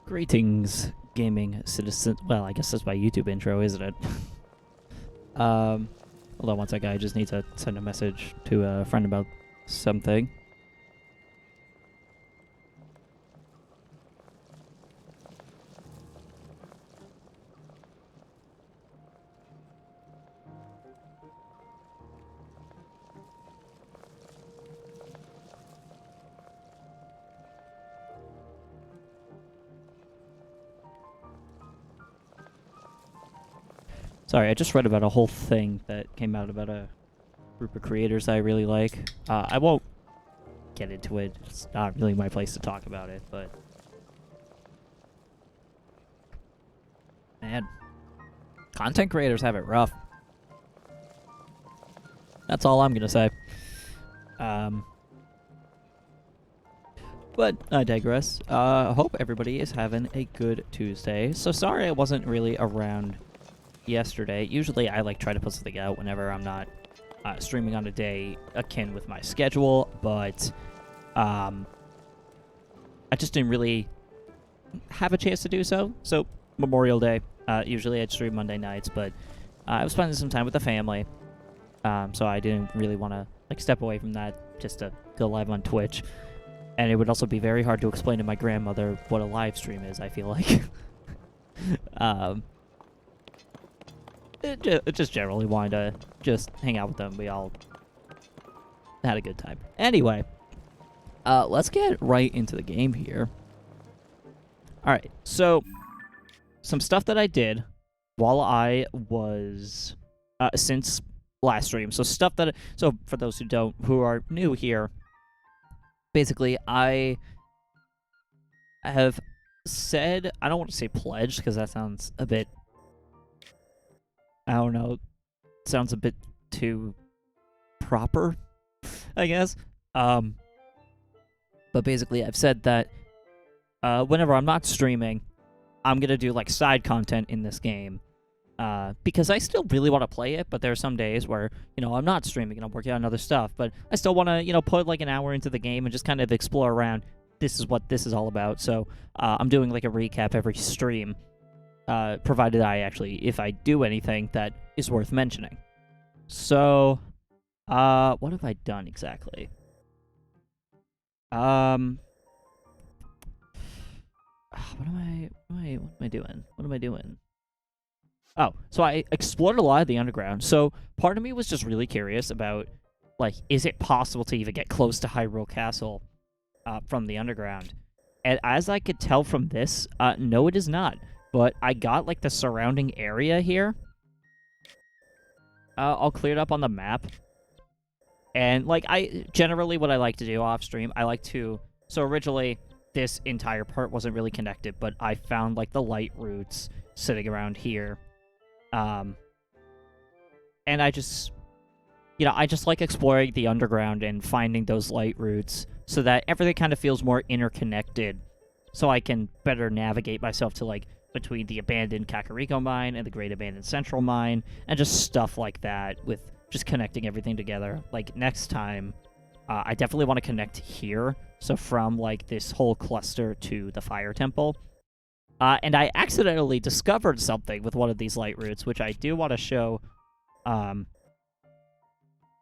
Greetings, gaming citizen. Well, I guess that's my YouTube intro, isn't it? Hold on one second. I just need to send a message to a friend about something. Sorry, I just read about a whole thing that came out about a group of creators I really like. I won't get into it. It's not really my place to talk about it, but... Man. Content creators have it rough. That's all I'm gonna say. But I digress. I hope everybody is having a good Tuesday. So sorry I wasn't really around yesterday. Usually I try to put something out whenever I'm not streaming on a day akin with my schedule, but I just didn't really have a chance to do so. So Memorial Day, usually I'd stream Monday nights, but I was spending some time with the family, so I didn't really want to step away from that just to go live on Twitch. And it would also be very hard to explain to my grandmother what a live stream is, I feel like. Just generally wanted to just hang out with them. We all had a good time. Anyway, let's get right into the game here. Alright, so some stuff that I did while I was since last stream. So for those who are new here, basically I have said, I don't want to say pledged because that sounds a bit, I don't know, sounds a bit too proper, I guess. But basically I've said that whenever I'm not streaming, I'm going to do side content in this game. Because I still really want to play it, but there are some days where, I'm not streaming and I'm working on other stuff, but I still want to, put an hour into the game and just kind of explore around. This is what this is all about. So I'm doing a recap every stream. Provided if I do anything that is worth mentioning. So, what have I done exactly? What am I doing? Oh, so I explored a lot of the underground. So part of me was just really curious about, is it possible to even get close to Hyrule Castle from the underground? And as I could tell from this, no, it is not. But I got, the surrounding area here. I'll clear it up on the map. And, what I like to do off-stream, so originally, this entire part wasn't really connected, but I found, the light routes sitting around here. And I just like exploring the underground and finding those light routes so that everything kind of feels more interconnected, so I can better navigate myself to, between the abandoned Kakariko mine and the great abandoned central mine, and just stuff like that, with just connecting everything together. Next time, I definitely want to connect here, so from, this whole cluster to the fire temple. And I accidentally discovered something with one of these light routes, which I do want to show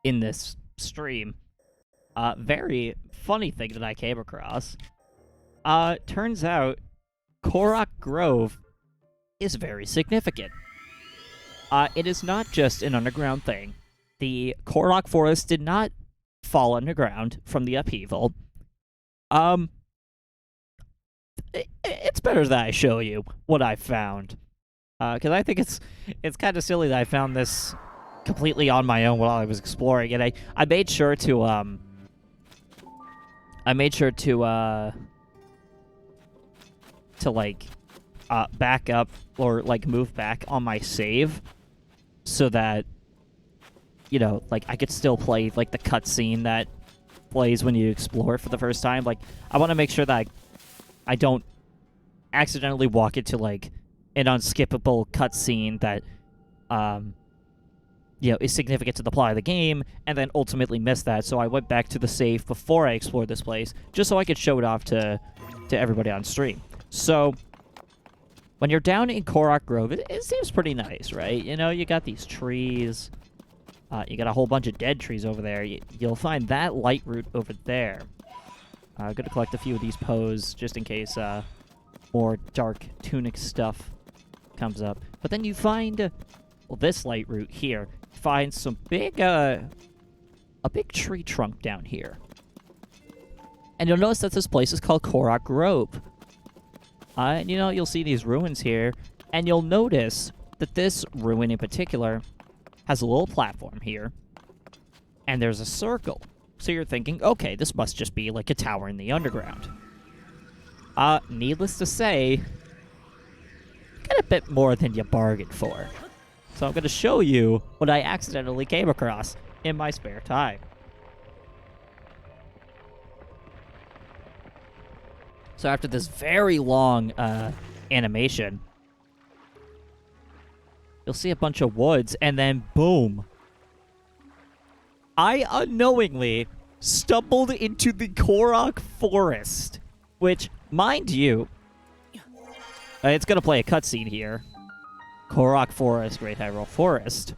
in this stream. Very funny thing that I came across. Turns out Korok Grove is very significant. It is not just an underground thing. The Korok Forest did not fall underground from the upheaval. It's better that I show you what I found. Because I think it's kind of silly that I found this completely on my own while I was exploring, and I made sure to back up or move back on my save so that I could still play the cutscene that plays when you explore for the first time. I want to make sure that I don't accidentally walk into an unskippable cutscene that is significant to the plot of the game, and then ultimately miss that. So I went back to the save before I explored this place, just so I could show it off to everybody on stream. So when you're down in Korok Grove, it seems pretty nice, right? You know, you got these trees. You got a whole bunch of dead trees over there. You'll find that light root over there. I'm going to collect a few of these Poes just in case more dark tunic stuff comes up. But then you find, well, this light root here. Find some big, a big tree trunk down here. And you'll notice that this place is called Korok Grove. And, you know, you'll see these ruins here, and you'll notice that this ruin in particular has a little platform here, and there's a circle. So you're thinking, okay, this must just be like a tower in the underground. Needless to say, got a bit more than you bargained for. So I'm going to show you what I accidentally came across in my spare time. So after this very long animation, you'll see a bunch of woods, and then boom. I unknowingly stumbled into the Korok Forest, which, mind you, it's going to play a cutscene here. Korok Forest, Great Hyrule Forest.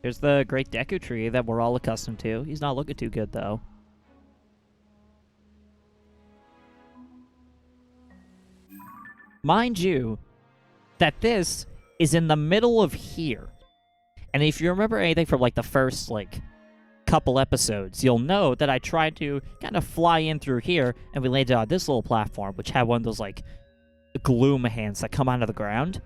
Here's the Great Deku Tree that we're all accustomed to. He's not looking too good, though. Mind you, that this is in the middle of here. And if you remember anything from, like, the first, like, couple episodes, you'll know that I tried to kind of fly in through here, and we landed on this little platform, which had one of those, like, gloom hands that come out of the ground.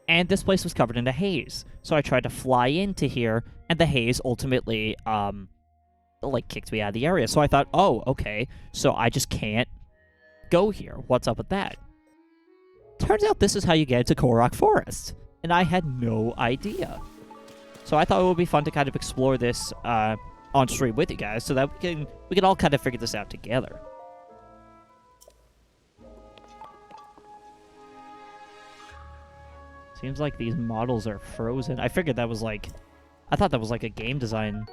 And this place was covered in a haze. So I tried to fly into here, and the haze ultimately, like, kicked me out of the area. So I thought, oh, okay, so I just can't go here. What's up with that? Turns out this is how you get into Korok Forest. And I had no idea. So I thought it would be fun to kind of explore this on stream with you guys, so that we can all kind of figure this out together. Seems like these models are frozen. I figured that was like... I thought that was like a game design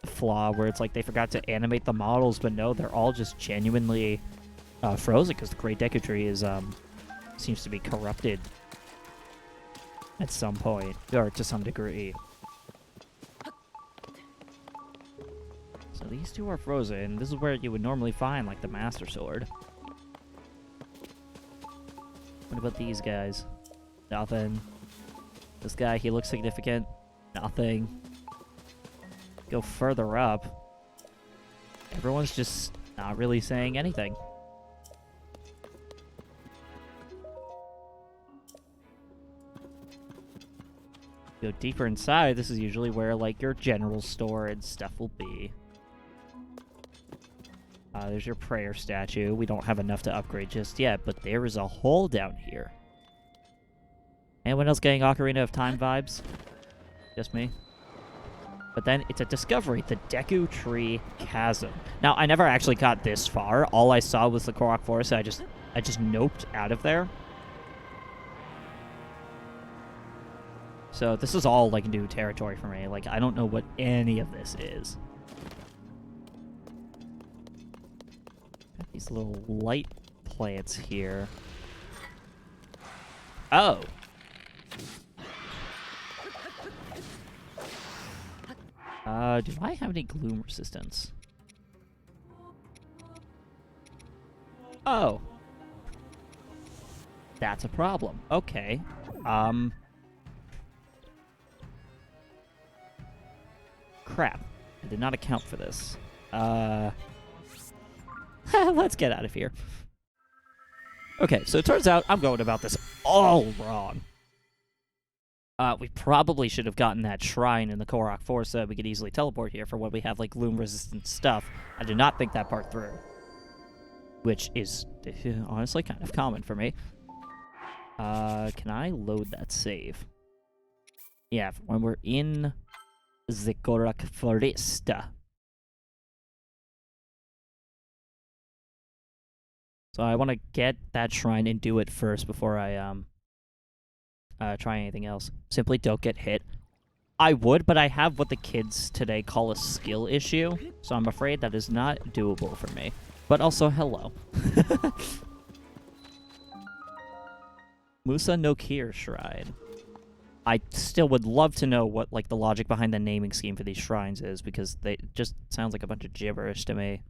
flaw, where it's like they forgot to animate the models, but no, they're all just genuinely frozen, because the Great Deku Tree is, seems to be corrupted at some point, or to some degree. So these two are frozen. This is where you would normally find, like, the Master Sword. What about these guys? Nothing. This guy, he looks significant. Nothing. Go further up. Everyone's just not really saying anything. Go deeper inside, this is usually where, like, your general store and stuff will be. There's your prayer statue. We don't have enough to upgrade just yet, but there is a hole down here. Anyone else getting Ocarina of Time vibes? Just me? But then it's a discovery, the Deku Tree Chasm. Now, I never actually got this far. All I saw was the Korok Forest, and I just noped out of there. So this is all, like, new territory for me. Like, I don't know what any of this is. Got these little light plants here. Oh! Do I have any gloom resistance? Oh. That's a problem. Okay. Crap. I did not account for this. Let's get out of here. Okay, so it turns out I'm going about this all wrong. We probably should have gotten that shrine in the Korok Forest so that we could easily teleport here for when we have, like, gloom-resistant stuff. I did not think that part through. Which is, honestly, kind of common for me. Can I load that save? Yeah, when we're in the Korok Forest. So I want to get that shrine and do it first before I, try anything else. Simply don't get hit. I would, but I have what the kids today call a skill issue, so I'm afraid that is not doable for me. But also, hello. Musa no Kir Shrine. I still would love to know what, like, the logic behind the naming scheme for these shrines is, because they just sounds like a bunch of gibberish to me.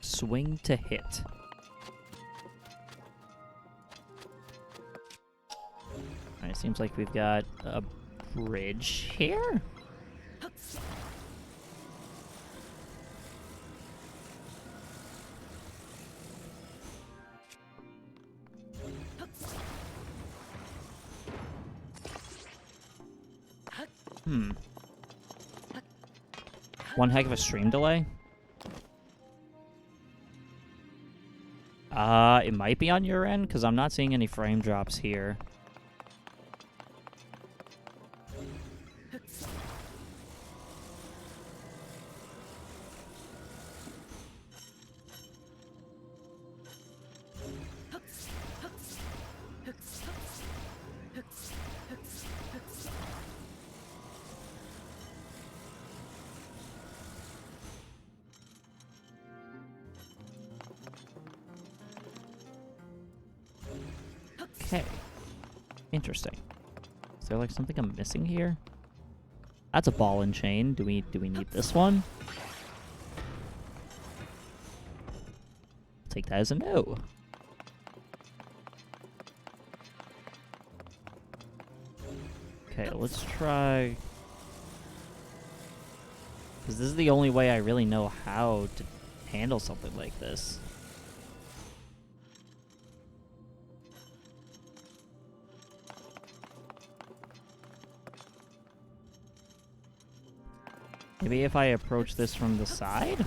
Swing to hit. Alright, seems like we've got a bridge here? One heck of a stream delay? It might be on your end, because I'm not seeing any frame drops here. Okay. Interesting. Is there like something I'm missing here? That's a ball and chain. Do we need this one? Take that as a no. Okay, let's try. Because this is the only way I really know how to handle something like this. Maybe if I approach this from the side?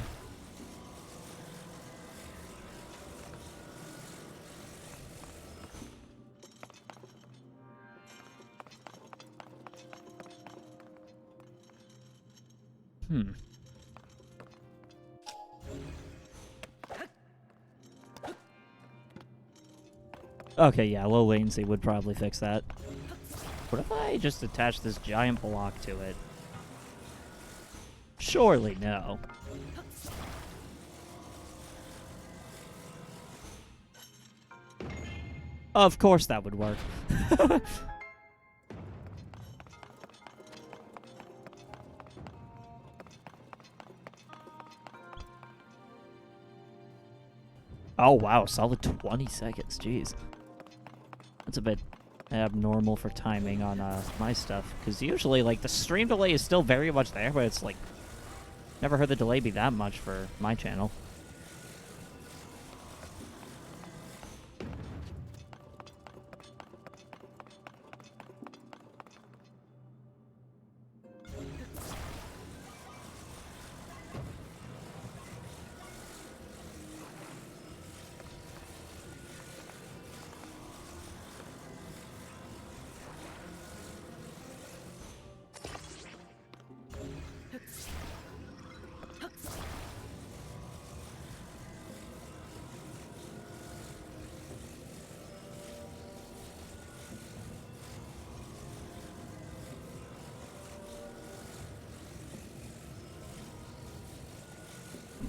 Okay, yeah, low latency would probably fix that. What if I just attach this giant block to it? Surely no. Of course that would work. Oh wow, solid 20 seconds, jeez. That's a bit abnormal for timing on my stuff, because usually, like, the stream delay is still very much there, but it's like, never heard the delay be that much for my channel.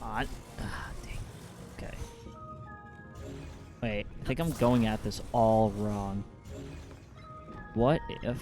On. Ah, dang. Okay. Wait, I think I'm going at this all wrong. What if...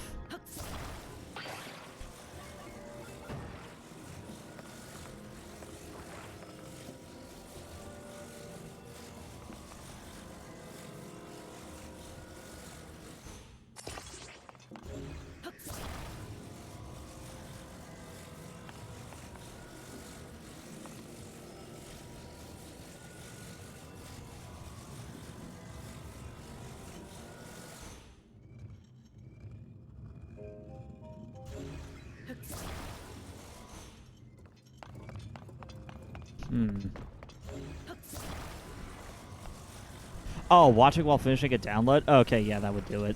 Oh, watching while finishing a download? Okay, yeah, that would do it.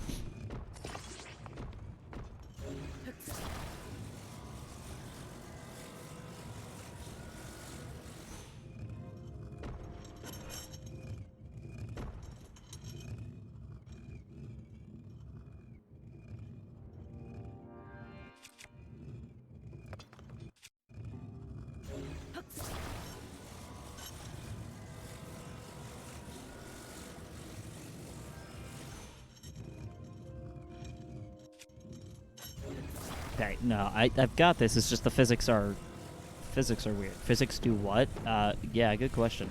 Okay, no, I've got this. It's just the physics are weird. Physics do what? Yeah, good question.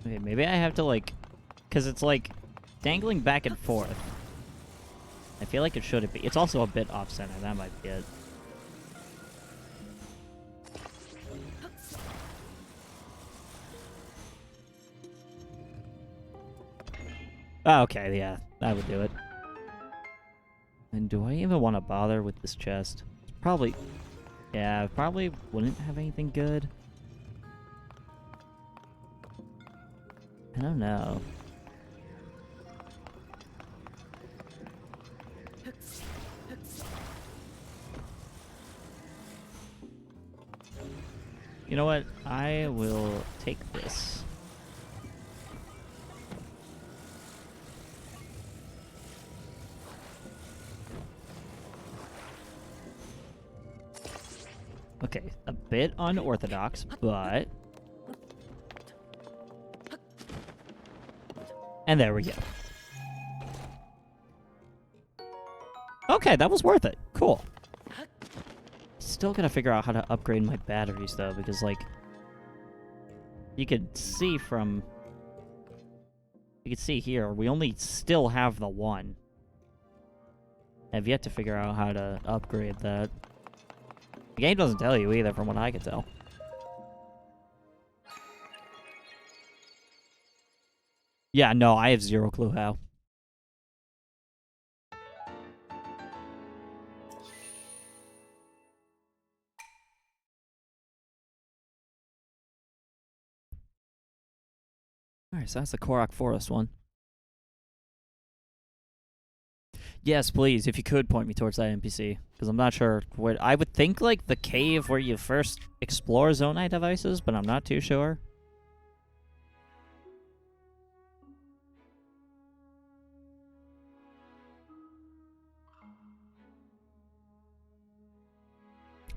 Okay, maybe I have to, like... Because it's, like, dangling back and forth. I feel like it shouldn't be. It's also a bit off-center. That might be it. Oh, okay, yeah. That would do it. And do I even want to bother with this chest? Probably... Yeah, probably wouldn't have anything good. I don't know. You know what? I will take this. Okay, a bit unorthodox, but... And there we go. Okay, that was worth it. Cool. Still gotta figure out how to upgrade my batteries, though, because, like... You could see from... You can see here, we only still have the one. I've yet to figure out how to upgrade that. The game doesn't tell you either, from what I can tell. Yeah, no, I have zero clue how. Alright, so that's the Korok Forest one. Yes, please, if you could point me towards that NPC. Because I'm not sure what... I would think, like, the cave where you first explore Zonai devices, but I'm not too sure.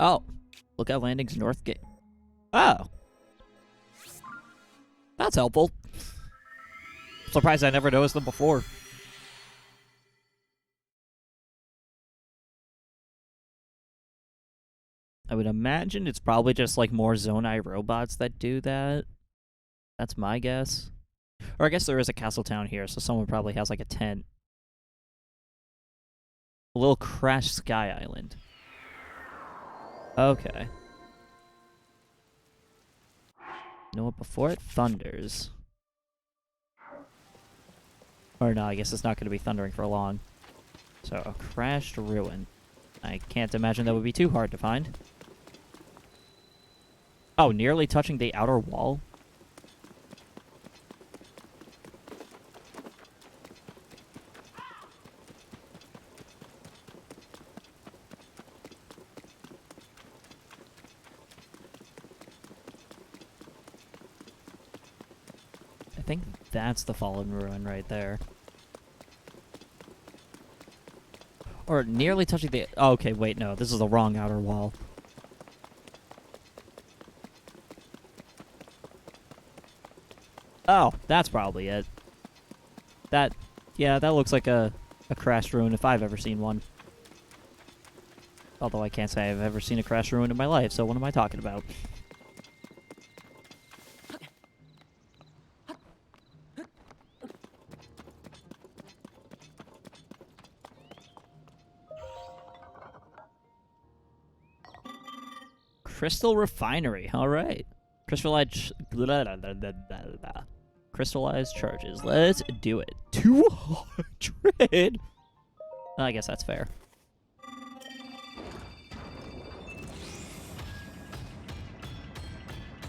Oh. Lookout Landing's north gate. Oh. That's helpful. Surprised I never noticed them before. I would imagine it's probably just, like, more Zonai robots that do that. That's my guess. Or I guess there is a castle town here, so someone probably has, like, a tent. A little crashed sky island. Okay. You know what? Before it thunders... Or no, I guess it's not going to be thundering for long. So, a crashed ruin. I can't imagine that would be too hard to find. Oh, nearly touching the outer wall? I think that's the fallen ruin right there. Or nearly touching the... Oh, okay, wait, no. This is the wrong outer wall. Oh, that's probably it. That... Yeah, that looks like a crashed ruin if I've ever seen one. Although I can't say I've ever seen a crashed ruin in my life, so what am I talking about? Crystal Refinery. All right. Crystallized charges. Let's do it. 200? I guess that's fair.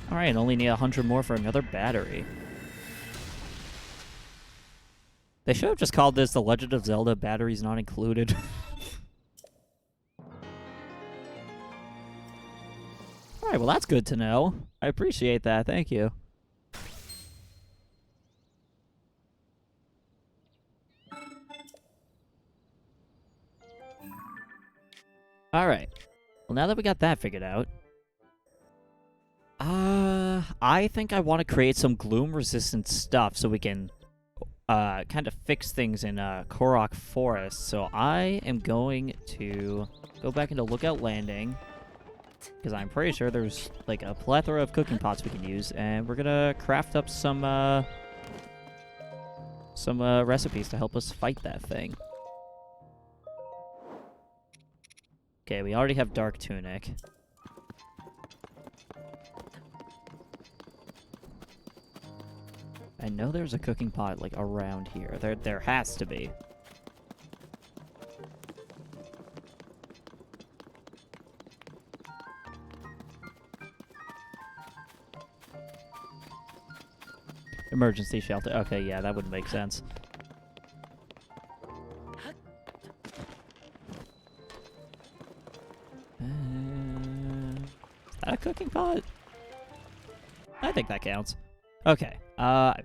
All right, only need 100 more for another battery. They should have just called this The Legend of Zelda Batteries Not Included. Alright, well that's good to know. I appreciate that, thank you. Alright. Well, now that we got that figured out, I think I want to create some gloom-resistant stuff so we can kind of fix things in Korok Forest. So I am going to go back into Lookout Landing, because I'm pretty sure there's like a plethora of cooking pots we can use, and we're gonna craft up some recipes to help us fight that thing. Okay, we already have Dark Tunic. I know there's a cooking pot, like, around here. There has to be. Emergency shelter. Okay, yeah, that would make sense. Is that a cooking pot? I think that counts. Okay. I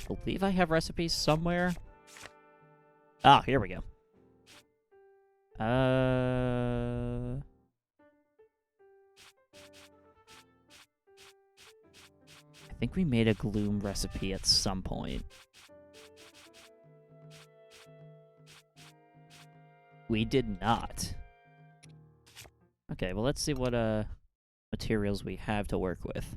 believe I have recipes somewhere. Ah, here we go. I think we made a gloom recipe at some point. We did not. Okay, well, let's see what materials we have to work with.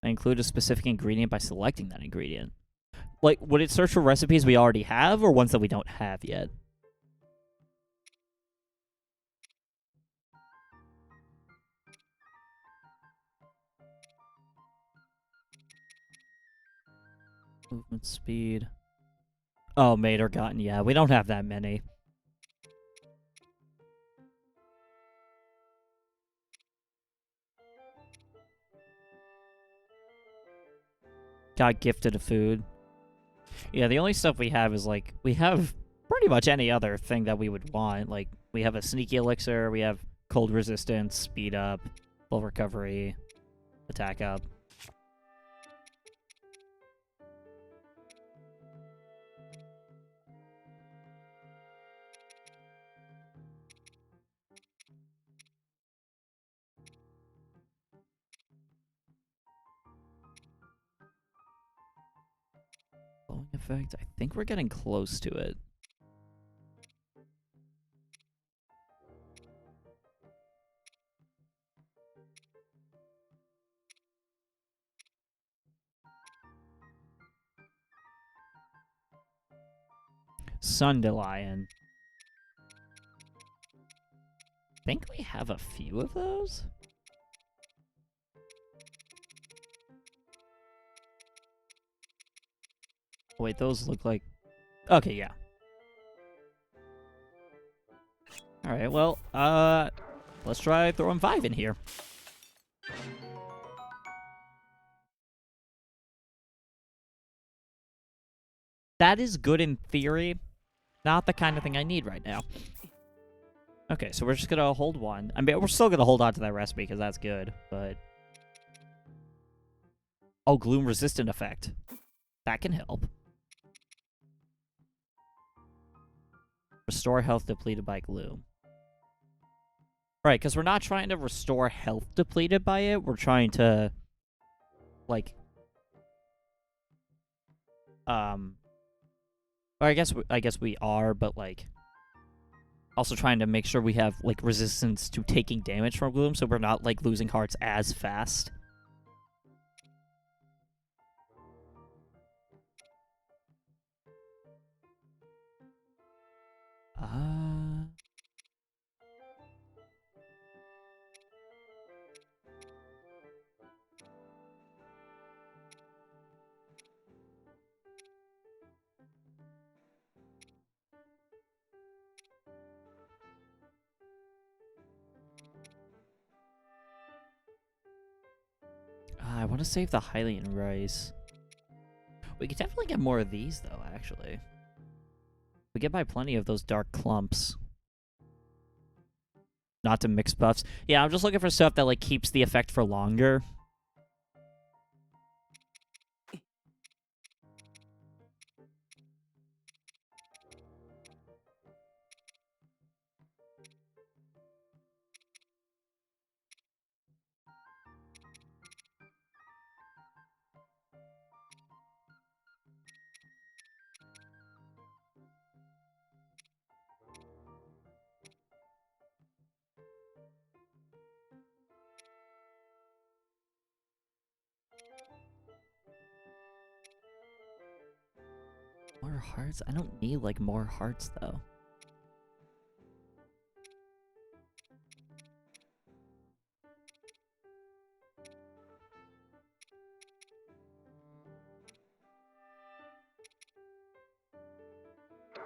I include a specific ingredient by selecting that ingredient. Like, would it search for recipes we already have or ones that we don't have yet? Movement speed. Oh, made or gotten. Yeah, we don't have that many. Got gifted a food. Yeah, the only stuff we have is, like, we have pretty much any other thing that we would want. Like, we have a sneaky elixir, we have cold resistance, speed up, full recovery, attack up. Glowing effect, I think we're getting close to it. Sundelion. I think we have a few of those? Wait, those look like... Okay, yeah. Alright, well, let's try throwing 5 in here. That is good in theory. Not the kind of thing I need right now. Okay, so we're just gonna hold 1. I mean, we're still gonna hold on to that recipe because that's good, but... Oh, gloom resistant effect. That can help. Restore health depleted by gloom. Right, because we're not trying to restore health depleted by it. We're trying to, like, or I guess we are, but, like, also trying to make sure we have, like, resistance to taking damage from gloom, so we're not, like, losing hearts as fast. I want to save the Hylian rice. We could definitely get more of these, though, actually. We get by plenty of those dark clumps. Not to mix buffs. Yeah, I'm just looking for stuff that, like, keeps the effect for longer. More hearts? I don't need, like, more hearts, though.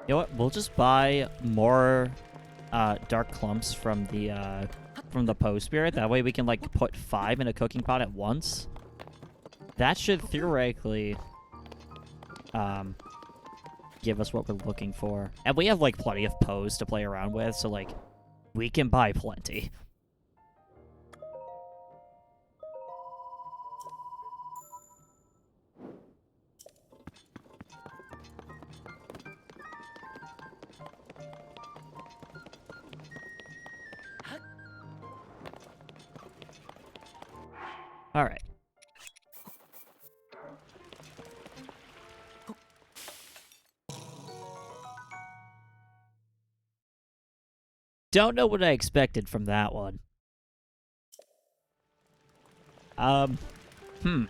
You know what? We'll just buy more dark clumps from the Poe spirit. That way we can, like, put 5 in a cooking pot at once. That should theoretically give us what we're looking for. And we have, like, plenty of Poes to play around with, so, like, we can buy plenty. All right. Don't know what I expected from that one. Hmm.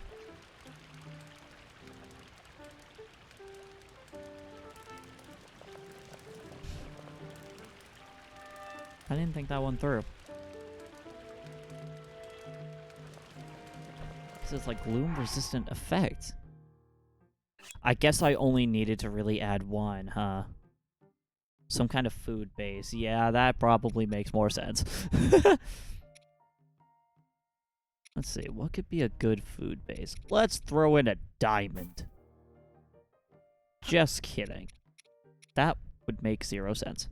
I didn't think that one through. This is like gloom-resistant effect. I guess I only needed to really add one, huh? Some kind of food base. Yeah, that probably makes more sense. Let's see, what could be a good food base? Let's throw in a diamond. Just kidding. That would make 0 sense.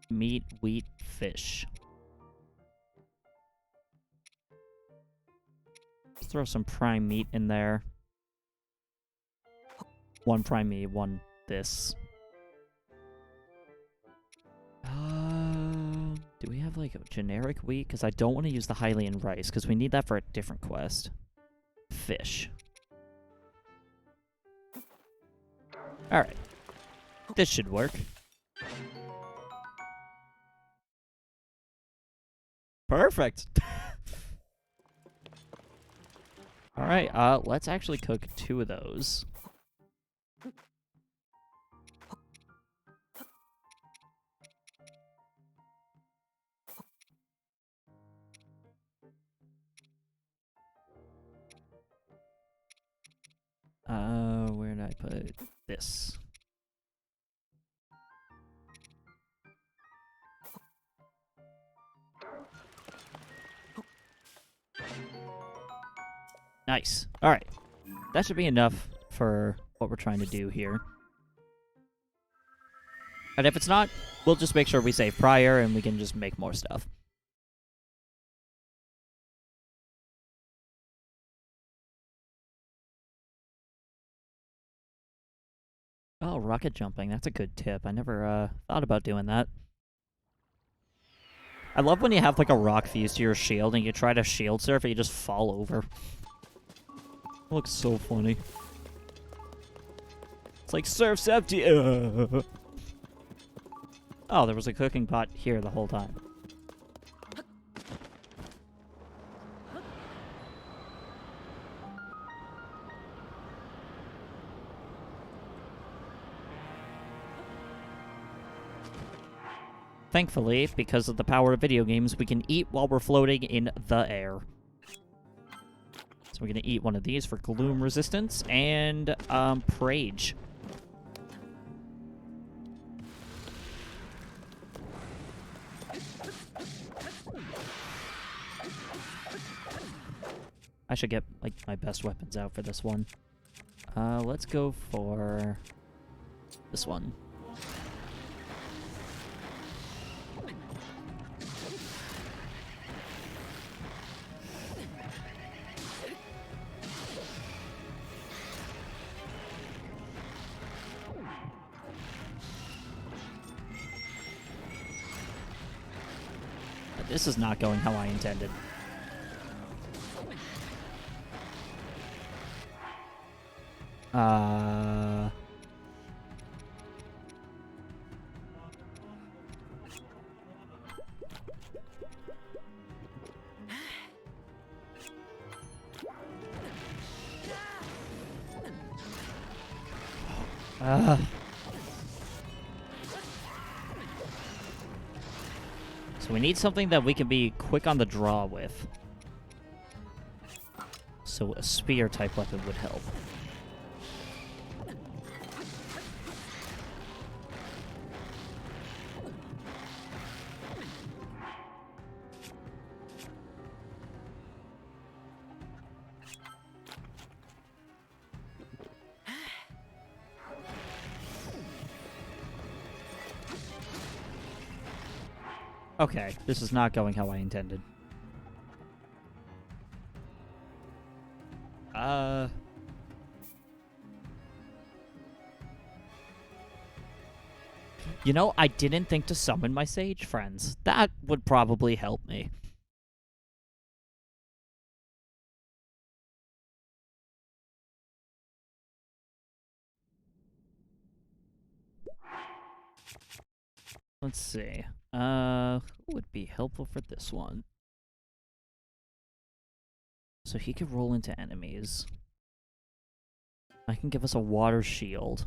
Meat, wheat, fish. Let's throw some prime meat in there. 1 prime meat, 1 this. Do we have like a generic wheat? Because I don't want to use the Hylian rice, because we need that for a different quest. Fish. Alright. This should work. Perfect! Alright, let's actually cook 2 of those. Where did I put this? Nice. Alright. That should be enough for what we're trying to do here. And if it's not, we'll just make sure we save prior and we can just make more stuff. Oh, rocket jumping. That's a good tip. I never thought about doing that. I love when you have like a rock fused to your shield and you try to shield surf and you just fall over. It looks so funny. It's like, surf's empty. Oh, there was a cooking pot here the whole time. Thankfully, because of the power of video games, we can eat while we're floating in the air. So we're gonna eat one of these for gloom resistance and Prage. I should get like my best weapons out for this one. Let's go for this one. This is not going how I intended. So we need something that we can be quick on the draw with. So a spear type weapon would help. Okay, this is not going how I intended. You know, I didn't think to summon my sage friends. That would probably help me. Let's see. Who would be helpful for this one? So he could roll into enemies. I can give us a water shield.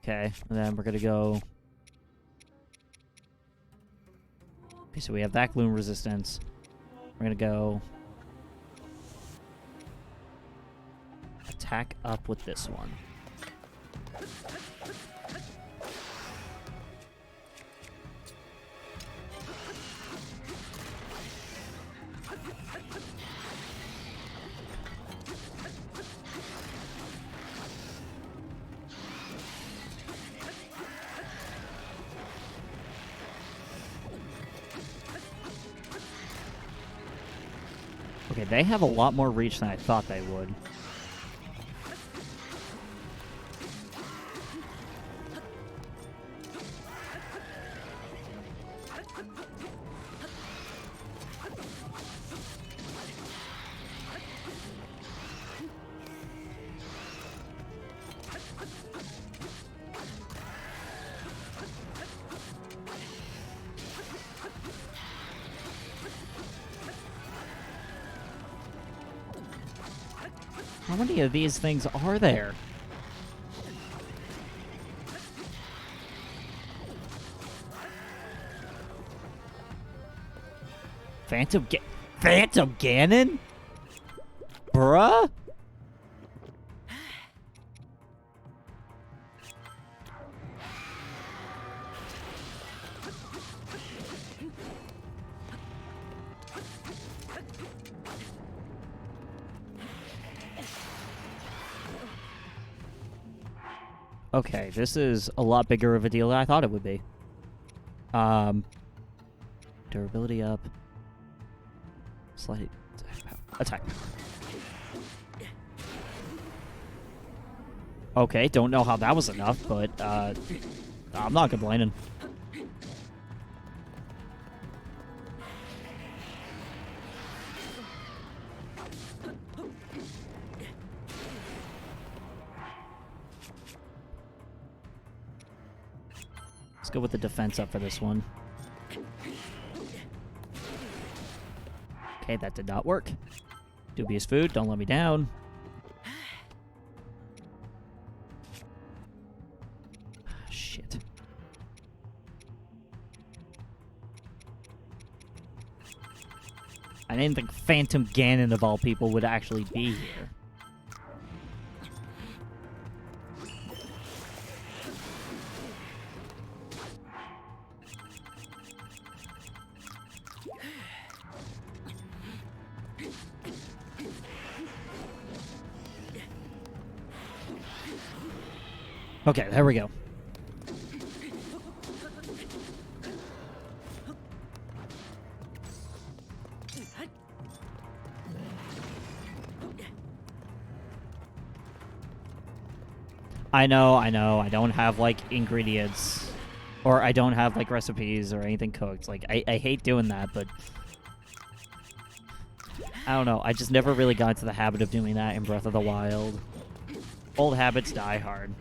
Okay, and then we're gonna go... Okay, so we have that gloom resistance. We're gonna go... attack up with this one. Okay, they have a lot more reach than I thought they would. How many of these things are there? Phantom Ganon? Bruh? Okay, this is a lot bigger of a deal than I thought it would be. Durability up. Slight attack. Okay, don't know how that was enough, but I'm not complaining. Let's go with the defense up for this one. Okay, that did not work. Dubious food, don't let me down. Shit. I didn't think Phantom Ganon of all people would actually be here. Okay, there we go. I know, I don't have, like, ingredients. Or I don't have, like, recipes or anything cooked. Like, I hate doing that, but... I don't know. I just never really got into the habit of doing that in Breath of the Wild. Old habits die hard.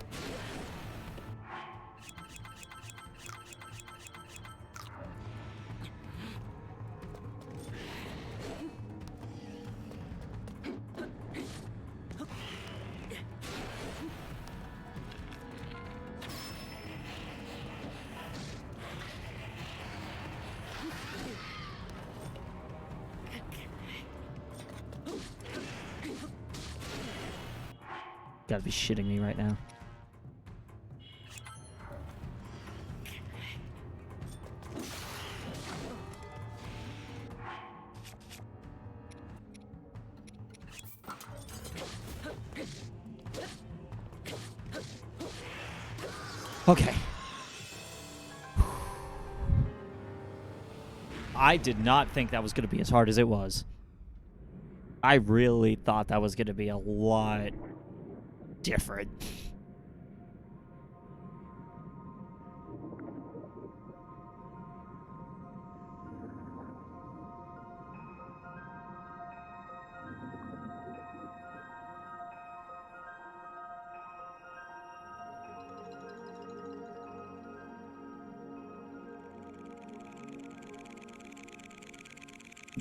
Gotta be shitting me right now. Okay. I did not think that was going to be as hard as it was. I really thought that was going to be a lot different.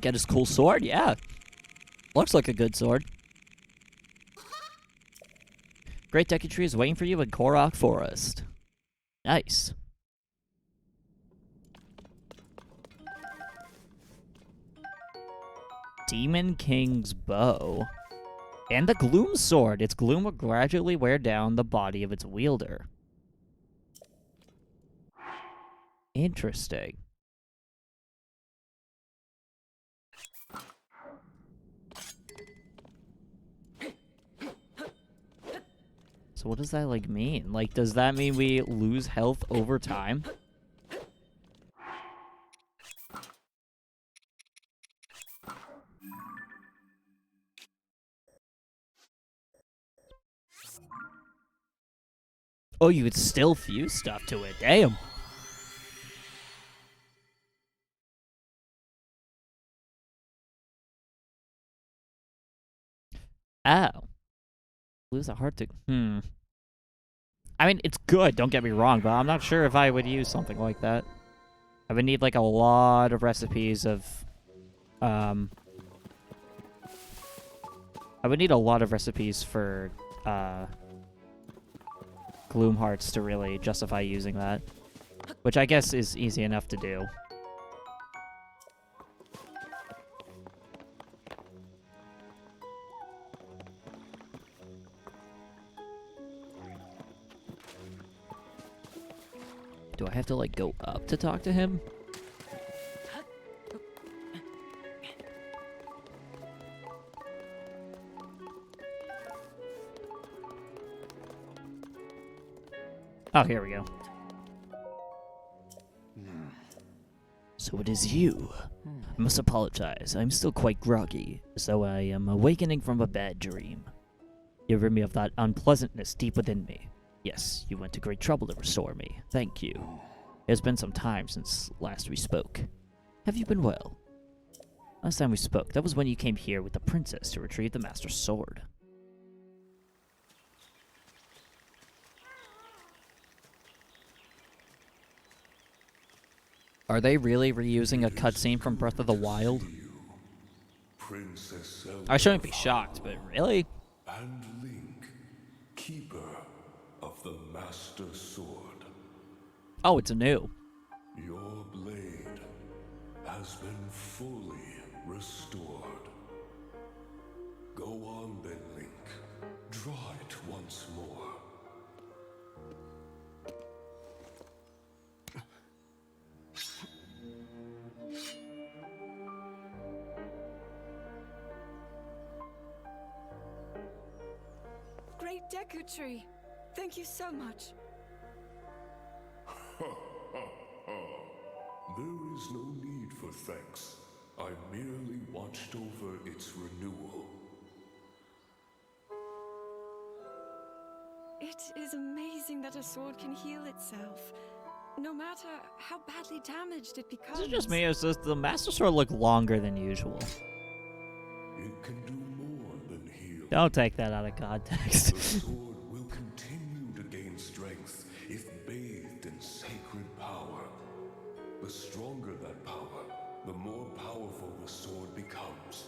Get his cool sword? Yeah. Looks like a good sword. Great Deku Tree is waiting for you in Korok Forest. Nice. Demon King's Bow. And the Gloom Sword. Its gloom will gradually wear down the body of its wielder. Interesting. So what does that, like, mean? Like, does that mean we lose health over time? Oh, you could still fuse stuff to it. Damn. Oh. Lose a heart to... I mean, it's good, don't get me wrong, but I'm not sure if I would use something like that. I would need, like, a lot of recipes of... I would need a lot of recipes for, Gloom Hearts to really justify using that. Which I guess is easy enough to do. Do I have to, like, go up to talk to him? Oh, here we go. So it is you. I must apologize. I'm still quite groggy, as though I am awakening from a bad dream. You rid me of that unpleasantness deep within me. Yes, you went to great trouble to restore me. Thank you. It has been some time since last we spoke. Have you been well? Last time we spoke, that was when you came here with the princess to retrieve the Master Sword. Are they really reusing a cutscene from Breath of the Wild? I shouldn't be shocked, but really? And Link, keeper of the Master Sword. Oh, it's new. Your blade has been fully restored. Go on then, Link. Draw it once more. Great Deku Tree. Thank you so much. There is no need for thanks. I merely watched over its renewal. It is amazing that a sword can heal itself, no matter how badly damaged it becomes. Is it just me, or does the Master Sword look longer than usual? Don't take that out of The context. sword will continue to gain strength if bathed in sacred power. The stronger that power, the more powerful the sword becomes.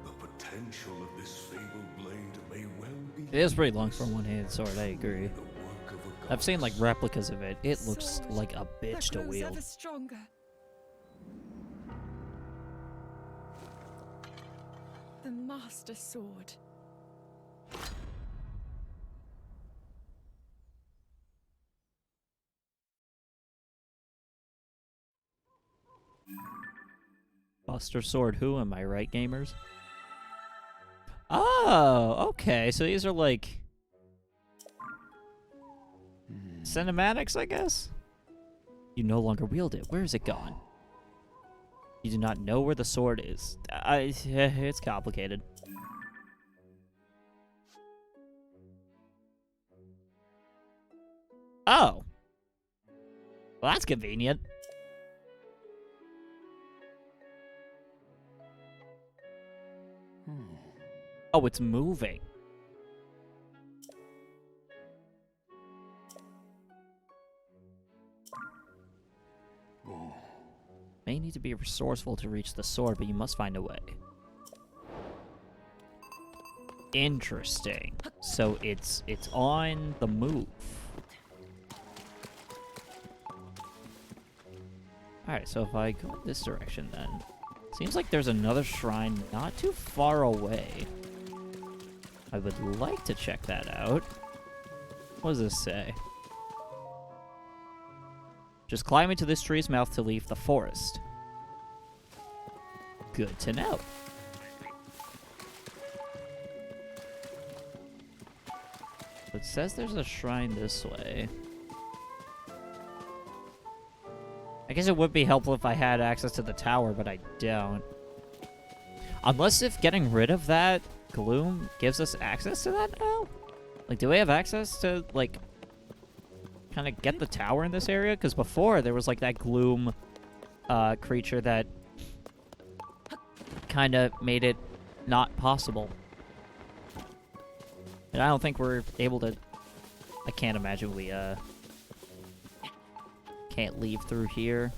The potential of this fabled blade may well be. It is pretty long for a one-handed sword, I agree. the work of a I've seen like goddess. replicas of it. It looks Sword like a bitch that to grows wield. ever stronger. The Master Sword. Buster Sword who, am I right, gamers? Oh, okay, so these are like... cinematics, I guess? You no longer wield it. Where is it gone? You do not know where the sword is. It's complicated. Oh. Well, that's convenient. Oh, it's moving. May need to be resourceful to reach the sword, but you must find a way. Interesting. So it's on the move. Alright, so if I go in this direction then... Seems like there's another shrine not too far away. I would like to check that out. What does this say? Just climb into this tree's mouth to leave the forest. Good to know. It says there's a shrine this way. I guess it would be helpful if I had access to the tower, but I don't. Unless if getting rid of that gloom gives us access to that now? Like, do we have access to, like, kind of get the tower in this area? Because before, there was, like, that gloom creature that kind of made it not possible. And I don't think we're able to... I can't imagine we, can't leave through here.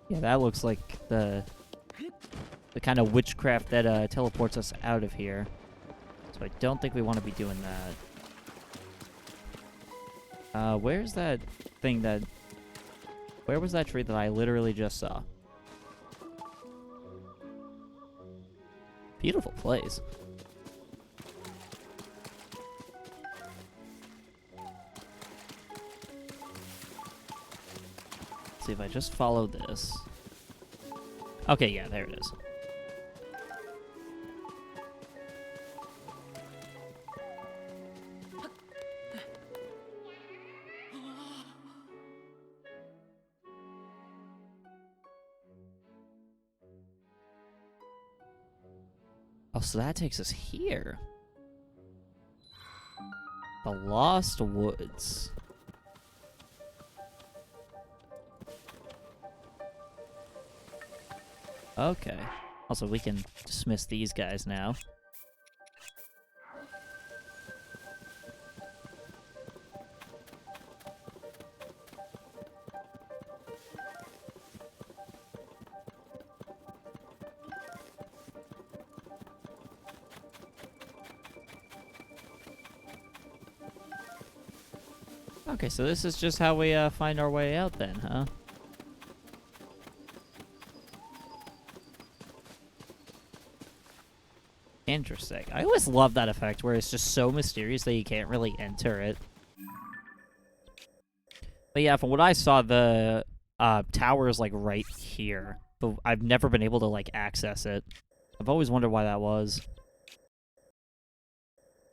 Yeah, that looks like the kind of witchcraft that teleports us out of here. So I don't think we want to be doing that. Where's that thing that... Where was that tree that I literally just saw? Beautiful place. Let's see if I just follow this. Okay, yeah, there it is. Oh, so that takes us here. The Lost Woods. Okay. Also, we can dismiss these guys now. Okay, so this is just how we find our way out then, huh? Interesting. I always love that effect where it's just so mysterious that you can't really enter it. But yeah, from what I saw, the tower is like right here. But I've never been able to like access it. I've always wondered why that was.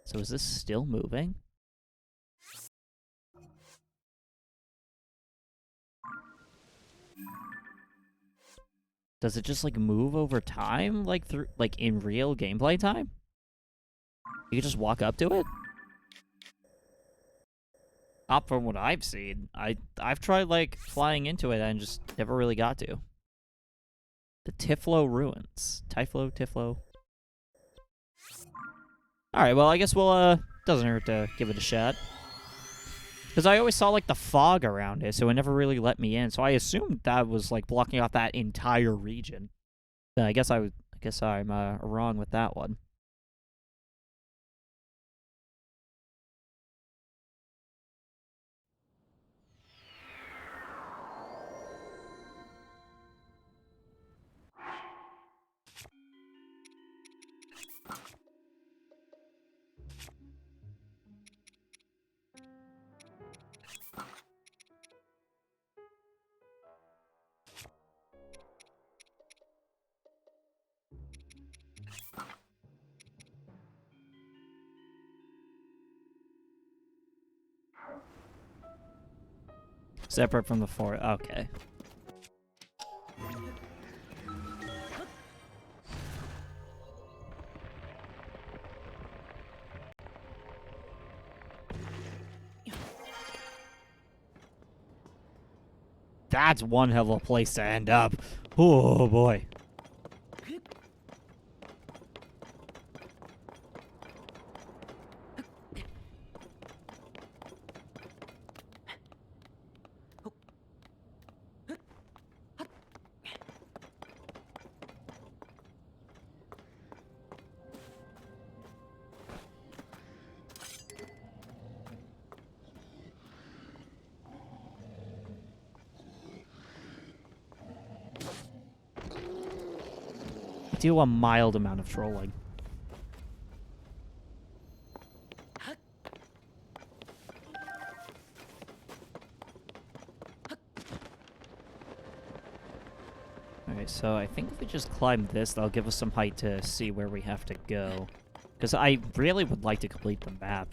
So is this still moving? Does it just, like, move over time? Like, in real gameplay time? You can just walk up to it? Not from what I've seen. I've tried, like, flying into it and just never really got to. The Tiflo Ruins. Tiflo. Alright, well, I guess we'll, doesn't hurt to give it a shot. Because I always saw, like, the fog around it, so it never really let me in. So I assumed that was, like, blocking off that entire region. But I guess I'm wrong with that one. Separate from the fort. Okay. That's one hell of a place to end up. Oh, boy. Do a mild amount of trolling. Alright, so I think if we just climb this, that'll give us some height to see where we have to go. Because I really would like to complete the map.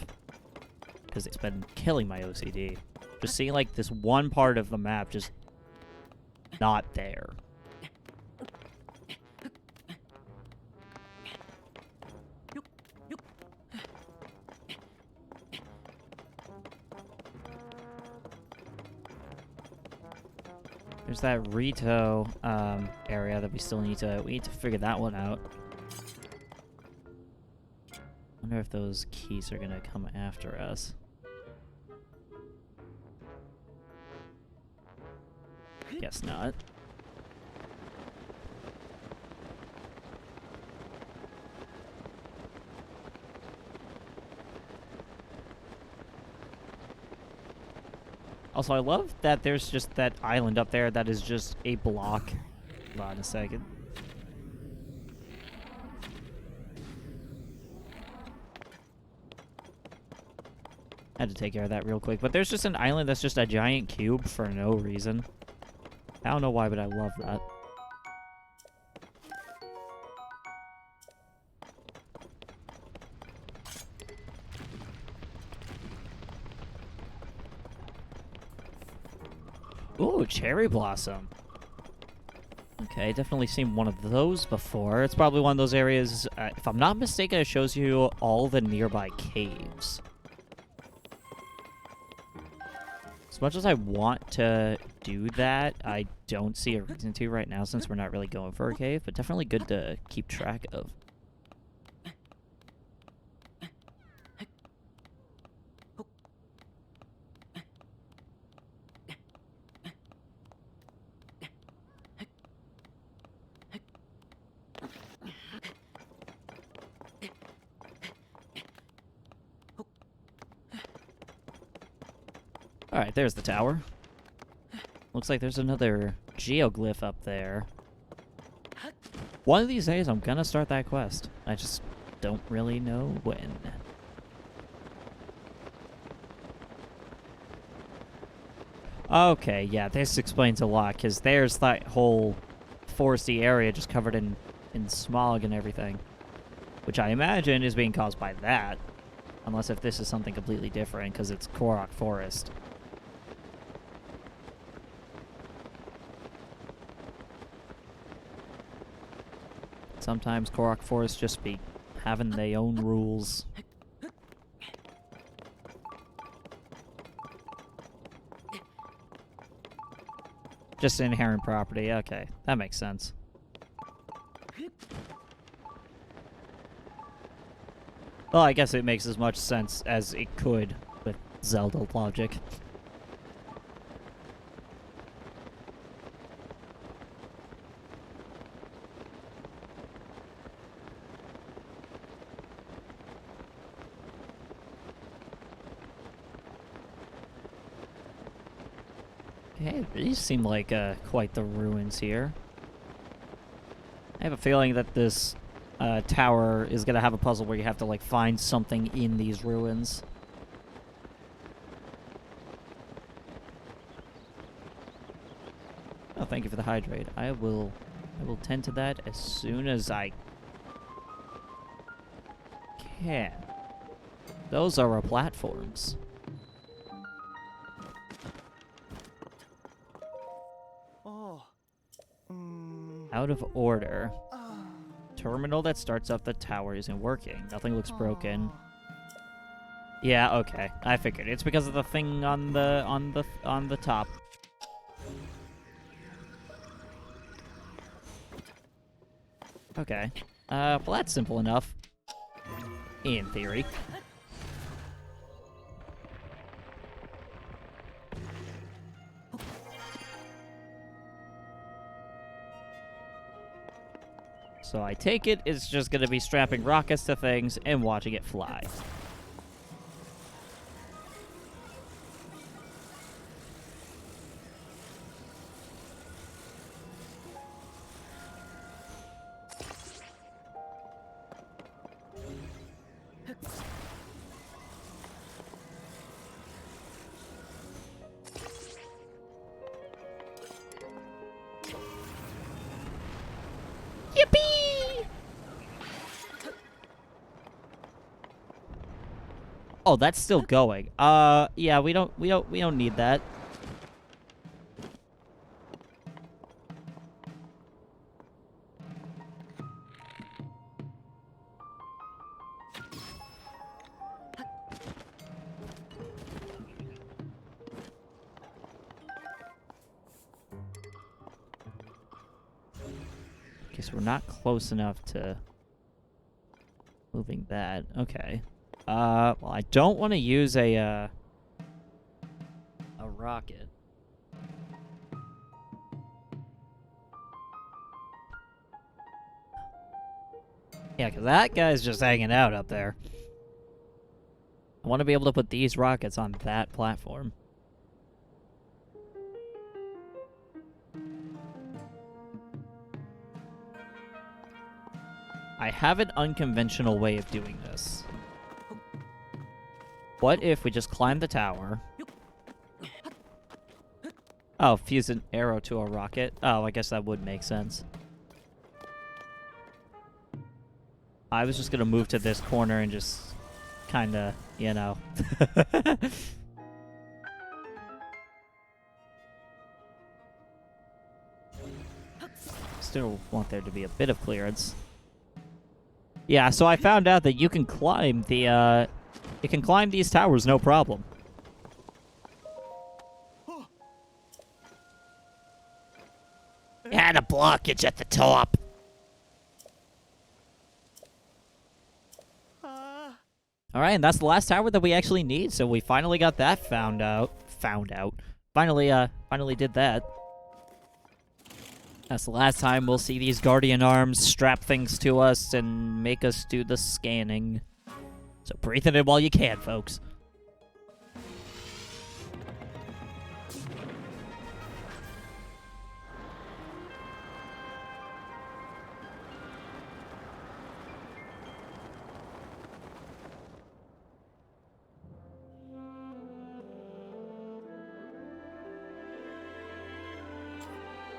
Because it's been killing my OCD. Just seeing, like, this one part of the map just not there. There's that Rito area that we still need to figure that one out. Wonder if those keys are gonna come after us. Guess not. Also, I love that there's just that island up there that is just a block. Hold on a second. Had to take care of that real quick. But there's just an island that's just a giant cube for no reason. I don't know why, but I love that. Ooh, cherry blossom. Okay, definitely seen one of those before. It's probably one of those areas, if I'm not mistaken, it shows you all the nearby caves. As much as I want to do that, I don't see a reason to right now since we're not really going for a cave, but definitely good to keep track of. Alright, there's the tower. Looks like there's another geoglyph up there. One of these days, I'm gonna start that quest. I just don't really know when. Okay, yeah, this explains a lot, because there's that whole foresty area just covered in smog and everything. Which I imagine is being caused by that. Unless if this is something completely different, because it's Korok Forest. sometimes Korok Forest just be having their own rules. Just inherent property. Okay, that makes sense. Well, I guess it makes as much sense as it could with Zelda logic. Okay, these seem like quite the ruins here. I have a feeling that this tower is gonna have a puzzle where you have to like find something in these ruins. Oh, thank you for the hydrate. I will tend to that as soon as I can. Those are our platforms. Out of order. Terminal that starts up the tower isn't working. Nothing looks broken. Yeah, okay. I figured. It's because of the thing on the top. Okay. Well, that's simple enough. In theory. So I take it it's just gonna be strapping rockets to things and watching it fly. Yippee! Oh, that's still going. Yeah, we don't need that. Okay, so we're not close enough to moving that. Okay. Well, I don't want to use a rocket. Yeah, because that guy's just hanging out up there. I want to be able to put these rockets on that platform. I have an unconventional way of doing this. What if we just climb the tower? Oh, fuse an arrow to a rocket? Oh, I guess that would make sense. I was just gonna move to this corner and just kinda, you know. Still want there to be a bit of clearance. Yeah, so I found out that you can climb the, you can climb these towers no problem. Had a blockage at the top. Alright, and that's the last tower that we actually need, so we finally got that found out. Finally did that. That's the last time we'll see these guardian arms strap things to us and make us do the scanning. So breathe it in while you can, folks.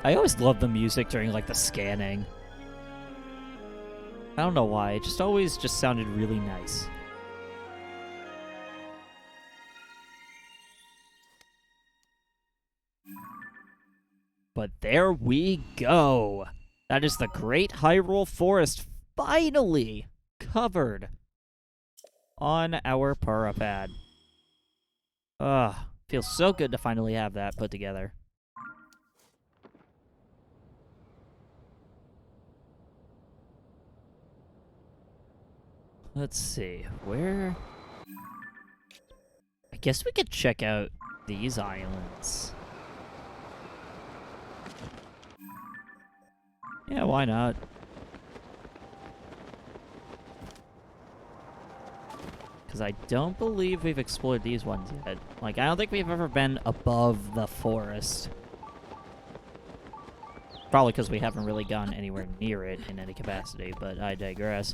I always love the music during, like, the scanning. I don't know why, it just always just sounded really nice. But there we go! That is the Great Hyrule Forest finally covered on our Parapad. Ugh, feels so good to finally have that put together. Let's see, where... I guess we could check out these islands. Yeah, why not? Because I don't believe we've explored these ones yet. Like, I don't think we've ever been above the forest. Probably because we haven't really gone anywhere near it in any capacity, but I digress.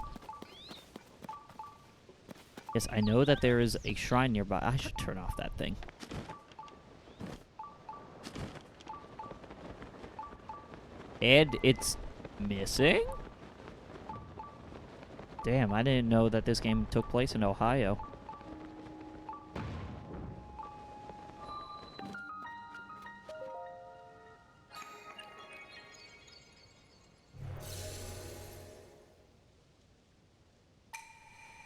Yes, I know that there is a shrine nearby. I should turn off that thing. And it's missing? Damn, I didn't know that this game took place in Ohio.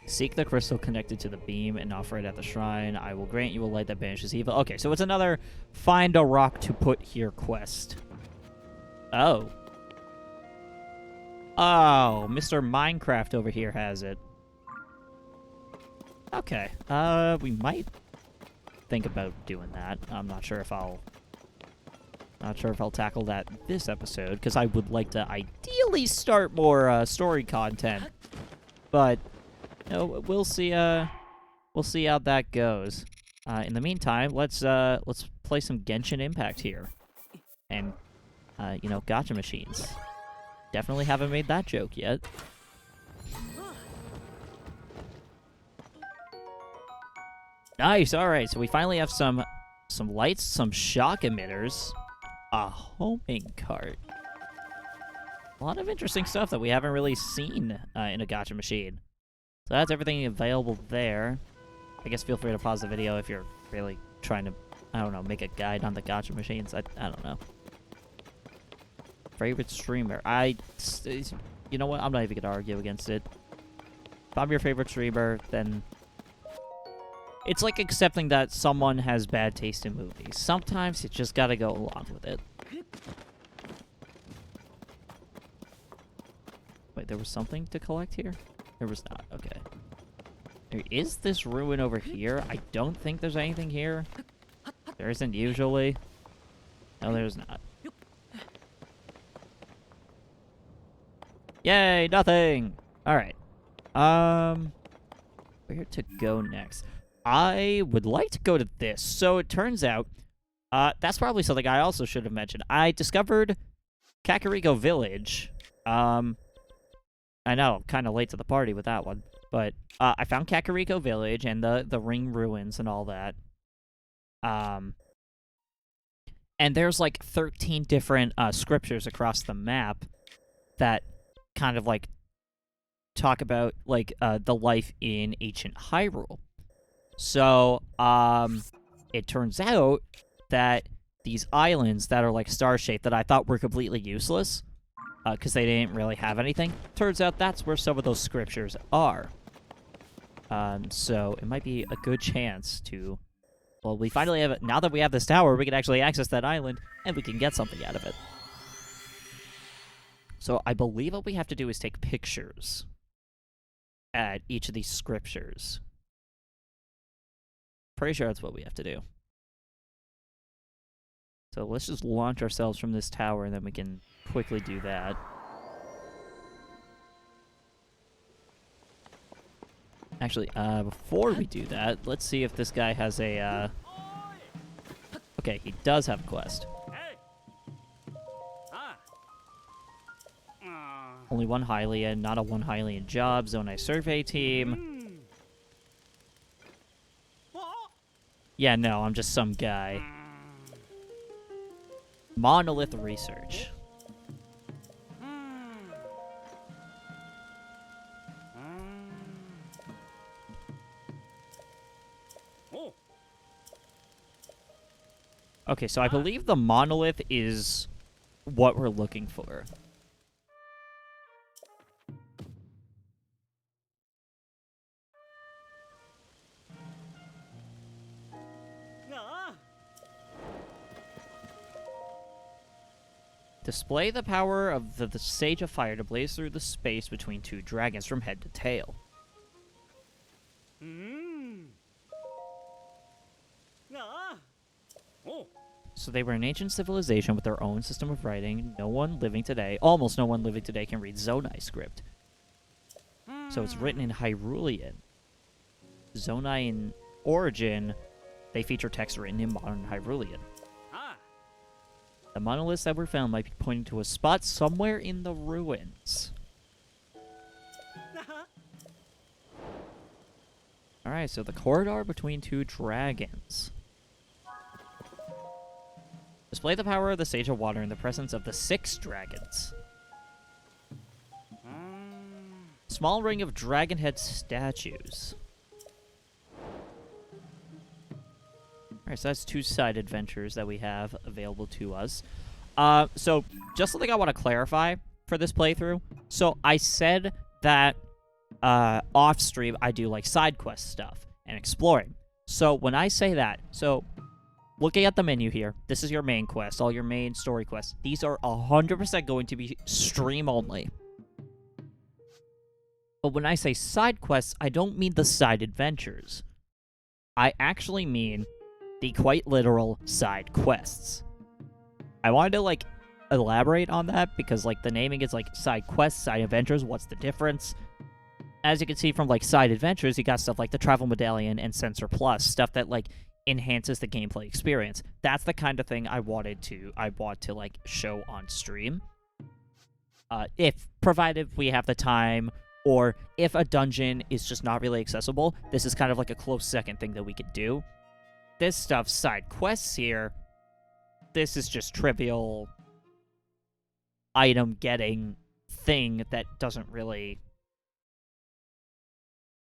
Seek the crystal connected to the beam and offer it at the shrine. I will grant you a light that banishes evil. Okay, so it's another find a rock to put here quest. Oh. Oh, Mr. Minecraft over here has it. Okay. We might think about doing that. I'm not sure if I'll tackle that this episode, because I would like to ideally start more story content. But no, we'll see how that goes. In the meantime, let's play some Genshin Impact here. And you know, gacha machines. Definitely haven't made that joke yet. Nice. All right, so we finally have some lights, some shock emitters, a homing cart. A lot of interesting stuff that we haven't really seen in a gacha machine. So that's everything available there. I guess feel free to pause the video if you're really trying to, I don't know, make a guide on the gacha machines. I don't know. Favorite streamer? You know what? I'm not even gonna argue against it. If I'm your favorite streamer, then it's like accepting that someone has bad taste in movies. Sometimes you just gotta go along with it. Wait, there was something to collect here? There was not. Okay. There is this ruin over here. I don't think there's anything here. There isn't usually. No, there's not. Yay, nothing! Alright. Where to go next? I would like to go to this. So it turns out, that's probably something I also should have mentioned. I discovered Kakariko Village. I know, I'm kind of late to the party with that one. But, I found Kakariko Village and the ring ruins and all that. And there's like 13 different, scriptures across the map that kind of like talk about like the life in ancient Hyrule. So it turns out that these islands that are like star-shaped that I thought were completely useless because they didn't really have anything, turns out that's where some of those scriptures are. So it might be a good chance to, well, we finally have it. Now that we have this tower, we can actually access that island and we can get something out of it. So I believe what we have to do is take pictures at each of these scriptures. Pretty sure that's what we have to do. So let's just launch ourselves from this tower and then we can quickly do that. Actually, before we do that, let's see if this guy has a, Okay, he does have a quest. Only one Hylian, not a one Hylian job. Zonai survey team. Yeah, no, I'm just some guy. Monolith research. Okay, so I believe the monolith is what we're looking for. Display the power of the Sage of Fire to blaze through the space between two dragons from head to tail. So they were an ancient civilization with their own system of writing. Almost no one living today can read Zonai script. So it's written in Hyrulean. Zonai in origin, they feature text written in modern Hyrulean. The monoliths that were found might be pointing to a spot somewhere in the ruins. Alright, so the corridor between two dragons. Display the power of the Sage of Water in the presence of the 6 dragons. Small ring of dragon head statues. Alright, so that's 2 side adventures that we have available to us. So, just something I want to clarify for this playthrough. So, I said that off stream I do like side quest stuff and exploring. So, when I say that, looking at the menu here, this is your main quest, all your main story quests. These are 100% going to be stream only. But when I say side quests, I don't mean the side adventures. I actually mean the quite literal side quests. I wanted to, like, elaborate on that because, like, the naming is, like, side quests, side adventures, what's the difference? As you can see from, like, side adventures, you got stuff like the Travel Medallion and Sensor Plus, stuff that, like, enhances the gameplay experience. That's the kind of thing I want to, like, show on stream. If provided we have the time, or if a dungeon is just not really accessible, this is kind of like a close second thing that we could do. This stuff, side quests here, this is just trivial item getting thing that doesn't really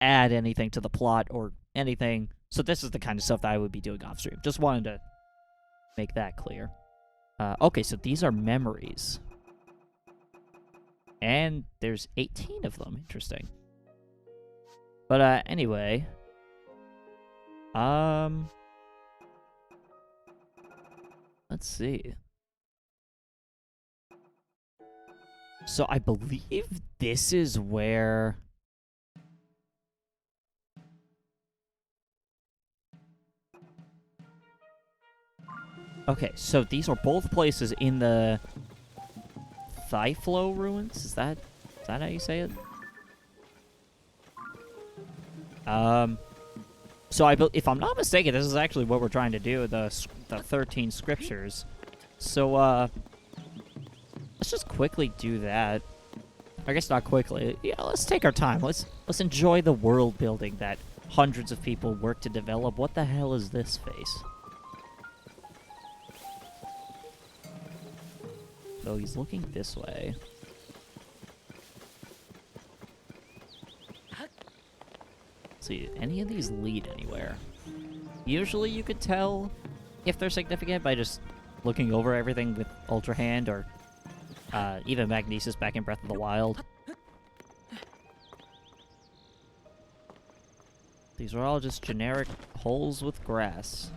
add anything to the plot or anything. So this is the kind of stuff that I would be doing off stream. Just wanted to make that clear. Okay, so these are memories. And there's 18 of them. Interesting. But anyway. Let's see. So I believe this is where... Okay, so these are both places in the Thyflo ruins? Is that how you say it? So if I'm not mistaken, this is actually what we're trying to do, the 13 scriptures. So, let's just quickly do that. I guess not quickly. Yeah, let's take our time. Let's enjoy the world building that hundreds of people work to develop. What the hell is this face? So he's looking this way. Let's see, any of these lead anywhere? Usually you could tell if they're significant by just looking over everything with Ultra Hand or even Magnesis back in Breath of the Wild. These are all just generic holes with grass.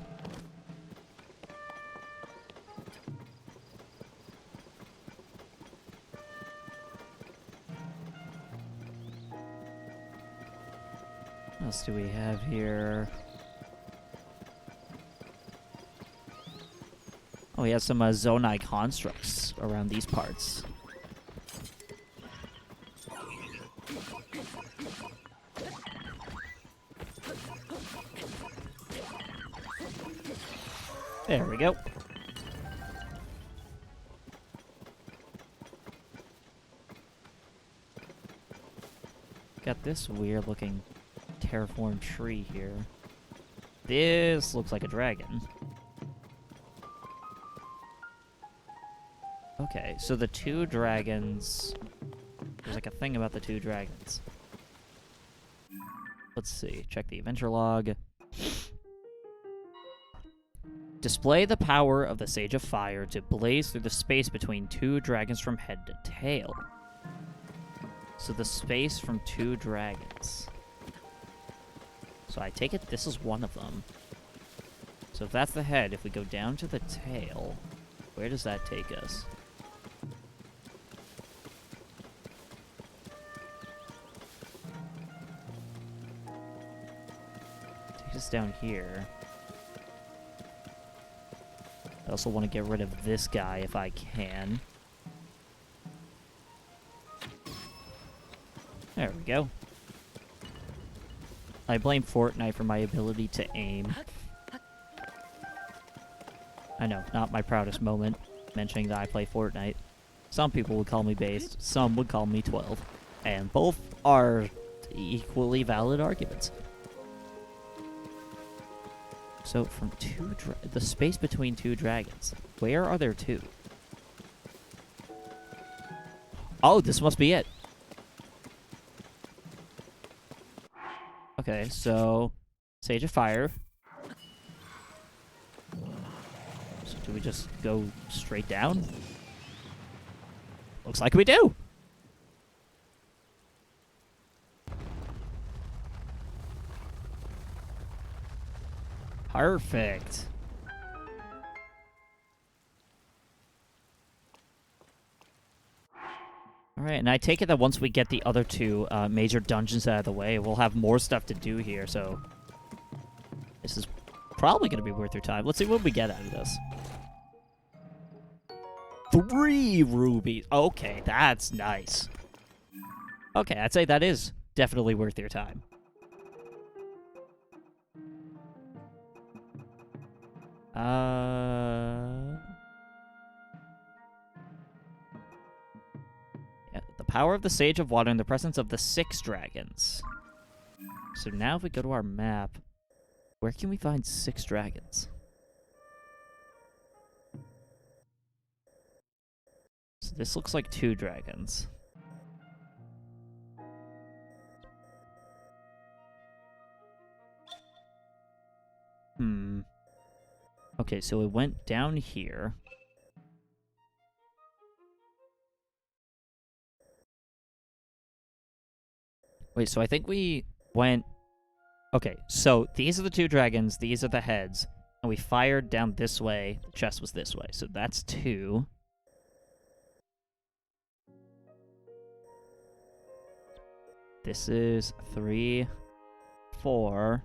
What else do we have here? Oh, we have some Zonai constructs around these parts. There we go. Got this weird looking terraformed tree here. This looks like a dragon. Okay, so the 2 dragons... There's like a thing about the 2 dragons. Let's see, check the adventure log. Display the power of the Sage of Fire to blaze through the space between 2 dragons from head to tail. So the space from 2 dragons. So I take it this is one of them. So if that's the head, if we go down to the tail, where does that take us? this down here. I also want to get rid of this guy if I can. There we go. I blame Fortnite for my ability to aim. I know, not my proudest moment, mentioning that I play Fortnite. Some people would call me based, some would call me 12. And both are equally valid arguments. So, from the space between two dragons, where are there two? Oh, this must be it. Okay, so Sage of Fire. So do we just go straight down? Looks like we do. Perfect. Alright, and I take it that once we get the other two major dungeons out of the way, we'll have more stuff to do here, so this is probably going to be worth your time. Let's see what we get out of this. 3 rubies. Okay, that's nice. Okay, I'd say that is definitely worth your time. Yeah, the power of the Sage of Water in the presence of the 6 dragons. So now if we go to our map, where can we find 6 dragons? So this looks like 2 dragons. Okay, so it went down here. Wait, so I think we went... Okay, so these are the 2 dragons, these are the heads, and we fired down this way, the chest was this way, so that's 2. This is 3, 4...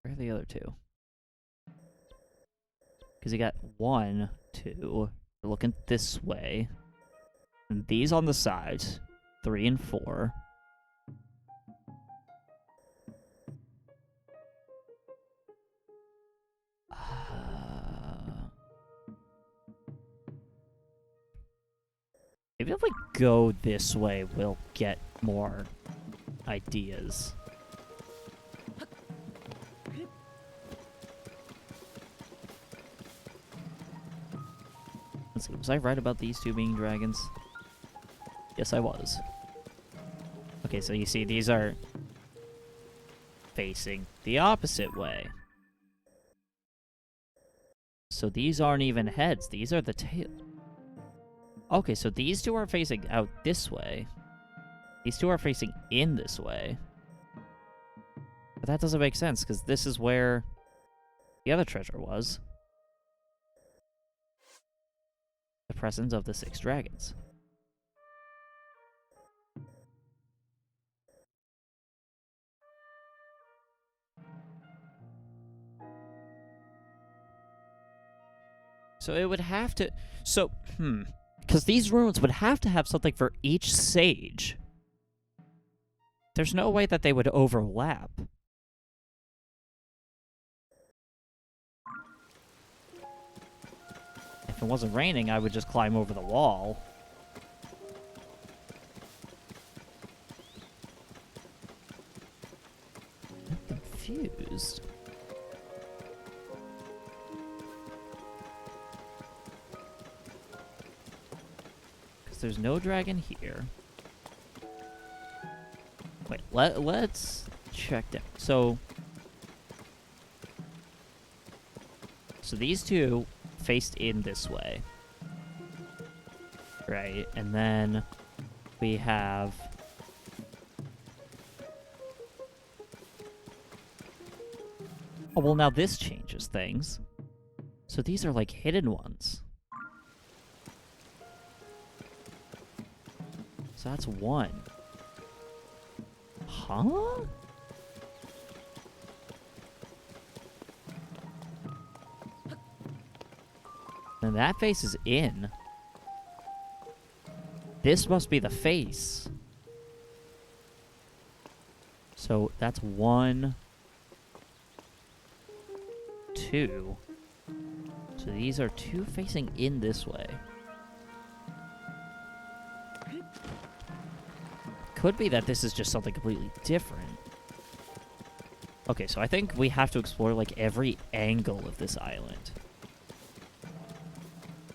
Where are the other 2? Because you got 1, 2. We're looking this way. And these on the sides. 3 and 4. Maybe if we go this way, we'll get more ideas. Let's see, was I right about these 2 being dragons? Yes, I was. Okay, so you see, these are facing the opposite way. So these aren't even heads, these are the tail. Okay, so these 2 are facing out this way. These 2 are facing in this way. But that doesn't make sense, because this is where the other treasure was. The presence of the 6 dragons. So it would have to... So, because these runes would have to have something for each sage. There's no way that they would overlap. If it wasn't raining, I would just climb over the wall. I'm confused. Because there's no dragon here. Wait, let's check that. So these 2 faced in this way. Right, and then we have... Oh, well, now this changes things. So these are like hidden ones. So that's one. Huh? And that face is in. This must be the face. So that's 1, 2. So these are 2 facing in this way. Could be that this is just something completely different. Okay, so I think we have to explore like every angle of this island.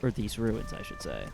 Or these ruins, I should say.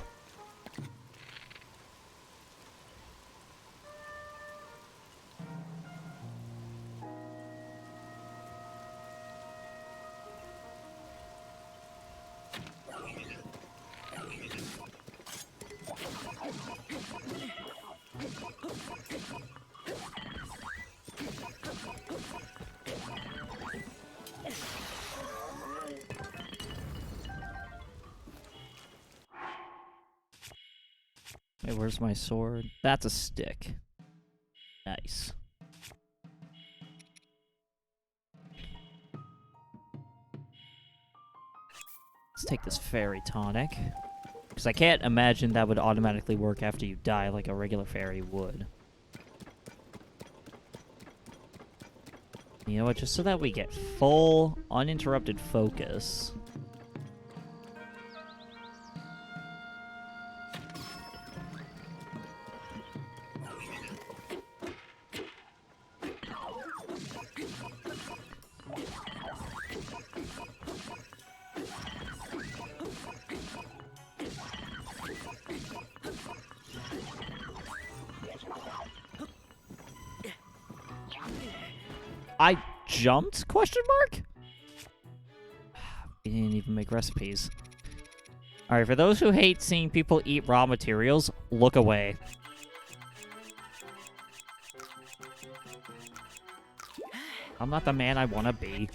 Wait, where's my sword? That's a stick. Nice. Let's take this fairy tonic. Because I can't imagine that would automatically work after you die like a regular fairy would. You know what? Just so that we get full, uninterrupted focus. I jumped? Question mark? We didn't even make recipes. Alright, for those who hate seeing people eat raw materials, look away. I'm not the man I want to be.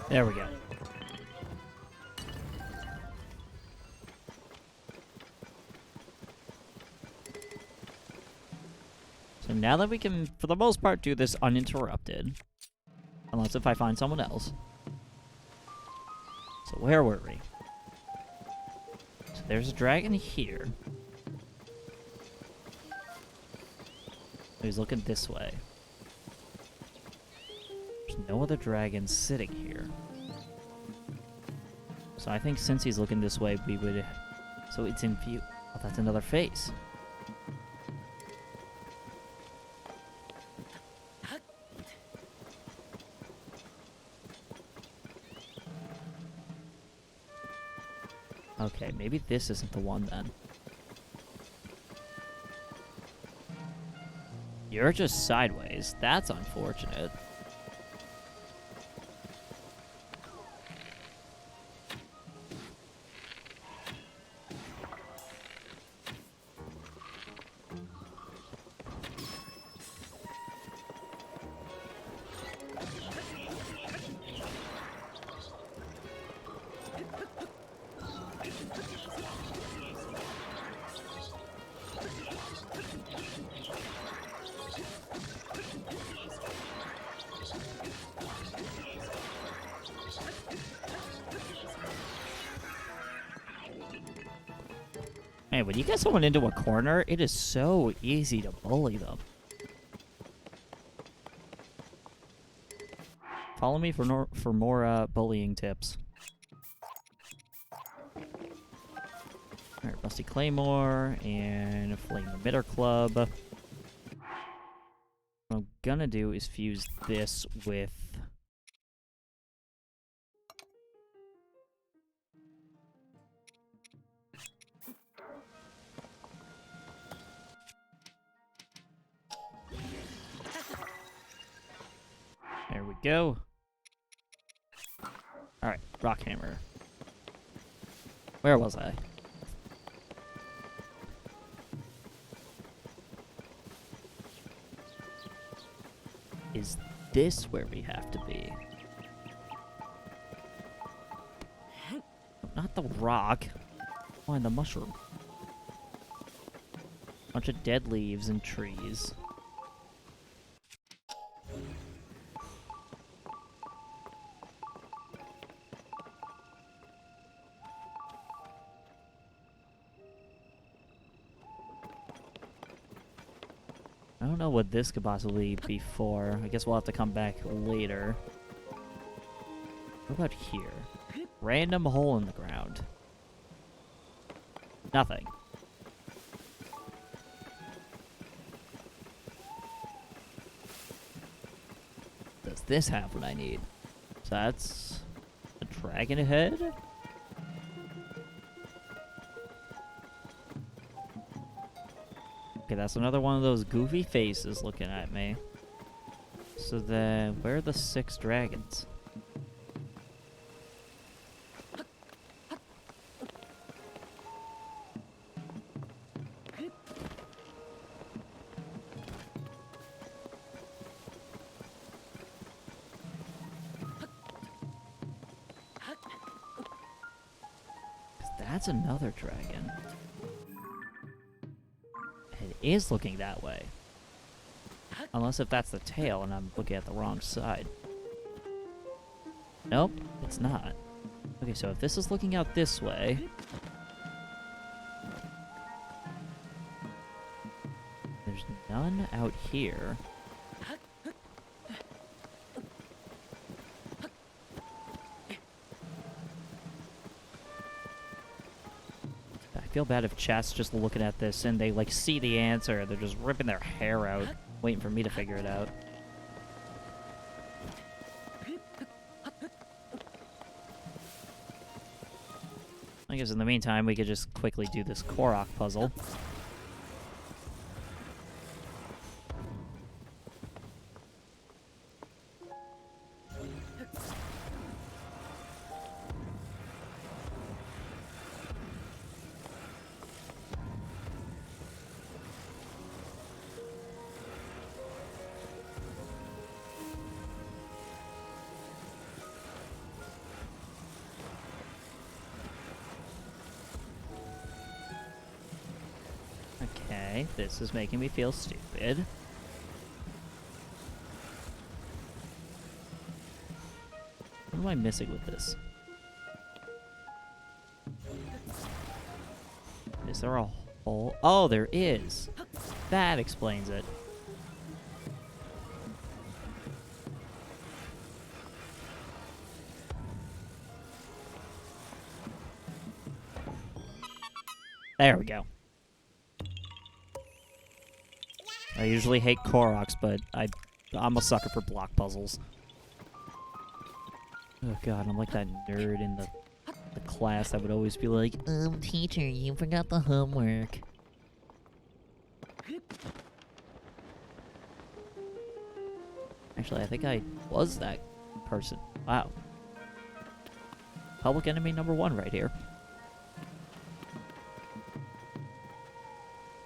There we go. So now that we can, for the most part, do this uninterrupted. Unless if I find someone else. So where were we? So there's a dragon here. He's looking this way. There's no other dragons sitting here. So I think since he's looking this way, we would... So it's in view. Oh, that's another face. Okay, maybe this isn't the one then. You're just sideways. That's unfortunate. Man, when you get someone into a corner, it is so easy to bully them. Follow me for more bullying tips. Alright, Rusty Claymore and Flame Emitter Club. What I'm gonna do is fuse this with... There we go. Alright, rock hammer. Where was I? Is this where we have to be? Not the rock. Find the mushroom. Bunch of dead leaves and trees. I don't know what this could possibly be for. I guess we'll have to come back later. What about here? Random hole in the ground. Nothing. Does this have what I need? So that's a dragon head? Okay, that's another one of those goofy faces looking at me. So then, where are the 6 dragons? That's another dragon. It is looking that way. Unless if that's the tail and I'm looking at the wrong side. Nope, it's not. Okay, so if this is looking out this way... There's none out here. I feel bad if chat's just looking at this and they like see the answer, they're just ripping their hair out, waiting for me to figure it out. I guess in the meantime we could just quickly do this Korok puzzle. Okay, this is making me feel stupid. What am I missing with this? Is there a hole? Oh, there is! That explains it. There we go. I usually hate Koroks, but I'm a sucker for block puzzles. Oh god, I'm like that nerd in the class that would always be like, teacher, you forgot the homework. Actually, I think I was that person. Wow. Public enemy number 1 right here.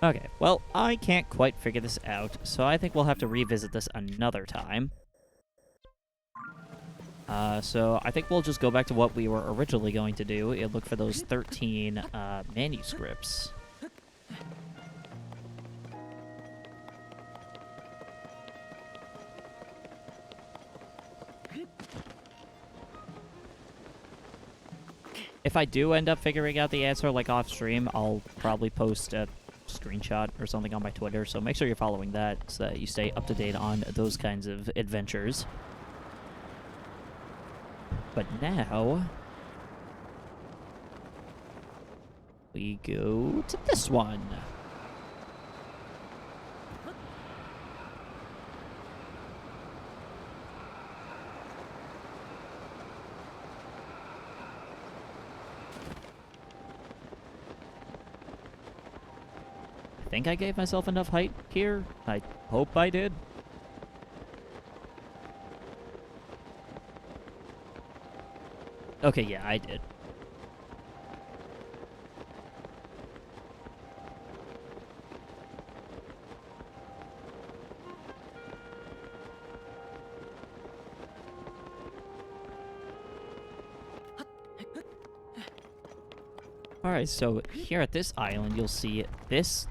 Okay, well, I can't quite figure this out, so I think we'll have to revisit this another time. So I think we'll just go back to what we were originally going to do and look for those 13 manuscripts. If I do end up figuring out the answer, like off stream, I'll probably post a screenshot or something on my Twitter, so make sure you're following that so that you stay up to date on those kinds of adventures. But now we go to this one. I think I gave myself enough height here. I hope I did. Okay, yeah, I did. Alright, so here at this island, you'll see this...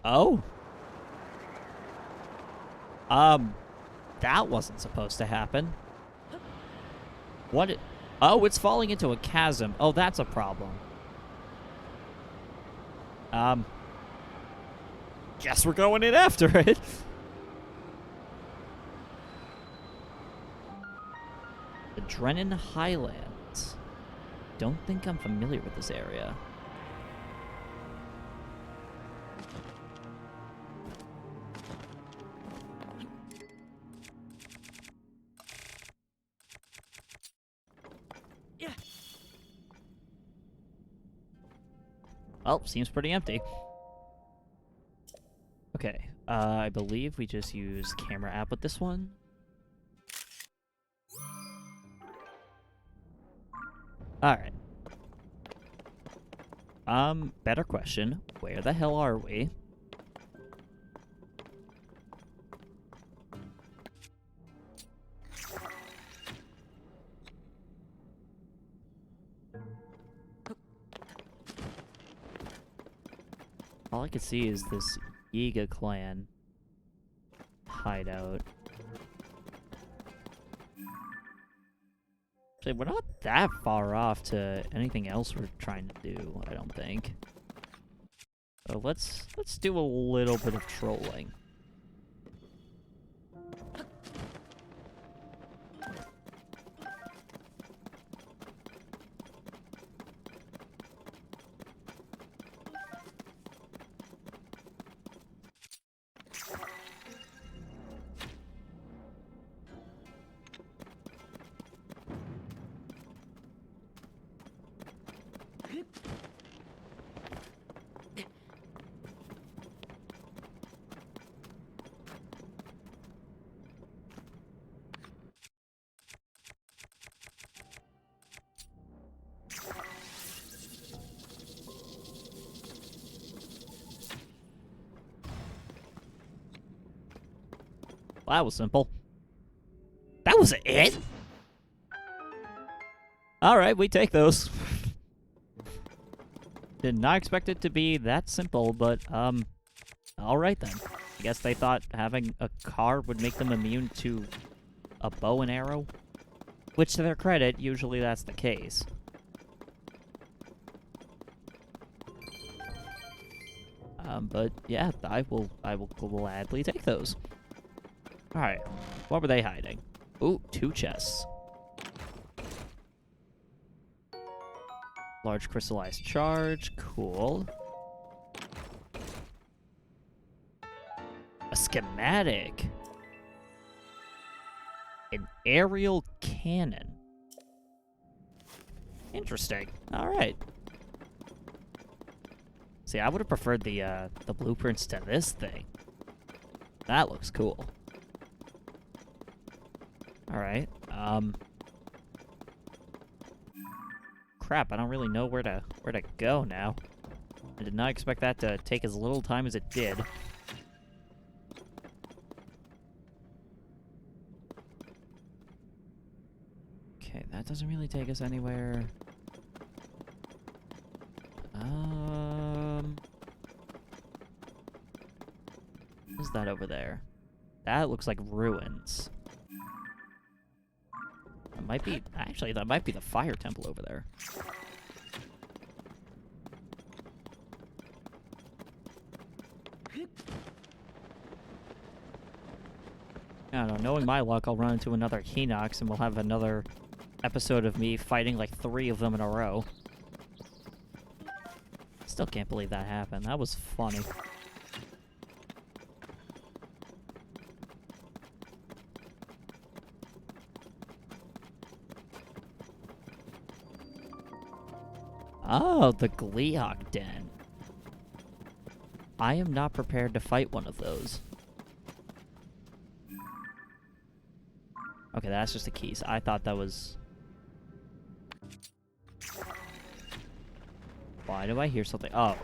Oh! That wasn't supposed to happen. What? Oh, it's falling into a chasm. Oh, that's a problem. Guess we're going in after it. The Drennan Highlands. Don't think I'm familiar with this area. Well, seems pretty empty. Okay, I believe we just use camera app with this one. Alright. Better question. Where the hell are we? All I can see is this Yiga clan hideout. Actually, we're not that far off to anything else we're trying to do, I don't think. So let's do a little bit of trolling. Well, that was simple. That was it? Alright, we take those. Did not expect it to be that simple, but, alright then. I guess they thought having a car would make them immune to a bow and arrow. Which, to their credit, usually that's the case. But yeah, I will gladly take those. Alright, what were they hiding? Ooh, 2 chests. Large crystallized charge, cool. A schematic. An aerial cannon. Interesting. Alright. See, I would have preferred the blueprints to this thing. That looks cool. Alright, crap, I don't really know where to go now. I did not expect that to take as little time as it did. Okay, that doesn't really take us anywhere. What's that over there? That looks like ruins. That might be, actually, that might be the fire temple over there. I don't know, knowing my luck, I'll run into another Hinox and we'll have another episode of me fighting like 3 of them in a row. Still can't believe that happened. That was funny. Oh, the Gleehawk Den. I am not prepared to fight one of those. Okay, that's just the keys. I thought that was... Why do I hear something? Oh.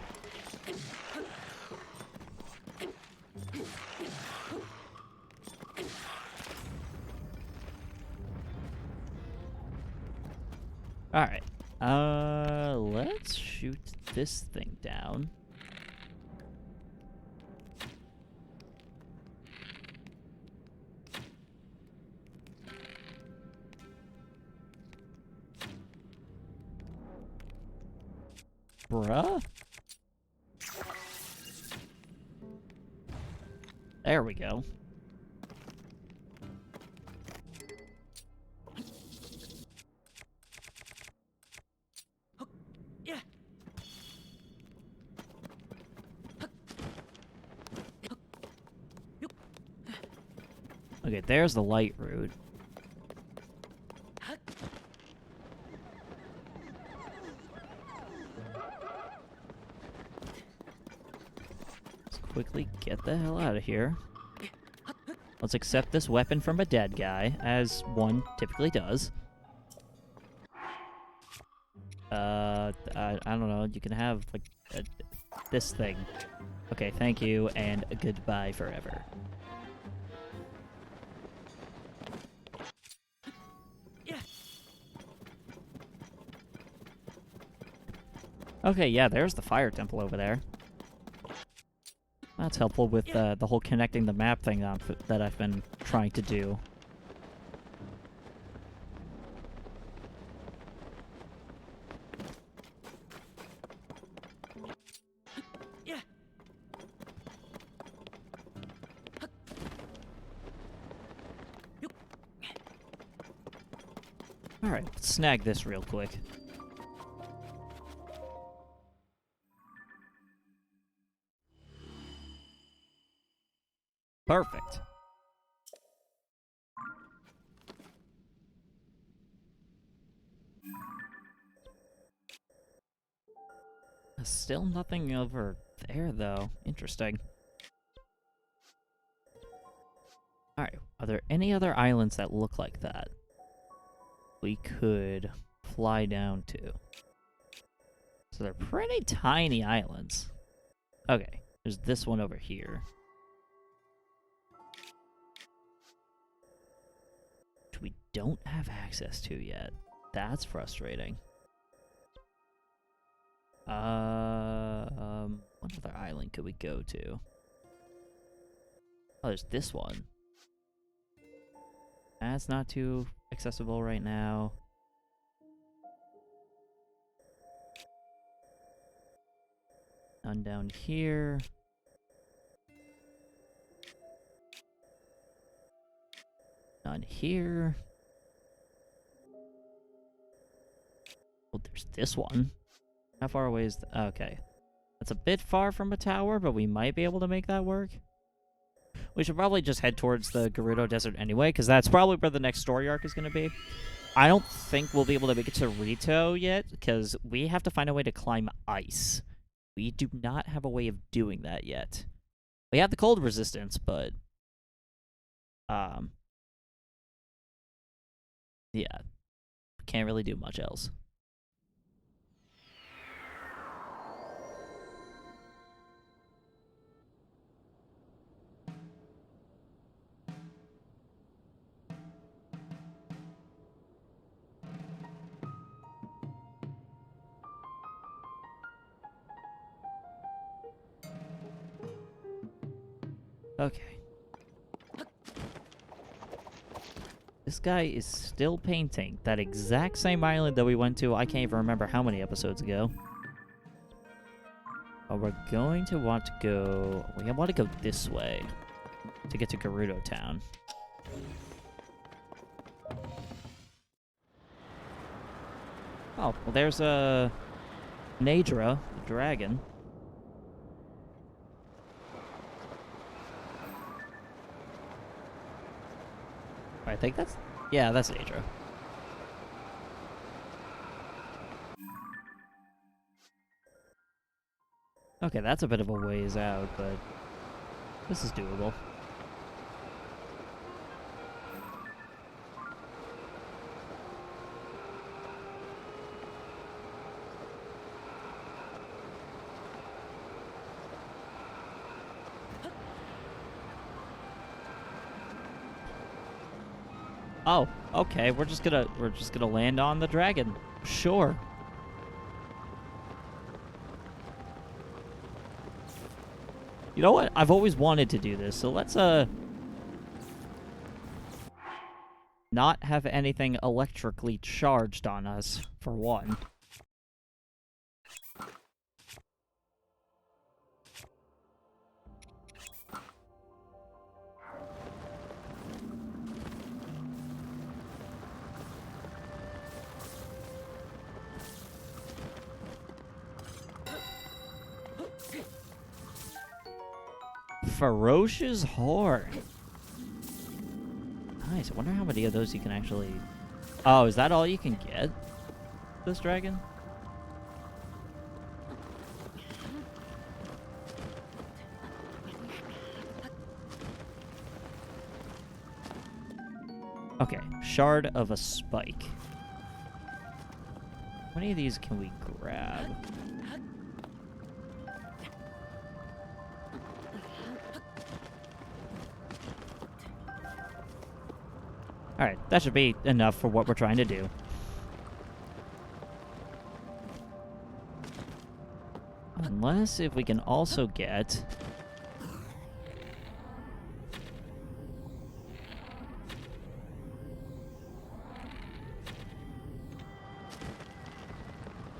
Alright. Let's shoot this thing down. Bruh? There we go. Okay, there's the light route. Let's quickly get the hell out of here. Let's accept this weapon from a dead guy, as one typically does. I don't know, you can have, like, this thing. Okay, thank you, and goodbye forever. Okay, yeah, there's the fire temple over there. That's helpful with the whole connecting the map thing that I've been trying to do. Alright, let's snag this real quick. Perfect. Still nothing over there, though. Interesting. Alright, are there any other islands that look like that we could fly down to? So they're pretty tiny islands. Okay, there's this one over here. Which we don't have access to yet. That's frustrating. What other island could we go to? Oh, there's this one. That's not too accessible right now. None down here. None here. Oh, there's this one. How far away is okay. That's a bit far from a tower, but we might be able to make that work. We should probably just head towards the Gerudo Desert anyway, because that's probably where the next story arc is going to be. I don't think we'll be able to make it to Rito yet, because we have to find a way to climb ice. We do not have a way of doing that yet. We have the cold resistance, but... yeah. Can't really do much else. Okay. This guy is still painting that exact same island that we went to, I can't even remember how many episodes ago. But we're going to want to go... we want to go this way to get to Gerudo Town. Oh, well there's a... Nadra, the dragon. I think that's... yeah, that's Nadra. Okay, that's a bit of a ways out, but this is doable. Oh, okay. We're just gonna land on the dragon. Sure. You know what? I've always wanted to do this, so let's not have anything electrically charged on us, for one. Ferocious Horn. Nice. I wonder how many of those you can actually... Oh, is that all you can get? This dragon? Okay. Shard of a Spike. How many of these can we grab? Alright, that should be enough for what we're trying to do. Unless if we can also get...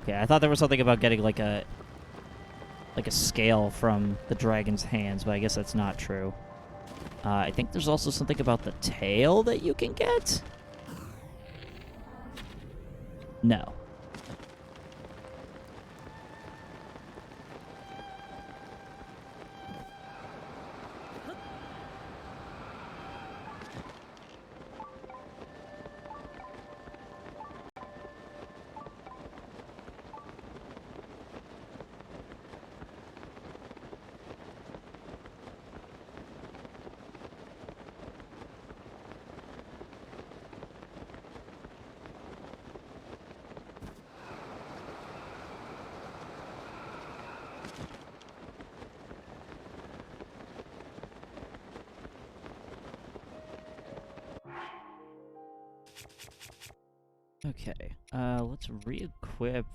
Okay, I thought there was something about getting like a scale from the dragon's hands, but I guess that's not true. I think there's also something about the tail that you can get? No. Okay, let's re-equip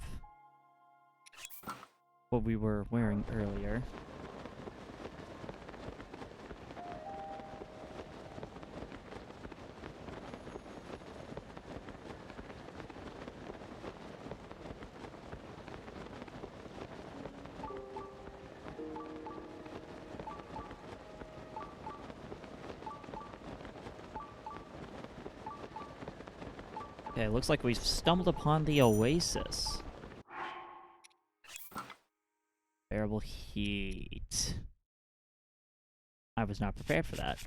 what we were wearing earlier. Okay, looks like we've stumbled upon the oasis. Bearable heat. I was not prepared for that.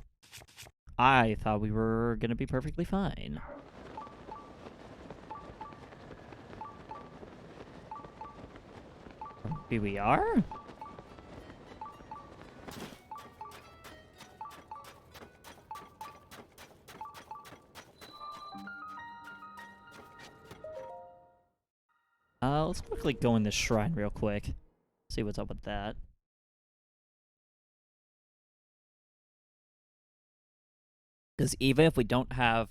I thought we were gonna be perfectly fine. Maybe we are? Let's quickly go in this shrine real quick. See what's up with that. Because even if we don't have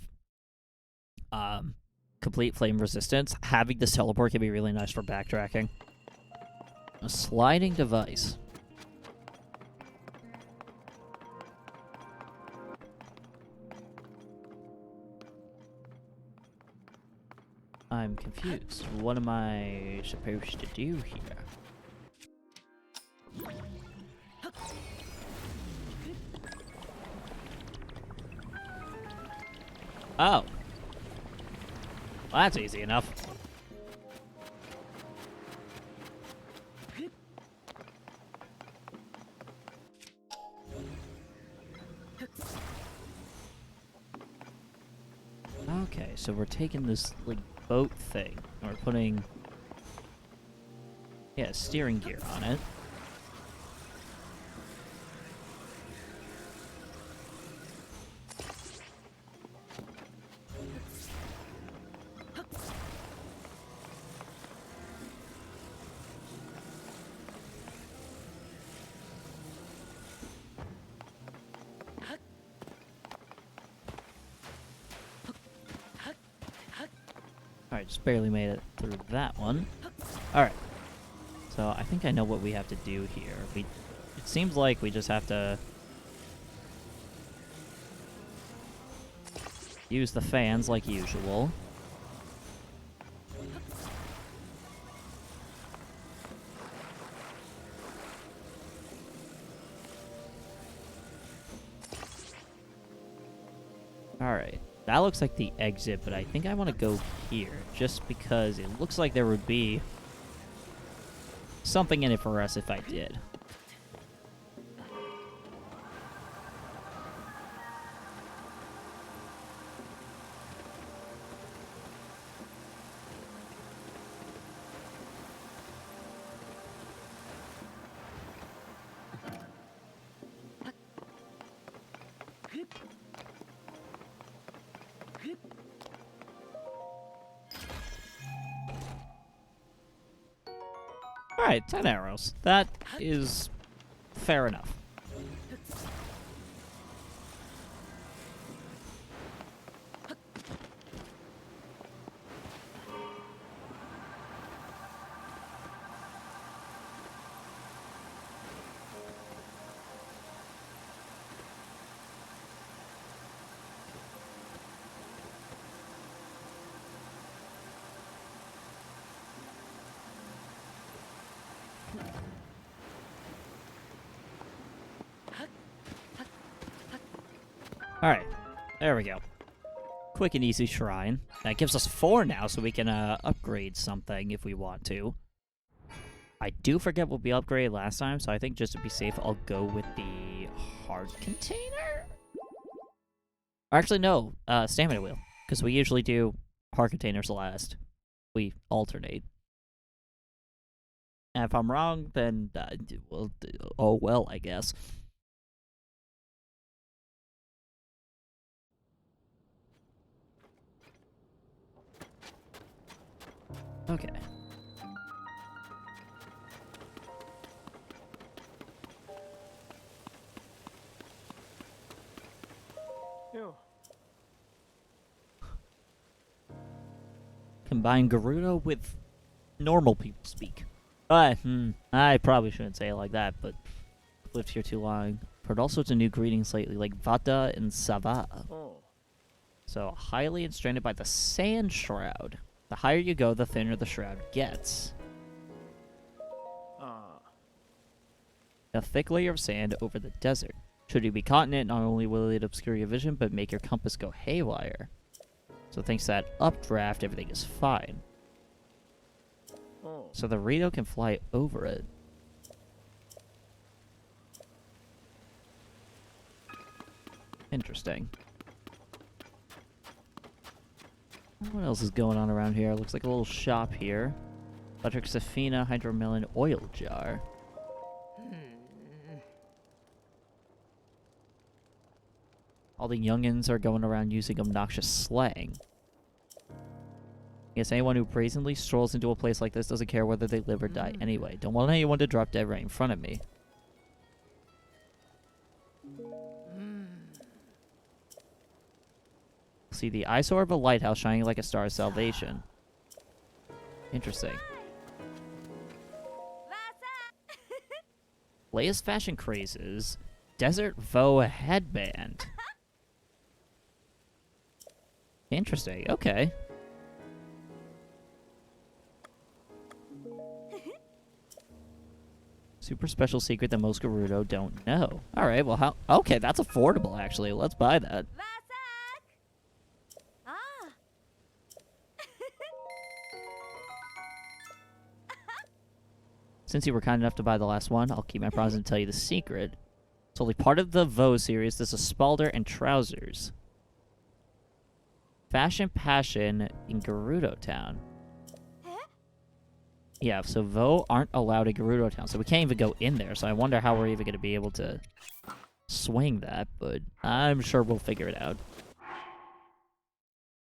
complete flame resistance, having this teleport can be really nice for backtracking. A sliding device. I'm confused. What am I supposed to do here? Oh. Well, that's easy enough. Okay, so we're taking this, like, boat thing, and we're putting, yeah, steering gear on it. Alright, just barely made it through that one. Alright. So I think I know what we have to do here. It seems like we just have to use the fans like usual. Alright, that looks like the exit, but I think I want to go here, just because it looks like there would be something in it for us if I did. Alright, 10 arrows. That is fair enough. Alright, there we go. Quick and easy shrine. That gives us 4 now, so we can upgrade something if we want to. I do forget what we upgraded last time, so I think just to be safe, I'll go with the heart container? Or actually, no, stamina wheel. Because we usually do heart containers last. We alternate. And if I'm wrong, then, well, oh well, I guess. Okay. Ew. Combine Gerudo with normal people speak. I probably shouldn't say it like that, but I've lived here too long. Heard all sorts of new greetings lately, like Vata and Sava. Oh. So, highly instructed by the Sand Shroud. The higher you go, the thinner the shroud gets. A thick layer of sand over the desert. Should you be caught in it, not only will it obscure your vision, but make your compass go haywire. So thanks to that updraft, everything is fine. Oh. So the Rito can fly over it. Interesting. What else is going on around here? Looks like a little shop here. Electric Safina Hydromelon oil jar. All the youngins are going around using obnoxious slang. Guess anyone who brazenly strolls into a place like this doesn't care whether they live or die anyway. Don't want anyone to drop dead right in front of me. See the eyesore of a lighthouse shining like a star of salvation. Interesting. Latest fashion crazes. Desert Vo headband. Interesting. Okay. Super special secret that most Gerudo don't know. Alright, well how... Okay, that's affordable actually. Let's buy that. Since you were kind enough to buy the last one, I'll keep my promise and tell you the secret. It's only part of the Vo series. There's a Spalder and trousers. Fashion Passion in Gerudo Town. Yeah, so Vo aren't allowed in Gerudo Town, so we can't even go in there. So I wonder how we're even going to be able to swing that, but I'm sure we'll figure it out.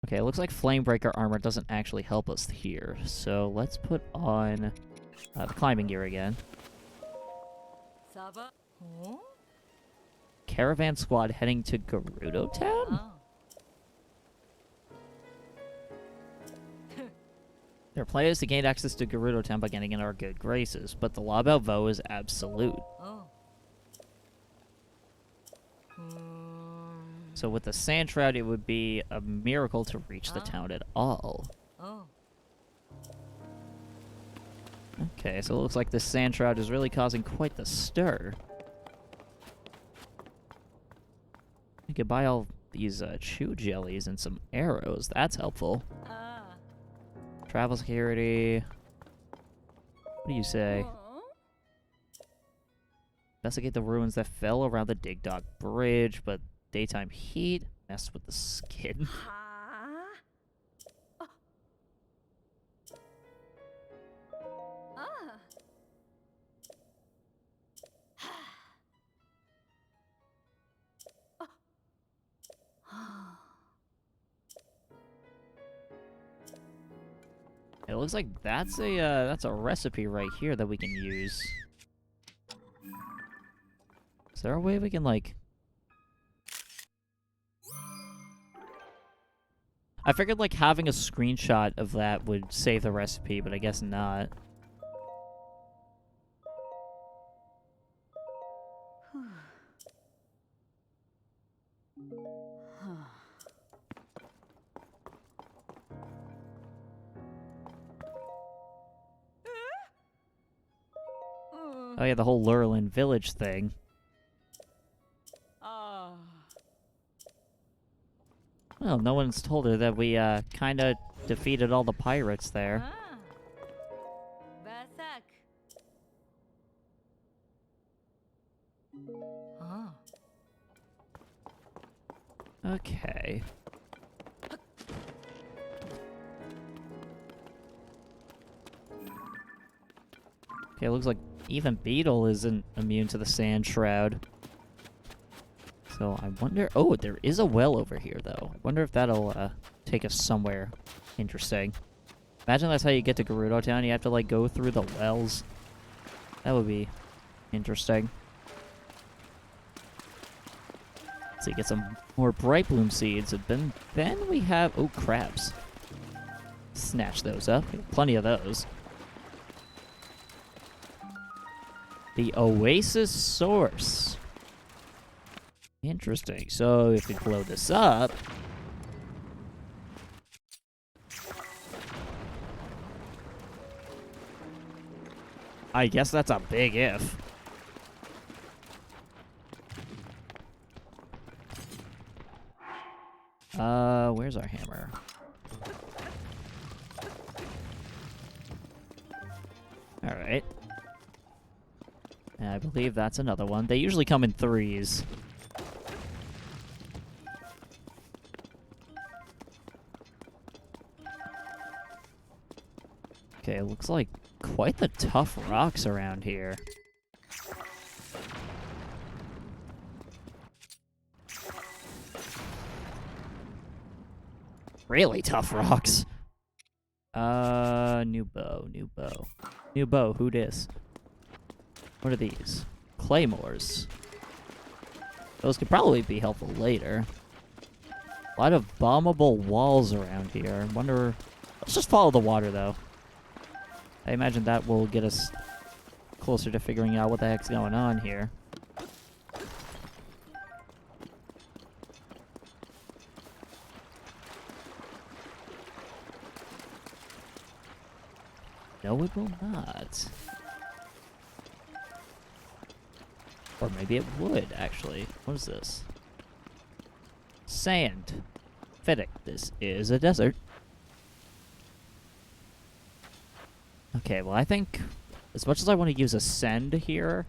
Okay, it looks like Flamebreaker armor doesn't actually help us here, so let's put on the climbing gear again. Caravan squad heading to Gerudo Town? There are players to gain access to Gerudo Town by getting in our good graces, but the law about Vo is absolute. Oh. So with the Sand Shroud, it would be a miracle to reach the town at all. Oh. Okay, so it looks like this Sand Shroud is really causing quite the stir. I could buy all these chew jellies and some arrows. That's helpful. Travel security. What do you say? Investigate the ruins that fell around the Dig Dog Bridge, but daytime heat messed with the skin. It looks like that's a recipe right here that we can use. Is there a way we can, like... I figured, like, having a screenshot of that would save the recipe, but I guess not. Oh yeah, the whole Lurlin village thing. Well, no one's told her that we, kinda defeated all the pirates there. Okay. Okay, it looks like even Beetle isn't immune to the Sand Shroud. So I wonder... Oh, there is a well over here, though. I wonder if that'll take us somewhere interesting. Imagine that's how you get to Gerudo Town. You have to, like, go through the wells. That would be interesting. So you get some more Bright Bloom seeds. And then we have... Oh, crabs. Snatch those up. Plenty of those. The Oasis Source. Interesting. So if we blow this up... I guess that's a big if. Where's our hammer? Alright. And I believe that's another one. They usually come in threes. Okay, it looks like quite the tough rocks around here. Really tough rocks. New bow, new bow. New bow, who dis? What are these? Claymores. Those could probably be helpful later. A lot of bombable walls around here. Wonder... Let's just follow the water, though. I imagine that will get us closer to figuring out what the heck's going on here. No, it will not. Or maybe it would, actually. What is this? Sand. Fitting. This is a desert. Okay, well, I think as much as I want to use Ascend here,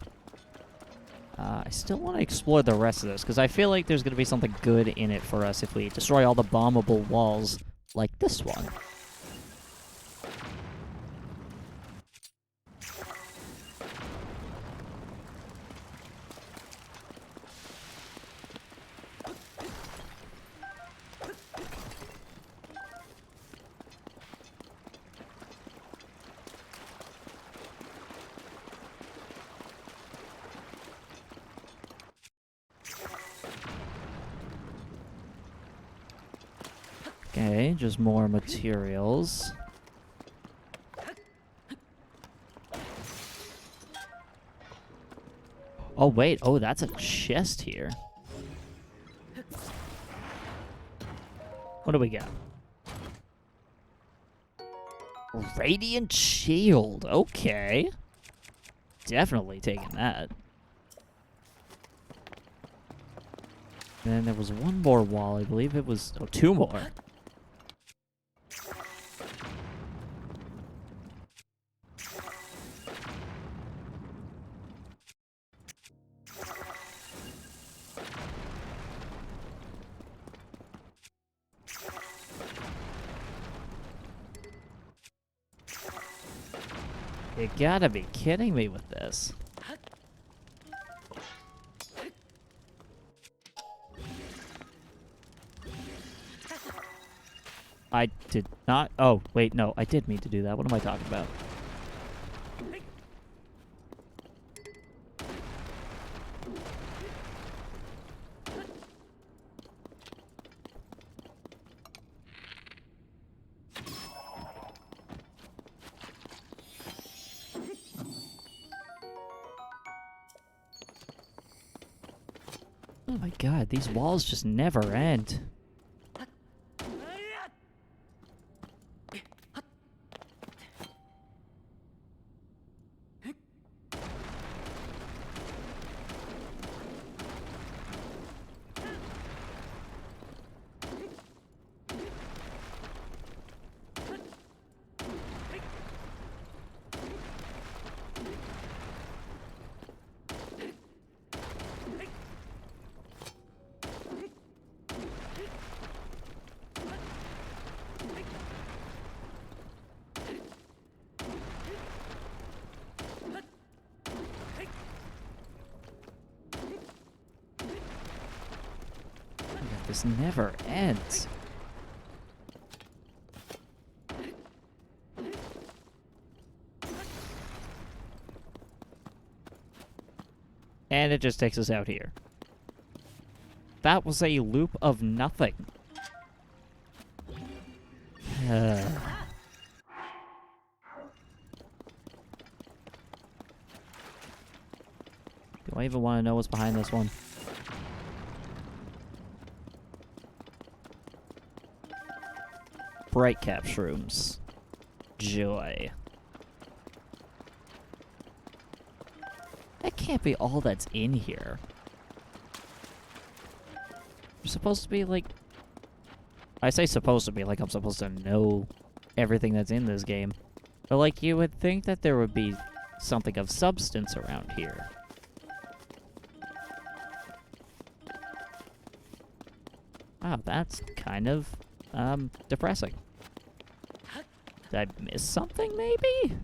I still want to explore the rest of this, because I feel like there's going to be something good in it for us if we destroy all the bombable walls like this one. Okay, just more materials. Oh, wait. Oh, that's a chest here. What do we got? Radiant Shield. Okay. Definitely taking that. And then there was one more wall. I believe it was... Oh, two more. You gotta be kidding me with this. I did not... Oh, wait, no. I did mean to do that. What am I talking about? Oh my god, these walls just never end. This never ends. And it just takes us out here. That was a loop of nothing. Do I even want to know what's behind this one? Bright cap shrooms. Joy. That can't be all that's in here. You're supposed to be like... I say supposed to be like I'm supposed to know everything that's in this game. But like you would think that there would be something of substance around here. Wow, that's kind of depressing. Did I miss something, maybe?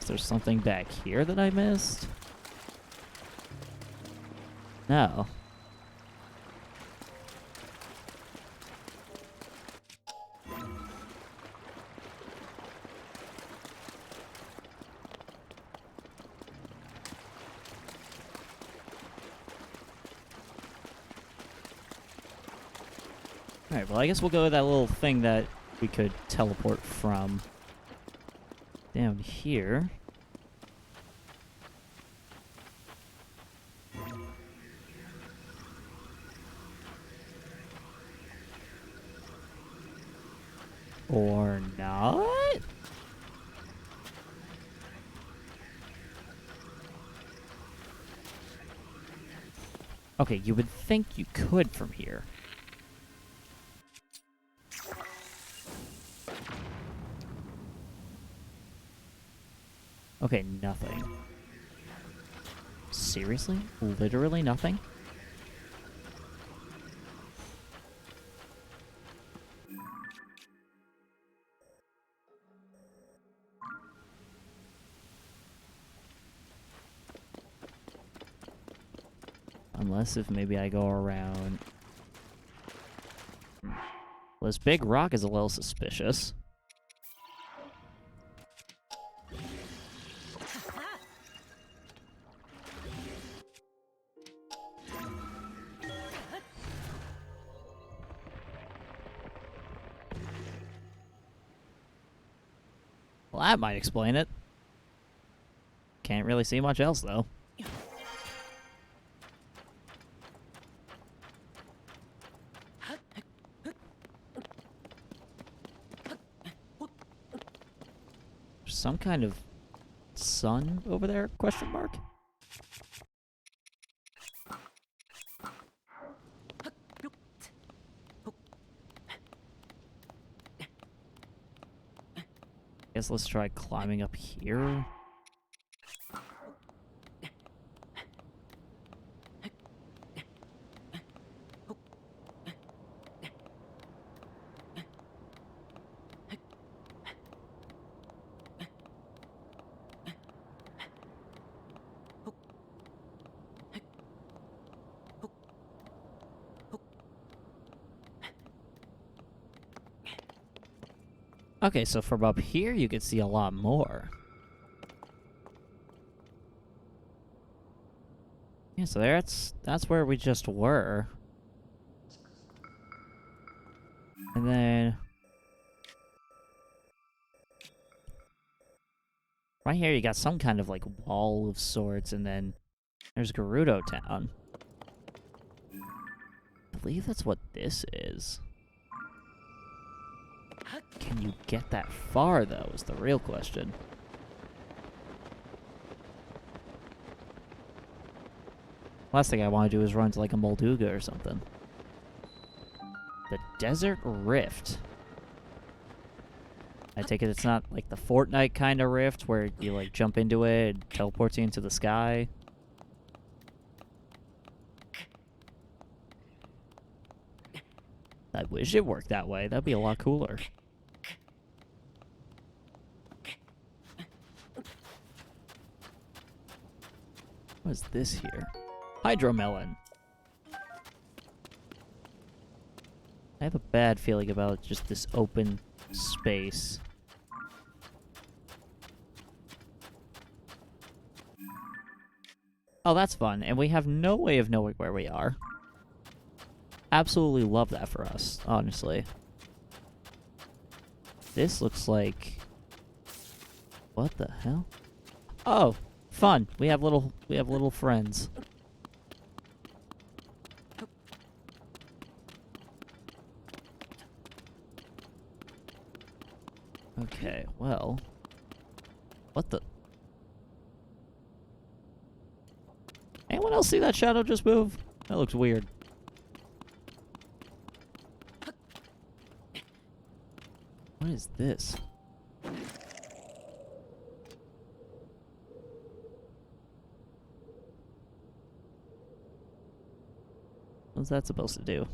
Is there something back here that I missed? No. Alright, well I guess we'll go with that little thing that we could teleport from down here. Or not? Okay, you would think you could from here. Okay, nothing. Seriously? Literally nothing? Unless if maybe I go around... Well, this big rock is a little suspicious. Well, that might explain it. Can't really see much else, though. There's some kind of sun over there? Question mark? Guess let's try climbing up here. Okay, so from up here you can see a lot more. Yeah, so that's where we just were. And then right here you got some kind of like wall of sorts, and then there's Gerudo Town. I believe that's what this is. Can you get that far, though, is the real question. Last thing I want to do is run to, like, a Molduga or something. The Desert Rift. I take it it's not, like, the Fortnite kind of rift where you, like, jump into it and teleports you into the sky. I wish it worked that way. That'd be a lot cooler. What is this here? Hydromelon. I have a bad feeling about just this open space. Oh, that's fun. And we have no way of knowing where we are. Absolutely love that for us, honestly. This looks like... What the hell? Oh! Fun. We have little friends. Okay, well. What the? Anyone else see that shadow just move? That looks weird. What is this? What's that supposed to do?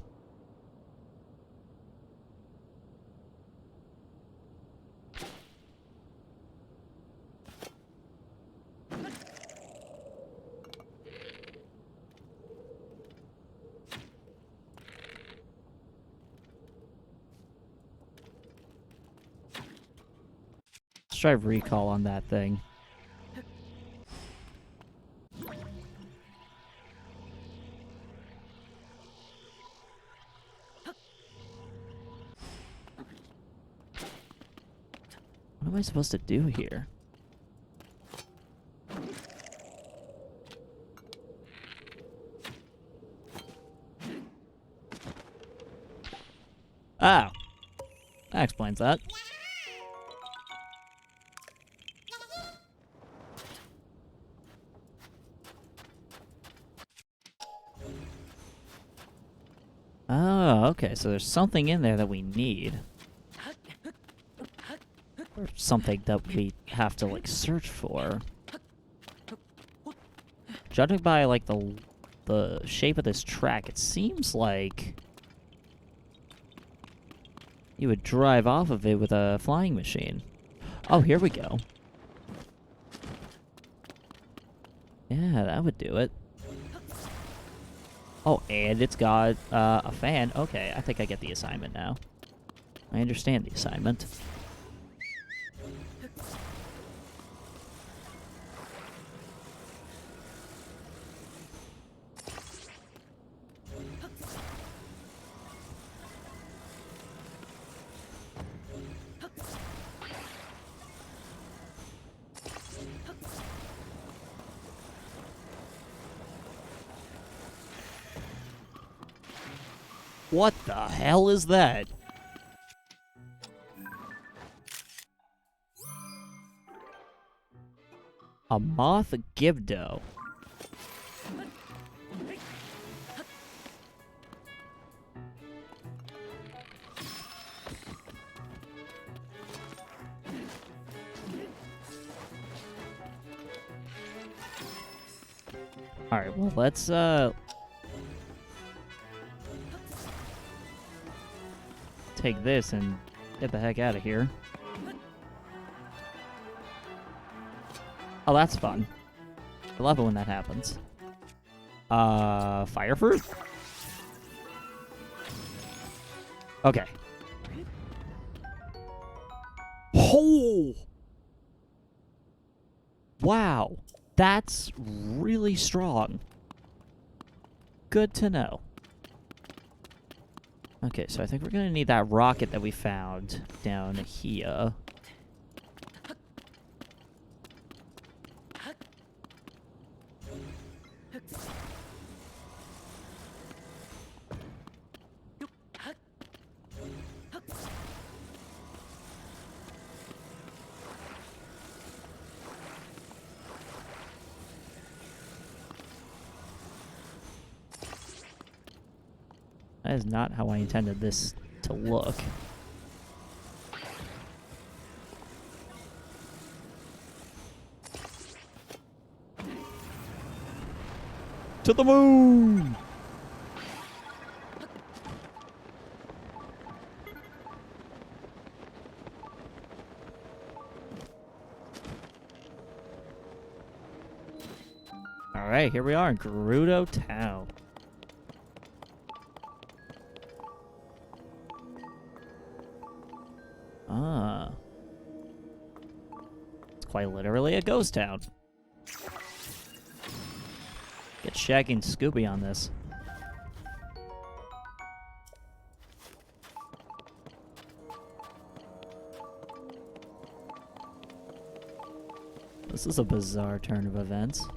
Let's try recall on that thing. What am I supposed to do here? Oh. That explains that. Oh, okay, so there's something in there that we need. Or something that we have to, like, search for. Judging by, like, the shape of this track, it seems like you would drive off of it with a flying machine. Oh, here we go. Yeah, that would do it. Oh, and it's got a fan. Okay, I think I get the assignment now. I understand the assignment. What the hell is that? A moth Gibdo. Alright, well, let's, take this and get the heck out of here. Oh, that's fun. I love it when that happens. Fire fruit? Okay. Oh! Wow. That's really strong. Good to know. Okay, so I think we're gonna need that rocket that we found down here. That is not how I intended this to look. To the moon! Alright, here we are in Gerudo Town. Ah. It's quite literally a ghost town. Get Shaggy and Scooby on this. This is a bizarre turn of events.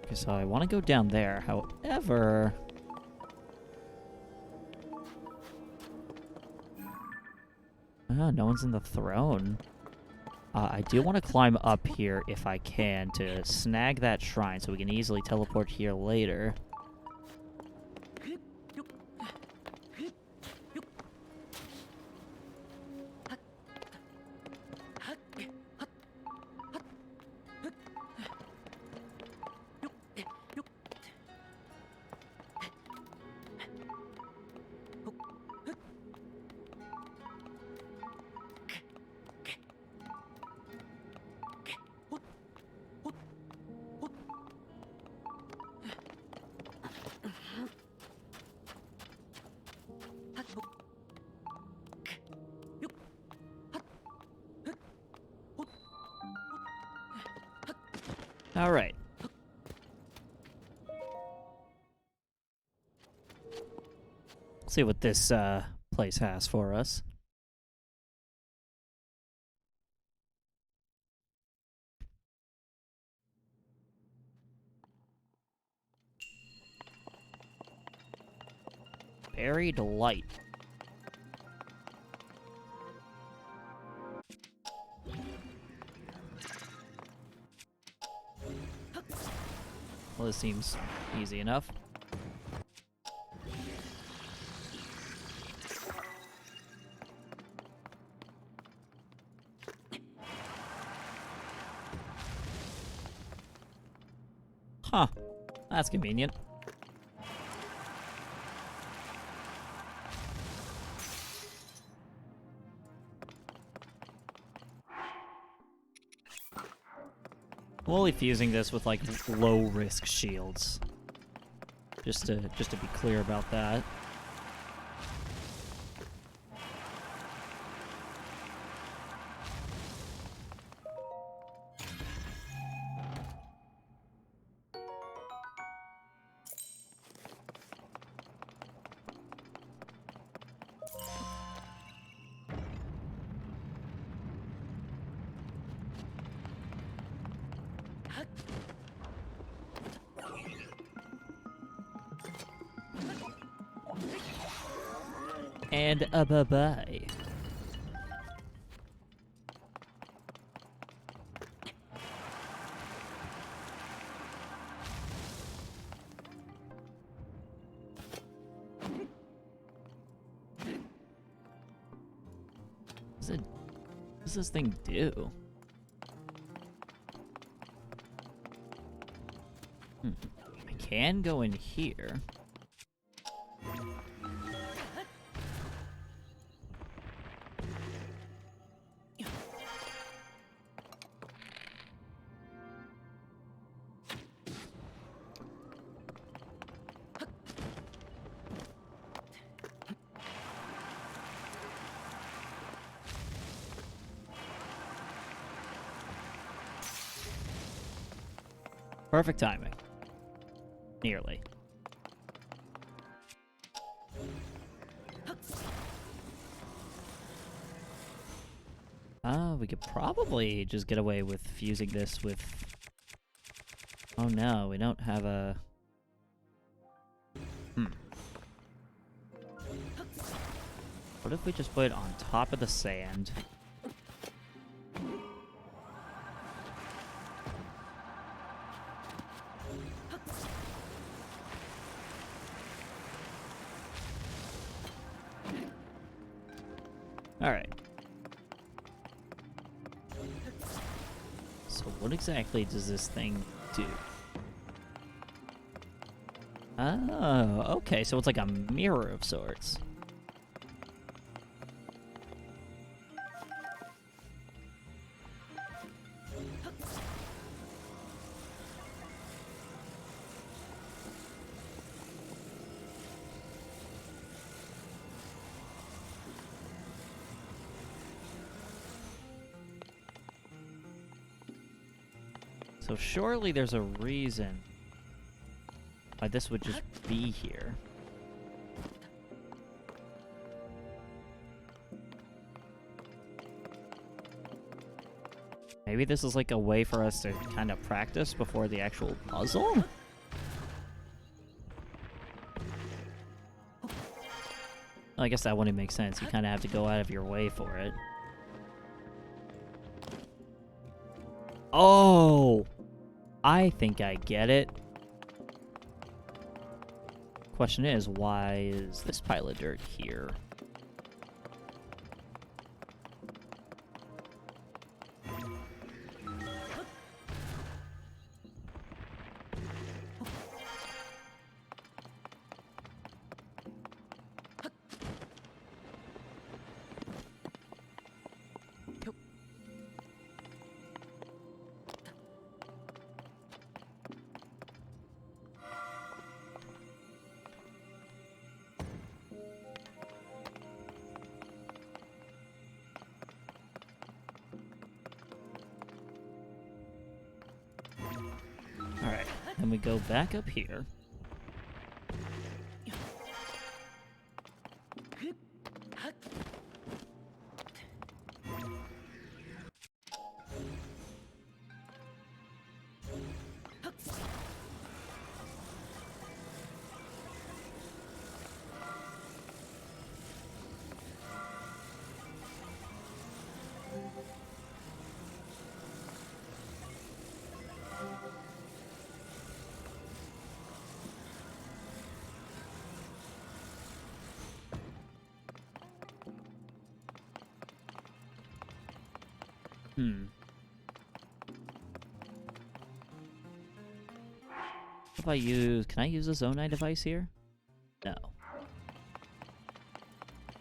Okay, so I want to go down there. However... no one's in the throne. I do want to climb up here if I can to snag that shrine so we can easily teleport here later. All right. Let's see what this place has for us. Buried light. Well, this seems easy enough. Huh. That's convenient. I'm only fusing this with like low risk shields. Just to be clear about that. And a bye-bye. What does this thing do? I can go in here. Perfect timing. Nearly. We could probably just get away with fusing this with... Oh no, we don't have a... What if we just put it on top of the sand? Alright. So what exactly does this thing do? Oh, okay, so it's like a mirror of sorts. So surely there's a reason why this would just be here. Maybe this is like a way for us to kind of practice before the actual puzzle? Well, I guess that wouldn't make sense. You kind of have to go out of your way for it. Oh! I think I get it. Question is, why is this pile of dirt here? Alright, then we go back up here. If I use... Can I use a Zonai device here? No.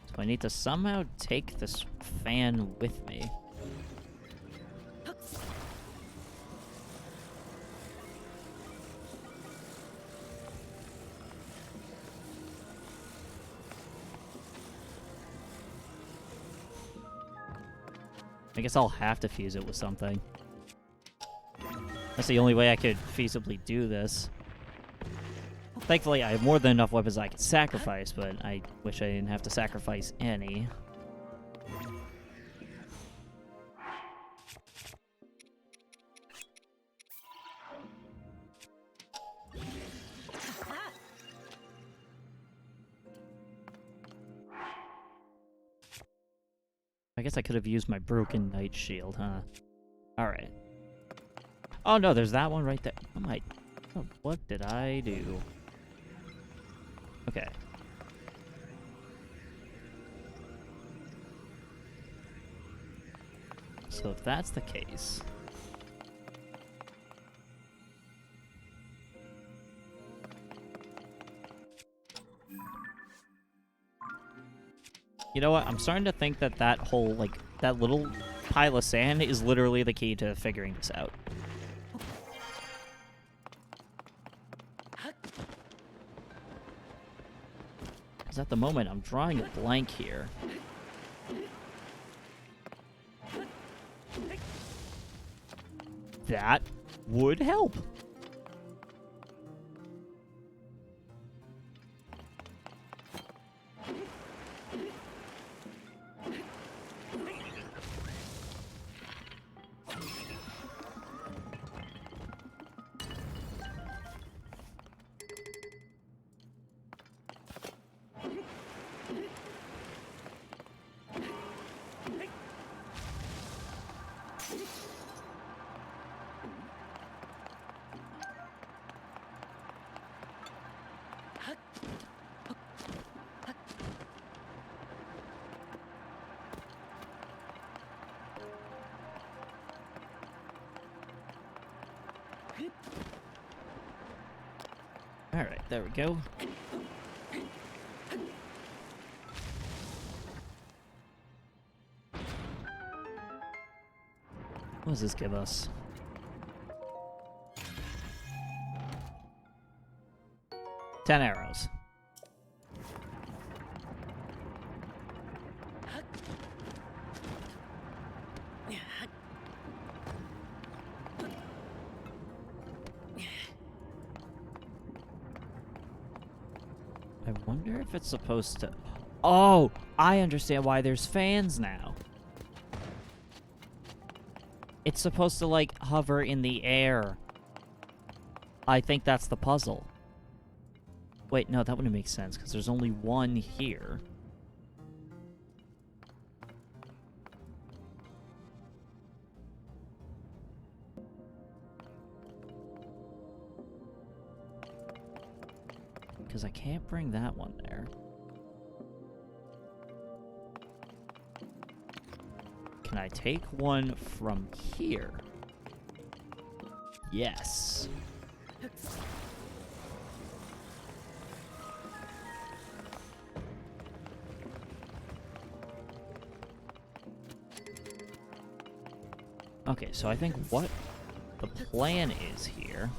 So I need to somehow take this fan with me. I guess I'll have to fuse it with something. That's the only way I could feasibly do this. Thankfully, I have more than enough weapons I can sacrifice, but I wish I didn't have to sacrifice any. I guess I could have used my broken knight shield, huh? Alright. Oh no, there's that one right there. Oh, what did I do? Okay. So if that's the case... You know what? I'm starting to think that that whole, like, that little pile of sand is literally the key to figuring this out. Because at the moment, I'm drawing a blank here. That would help. Alright, there we go. What does this give us? Ten arrows. I wonder if it's supposed to... Oh! I understand why there's fans now. It's supposed to, like, hover in the air. I think that's the puzzle. Wait, no, that wouldn't make sense, because there's only one here. Because I can't bring that one there. Can I take one from here? Yes. Okay, so I think what the plan is here...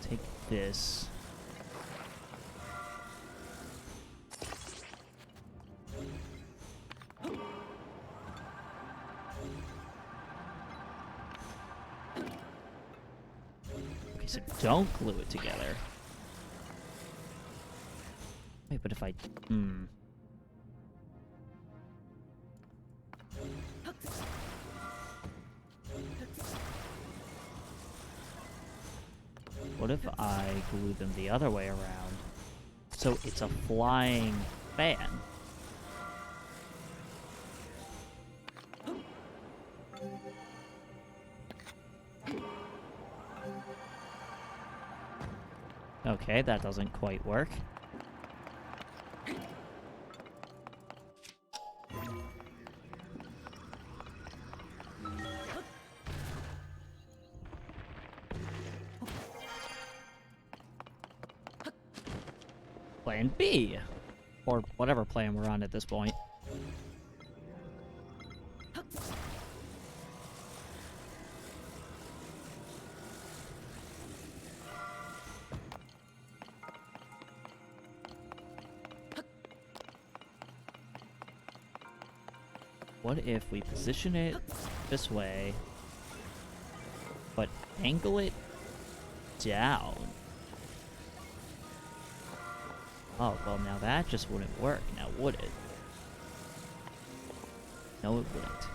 Take this. Okay, so don't glue it together. Wait, but if I... What if I glue them the other way around? So it's a flying fan. Okay, that doesn't quite work. Plan B, or whatever plan we're on at this point. What if we position it this way, but angle it down? Oh, well, now that just wouldn't work, now would it? No, it wouldn't.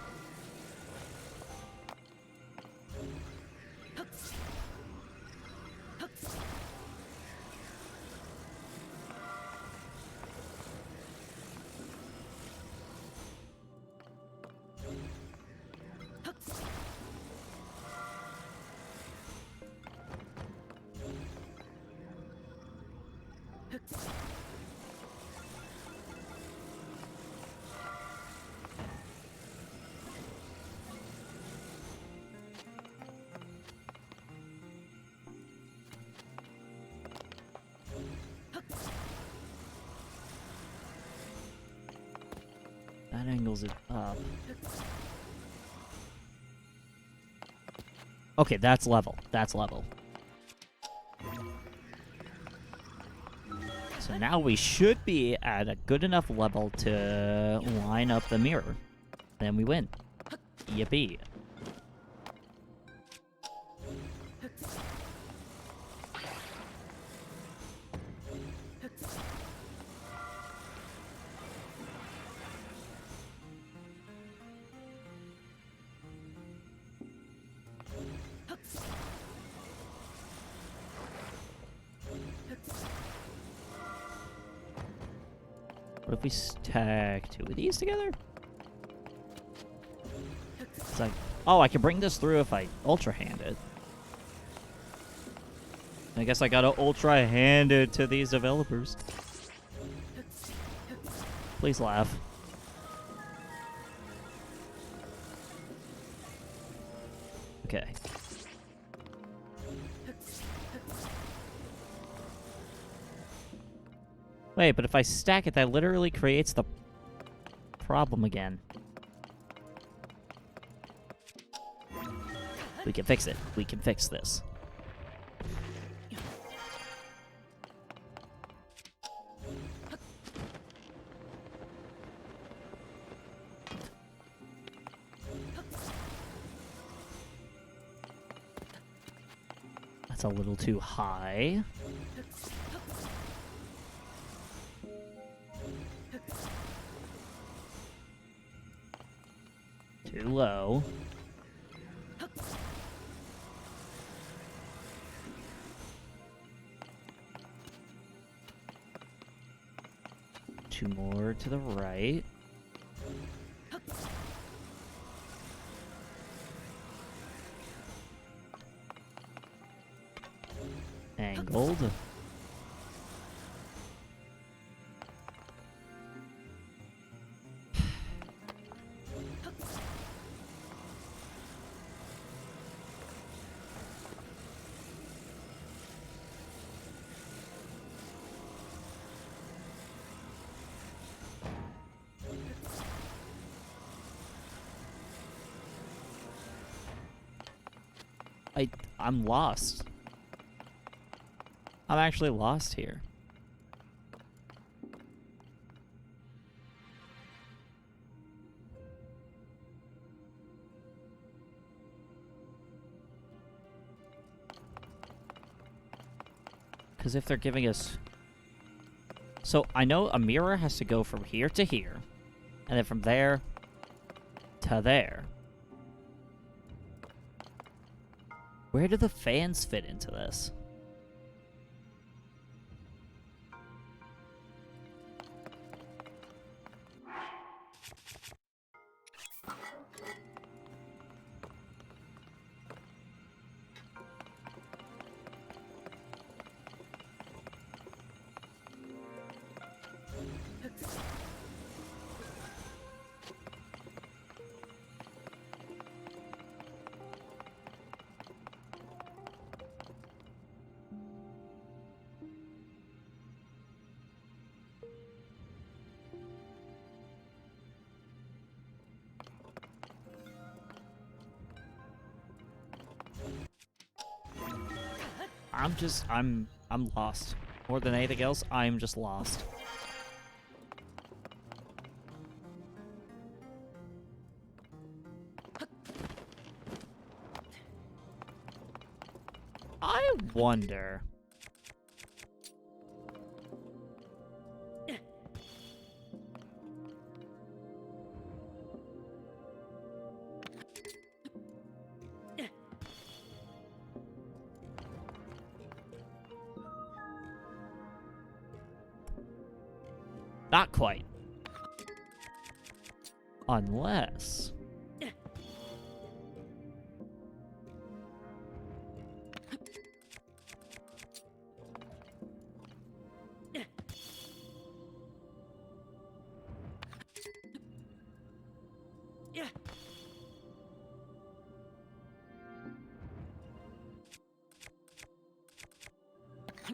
That angles it up. Okay, that's level. That's level. So now we should be at a good enough level to line up the mirror. Then we win. Yippee. What if we stack 2 of these together? It's like, oh, I can bring this through if I Ultra Hand it. I guess I gotta Ultra Hand it to these developers. Please laugh. Okay. Wait, but if I stack it, that literally creates the problem again. We can fix it. We can fix this. That's a little too high. Too low. Two more to the right. Angled. I'm lost. I'm actually lost here. Because if they're giving us... So, I know a mirror has to go from here to here. And then from there to there. Where do the fans fit into this? I'm lost. More than anything else, I'm just lost. I wonder. Not quite. Unless...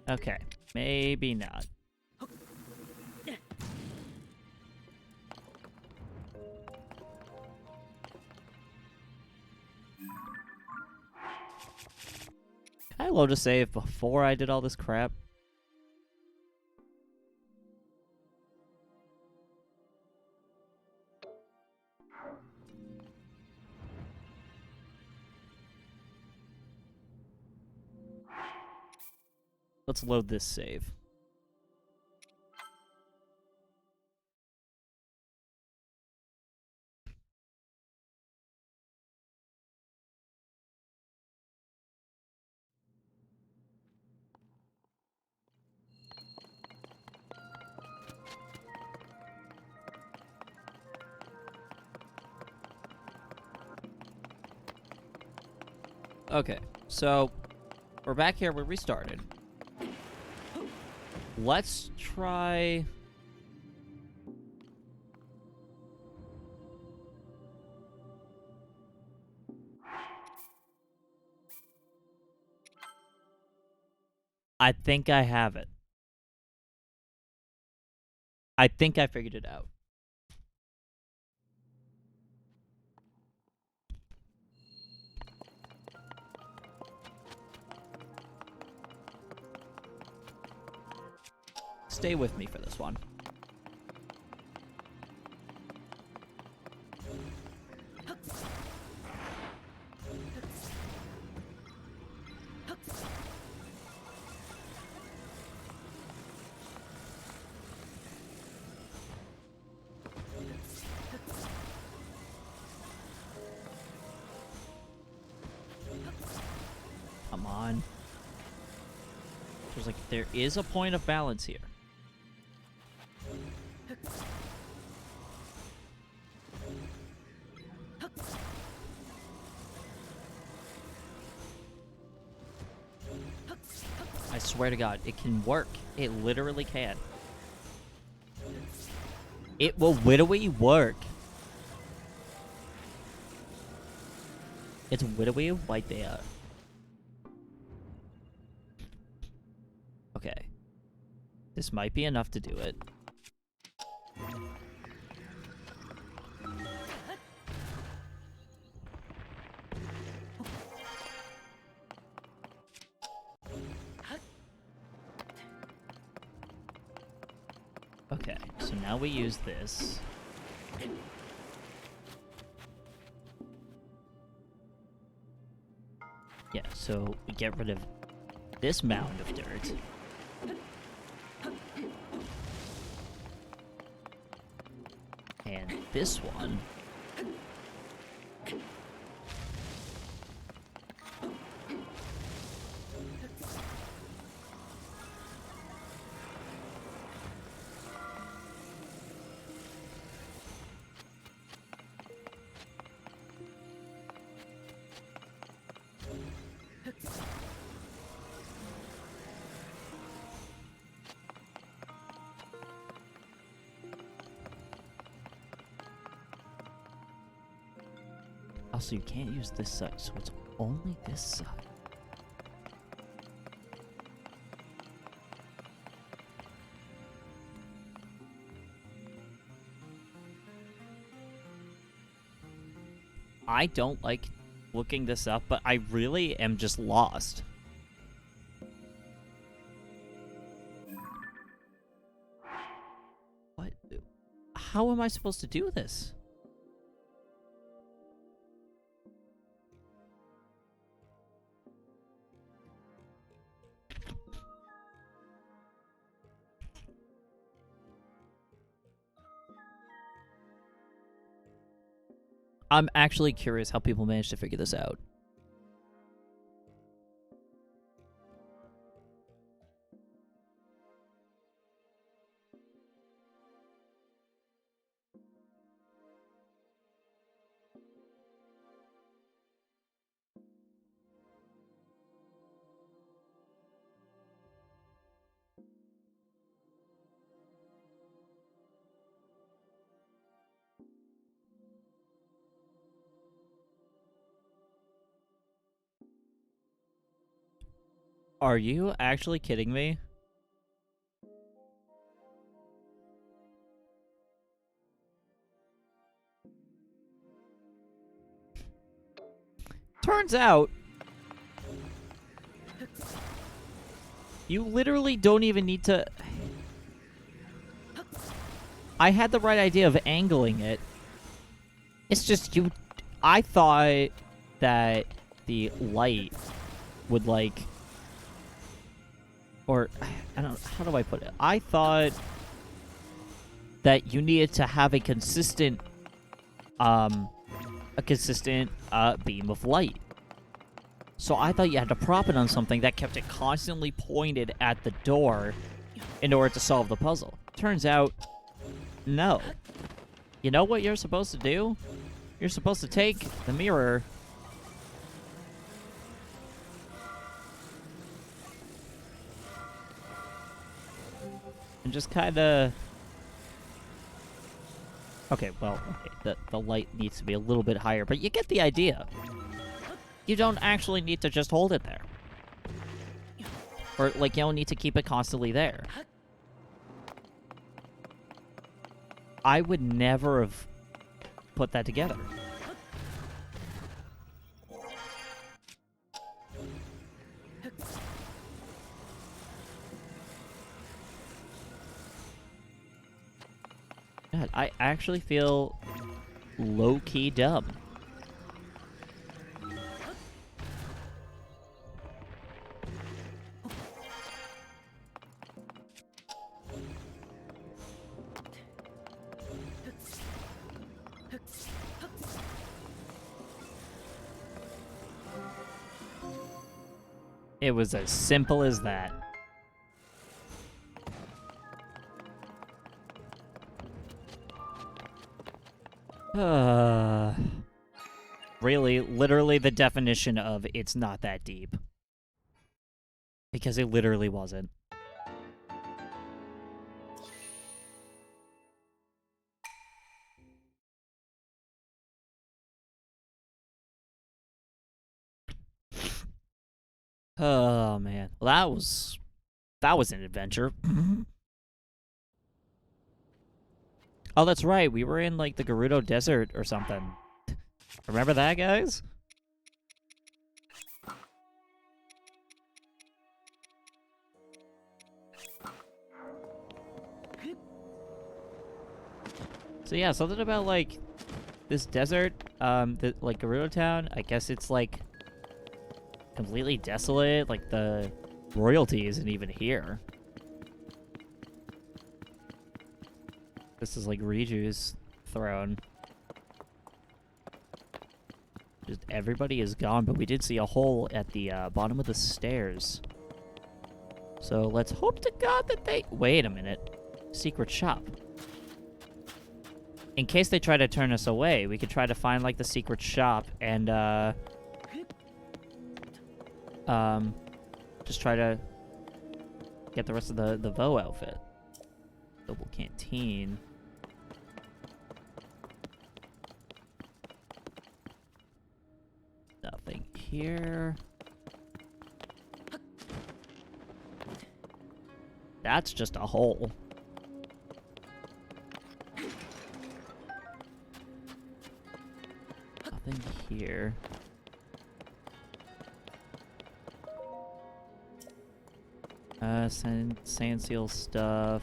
Okay, maybe not. Can I load a save before I did all this crap? Let's load this save. Okay, so we're back here where we started. Let's try... I think I have it. I think I figured it out. Stay with me for this one. Come on. There's like, there is a point of balance here. I swear to God, it can work. It literally can. It will literally work. It's literally right there. Okay. This might be enough to do it. Okay, so now we use this. Yeah, so we get rid of this mound of dirt. And this one. Also, you can't use this side, so it's only this side. I don't like looking this up, but I really am just lost. What? How am I supposed to do this? I'm actually curious how people manage to figure this out. Are you actually kidding me? Turns out, you literally don't even need to... I had the right idea of angling it. It's just you... I thought that the light would, like... Or, I don't know, how do I put it? I thought that you needed to have a consistent beam of light. So I thought you had to prop it on something that kept it constantly pointed at the door in order to solve the puzzle. Turns out, no. You know what you're supposed to do? You're supposed to take the mirror and just kind of... Okay, well, okay, the light needs to be a little bit higher, but you get the idea. You don't actually need to just hold it there. Or, like, you don't need to keep it constantly there. I would never have put that together. God, I actually feel low-key dumb. It was as simple as that. Really, literally the definition of it's not that deep. Because it literally wasn't. Oh man, well, that was an adventure. Oh, that's right. We were in like the Gerudo Desert or something. Remember that, guys? So yeah, something about like this desert, like Gerudo Town. I guess it's like completely desolate. Like the royalty isn't even here. This is like Riju's throne. Just everybody is gone, but we did see a hole at the bottom of the stairs. So let's hope to God that they... Wait a minute. Secret shop. In case they try to turn us away, we could try to find like the secret shop and just try to get the rest of the Vo outfit. Double canteen. Nothing here. That's just a hole. Nothing here. Sand seal stuff.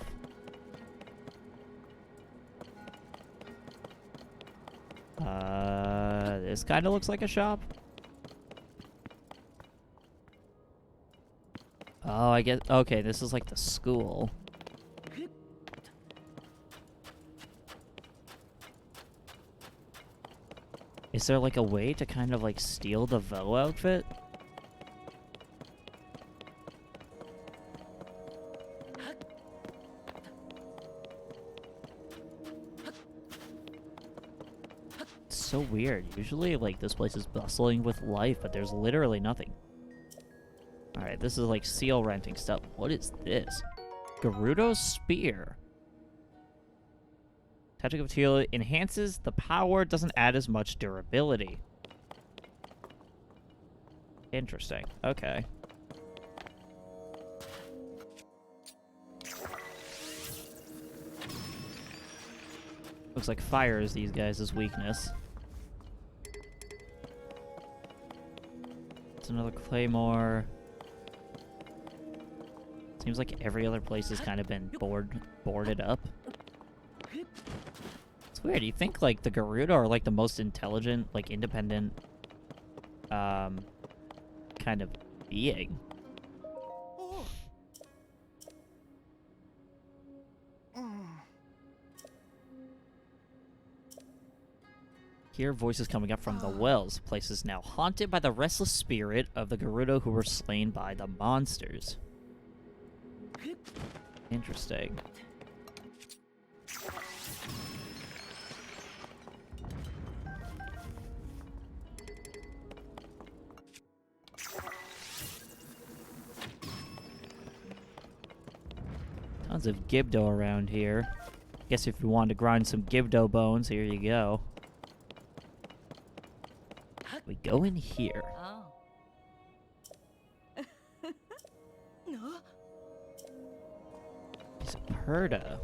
This kind of looks like a shop. Oh, I guess... Okay, this is like the school. Is there like a way to kind of like steal the Vo outfit? It's so weird. Usually like this place is bustling with life, but there's literally nothing. Alright, this is like seal renting stuff. What is this? Gerudo's Spear. Tactical material enhances the power, doesn't add as much durability. Interesting. Okay. Looks like fire is these guys' weakness. It's another claymore. Seems like every other place has kind of been boarded up. It's weird. You think like the Gerudo are like the most intelligent, like independent, kind of being. Hear voices coming up from the wells. The place is now haunted by the restless spirit of the Gerudo who were slain by the monsters. Interesting. Tons of Gibdo around here. Guess if you wanted to grind some Gibdo bones, here you go. We go in here. Perda.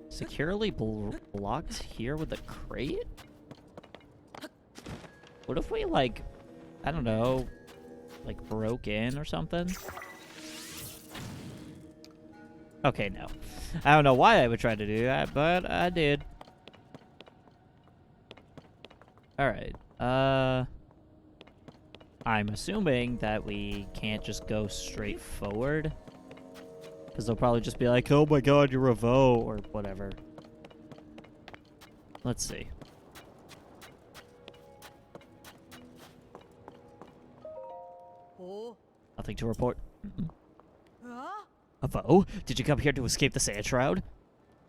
Securely blocked here with a crate? What if we, like, I don't know, like, broke in or something? Okay, no. I don't know why I would try to do that, but I did. Alright, I'm assuming that we can't just go straight forward. Because they'll probably just be like, oh my god, you're a Vo, or whatever. Let's see. Nothing to report. A Vo? Did you come here to escape the sand shroud?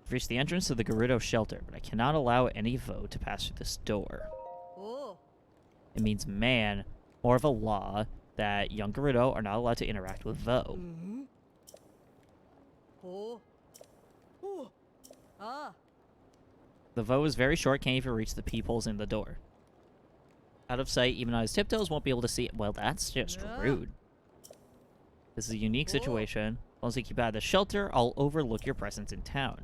I've reached the entrance to the Gerudo shelter, but I cannot allow any Vo to pass through this door. It means man, more of a law, that young Gerudo are not allowed to interact with Vo. The Vo is very short, can't even reach the peepholes in the door. Out of sight, even on his tiptoes won't be able to see it. Well, that's just rude. This is a unique situation. As long as you keep out of the shelter, I'll overlook your presence in town.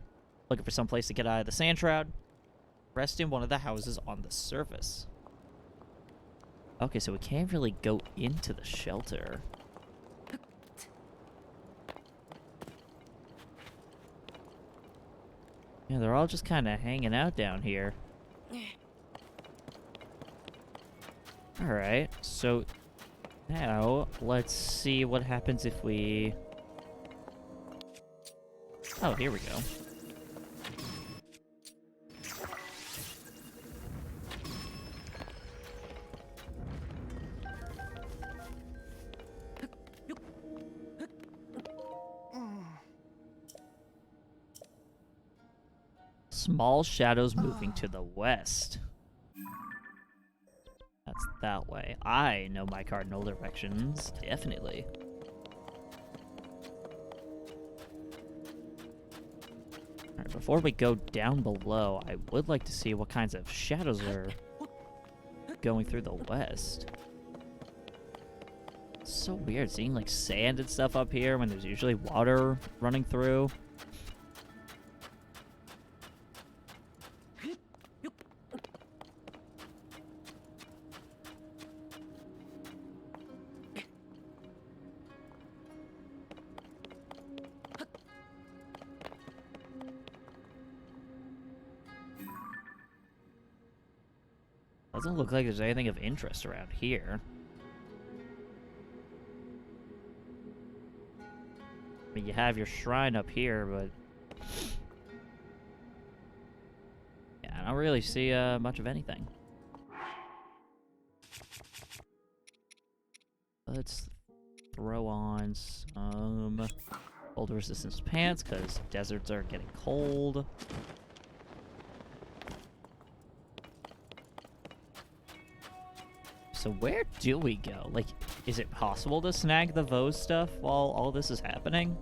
Looking for some place to get out of the sand shroud? Rest in one of the houses on the surface. Okay, so we can't really go into the shelter. Yeah, they're all just kind of hanging out down here. Alright, so now let's see what happens if we... Oh, here we go. Small shadows moving to the west. That's that way. I know my cardinal directions, definitely. Alright, before we go down below, I would like to see what kinds of shadows are going through the west. It's so weird seeing like sand and stuff up here when there's usually water running through. Doesn't look like there's anything of interest around here. I mean, you have your shrine up here, but... yeah, I don't really see much of anything. Let's throw on some cold resistance pants, because deserts are getting cold. So where do we go? Like, is it possible to snag the Vose stuff while all this is happening?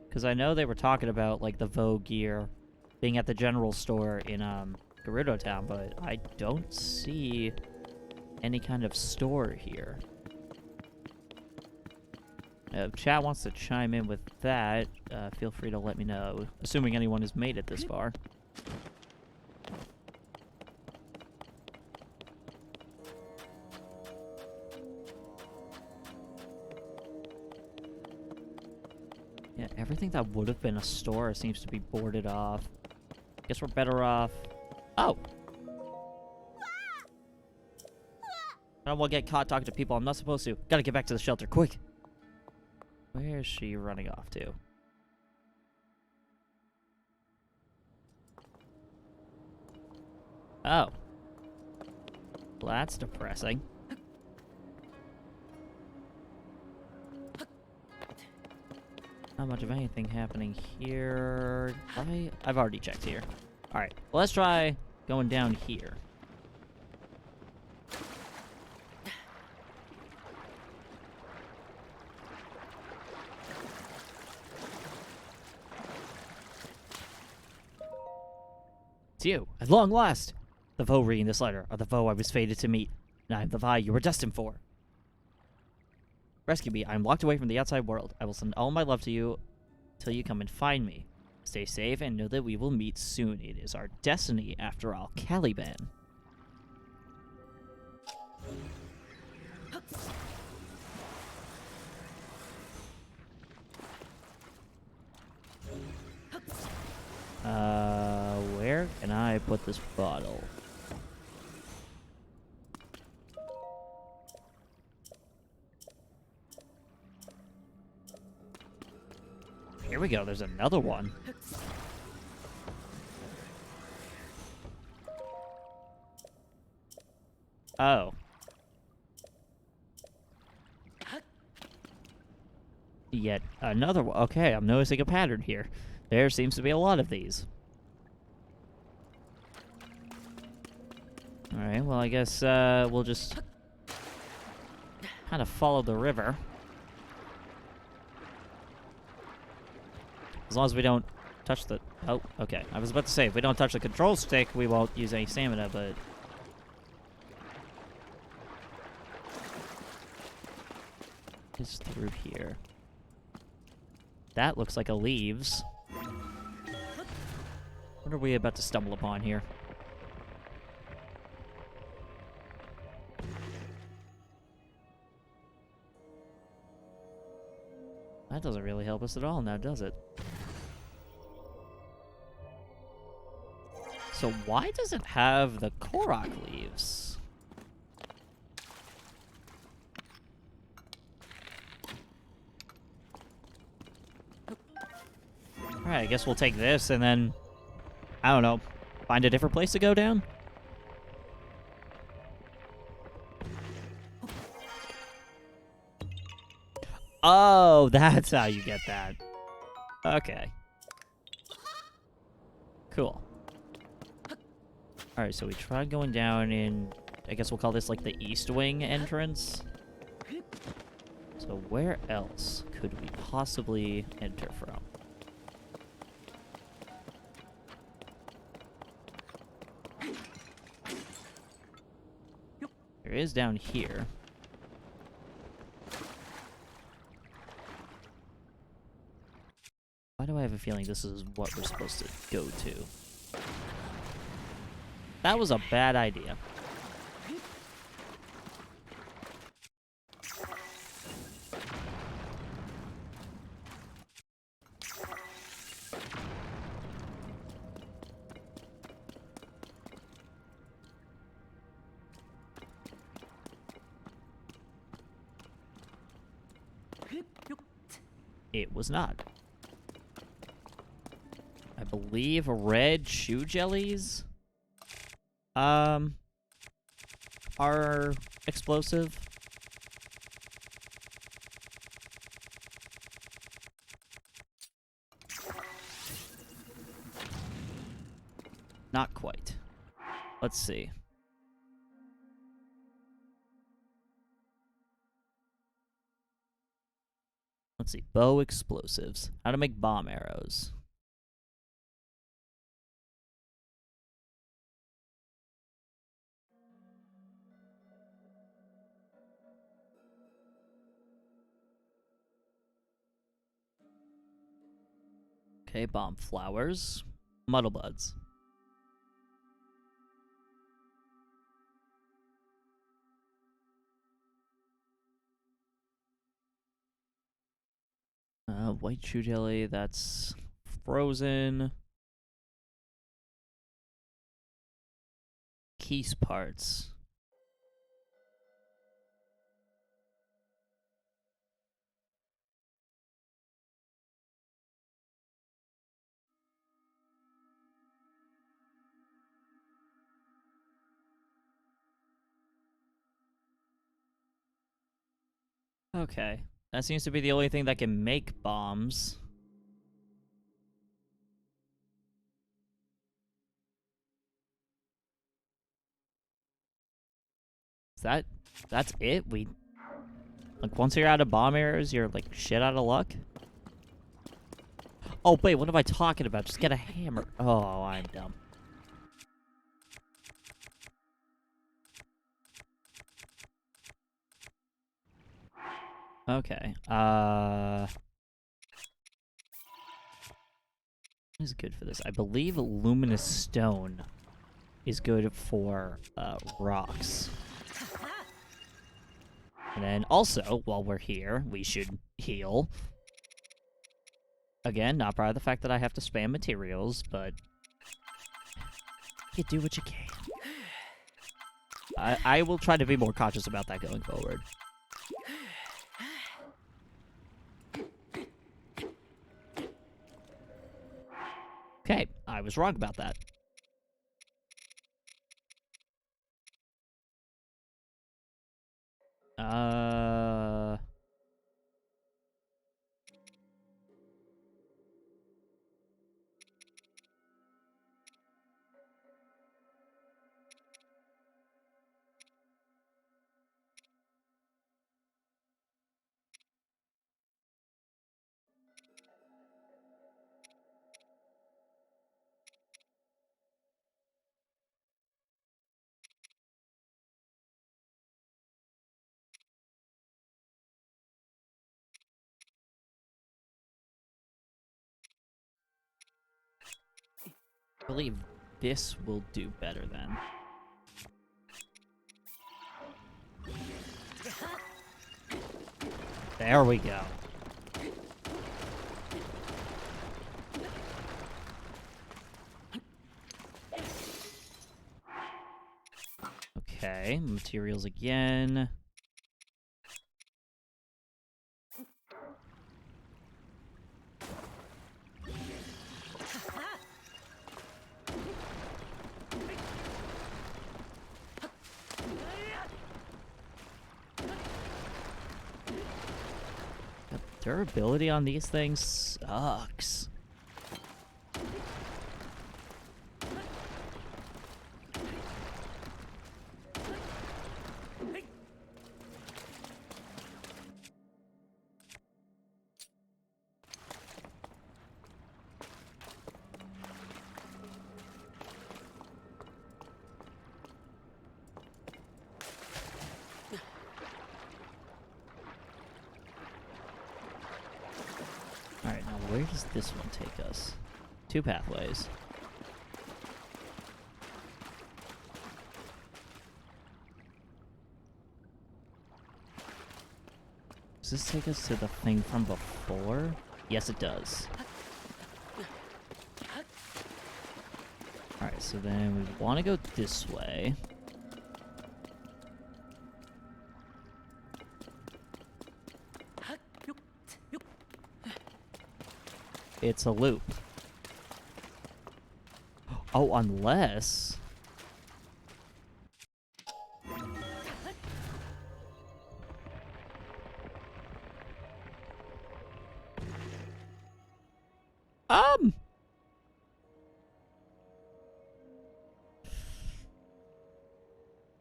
Because I know they were talking about, like, the Vo gear being at the general store in, Gerudo Town, but I don't see any kind of store here. If chat wants to chime in with that, feel free to let me know. Assuming anyone has made it this far. Yeah, everything that would have been a store seems to be boarded off. Guess we're better off... Oh! I don't want to get caught talking to people I'm not supposed to. Gotta get back to the shelter, quick! Where is she running off to? Oh. Well, that's depressing. Not much of anything happening here. I've already checked here. Alright, well, let's try going down here. It's you, at long last! The foe reading this letter are the foe I was fated to meet, and I am the Vi you were destined for. Rescue me. I am locked away from the outside world. I will send all my love to you till you come and find me. Stay safe and know that we will meet soon. It is our destiny, after all. Caliban. Where can I put this bottle? Here we go, there's another one. Oh. Yet another one. Okay, I'm noticing a pattern here. There seems to be a lot of these. Alright, well, I guess we'll just kind of follow the river. As long as we don't touch the... Oh, okay. I was about to say, if we don't touch the control stick, we won't use any stamina, but... It's through here. That looks like a leaves. What are we about to stumble upon here? That doesn't really help us at all now, does it? So why does it have the Korok leaves? Alright, I guess we'll take this and then, I don't know, find a different place to go down? Oh, that's how you get that. Okay. Cool. Alright, so we tried going down in, I guess we'll call this like the East Wing entrance. So where else could we possibly enter from? There is down here. Why do I have a feeling this is what we're supposed to go to? That was a bad idea. It was not. I believe red shoe jellies are explosive. Not quite. Let's see. Let's see. Bow explosives. How to make bomb arrows. Okay, bomb flowers. Muddle buds. White chew jelly, that's frozen. Keys parts. Okay. That seems to be the only thing that can make bombs. That's it? Like, once you're out of bomb arrows, you're, like, shit out of luck? Oh, wait, what am I talking about? Just get a hammer. Oh, I'm dumb. Okay, what is good for this? I believe luminous stone is good for, rocks. And then also, while we're here, we should heal. Again, not proud of the fact that I have to spam materials, but you do what you can. I will try to be more conscious about that going forward. Okay, I was wrong about that. I believe this will do better then. There we go. Okay, materials again. The durability on these things sucks. Alright, now where does this one take us? 2 pathways. Does this take us to the thing from before? Yes, it does. Alright, so then we want to go this way. It's a loop. Oh, unless...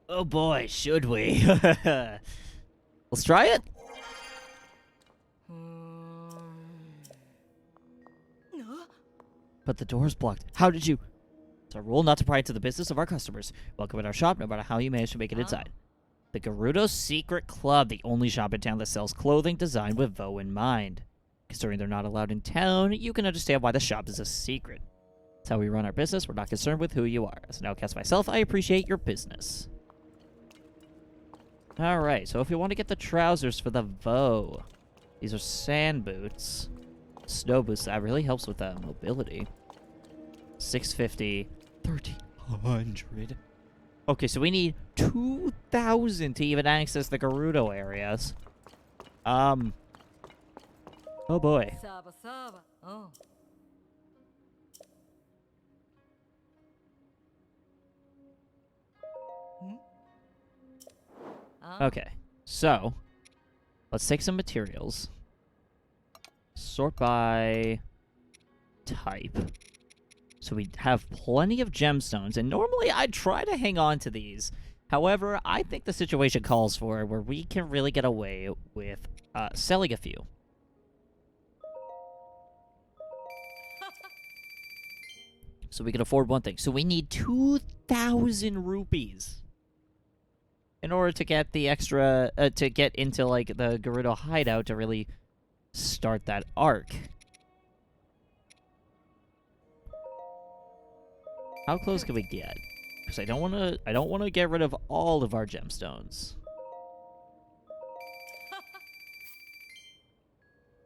Oh boy, should we? Let's try it. But the door's blocked. How did you... It's a rule not to pry into the business of our customers. Welcome at our shop, no matter how you manage to make it inside. The Gerudo Secret Club, the only shop in town that sells clothing designed with Vo in mind. Considering they're not allowed in town, you can understand why the shop is a secret. That's how we run our business. We're not concerned with who you are. As an outcast myself, I appreciate your business. Alright, so if you want to get the trousers for the Vo, these are sand boots. Snow boots, that really helps with that mobility. 650, 1300. Okay, so we need 2,000 to even access the Gerudo areas. Oh boy. Saba saba. Oh. Okay, so let's take some materials. Sort by type. So we have plenty of gemstones, and normally I'd try to hang on to these. However, I think the situation calls for it where we can really get away with selling a few. So we can afford one thing. So we need 2,000 rupees in order to get the extra, to get into, like, the Gerudo hideout to really start that arc. How close can we get? Because I don't want to get rid of all of our gemstones.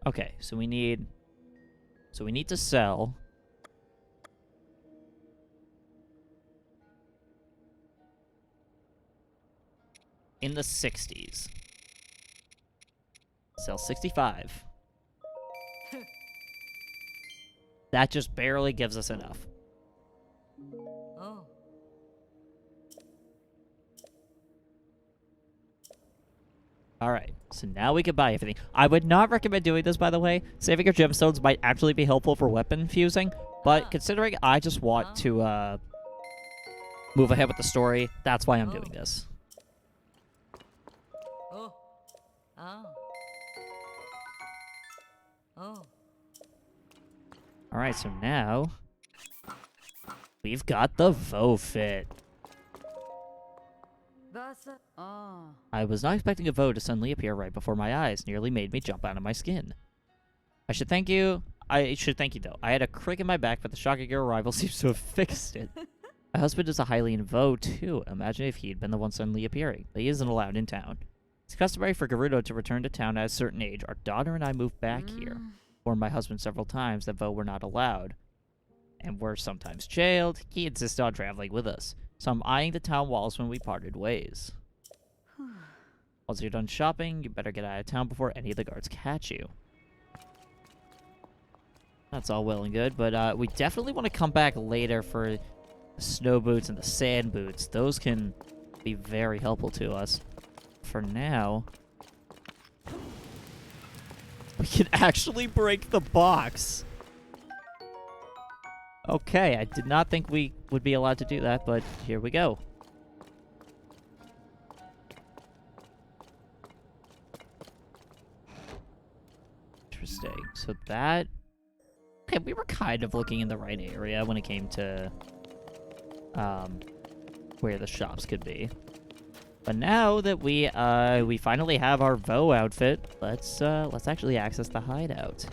Okay, so we need to sell in the 60s. Sell 65. That just barely gives us enough. Oh. Alright, so now we can buy everything. I would not recommend doing this, by the way. Saving your gemstones might actually be helpful for weapon fusing, but considering I just want to move ahead with the story, that's why I'm doing this. Oh. Oh. Oh. Alright, so now we've got the Vo fit. Vasa. Oh. I was not expecting a Vo to suddenly appear right before my eyes, nearly made me jump out of my skin. I should thank you, though. I had a crick in my back, but the shock of your arrival seems to have fixed it. My husband is a Hylian Vo, too. Imagine if he'd been the one suddenly appearing. But he isn't allowed in town. It's customary for Gerudo to return to town at a certain age. Our daughter and I moved back here. Warned my husband several times that Vo were not allowed. And were sometimes jailed. He insisted on traveling with us. So I'm eyeing the town walls when we parted ways. Once you're done shopping, you better get out of town before any of the guards catch you. That's all well and good, but we definitely want to come back later for the snow boots and the sand boots. Those can be very helpful to us. For now, we can actually break the box. Okay, I did not think we would be allowed to do that, but here we go. Interesting. So that... Okay, we were kind of looking in the right area when it came to where the shops could be. But now that we finally have our Vo outfit, let's actually access the hideout.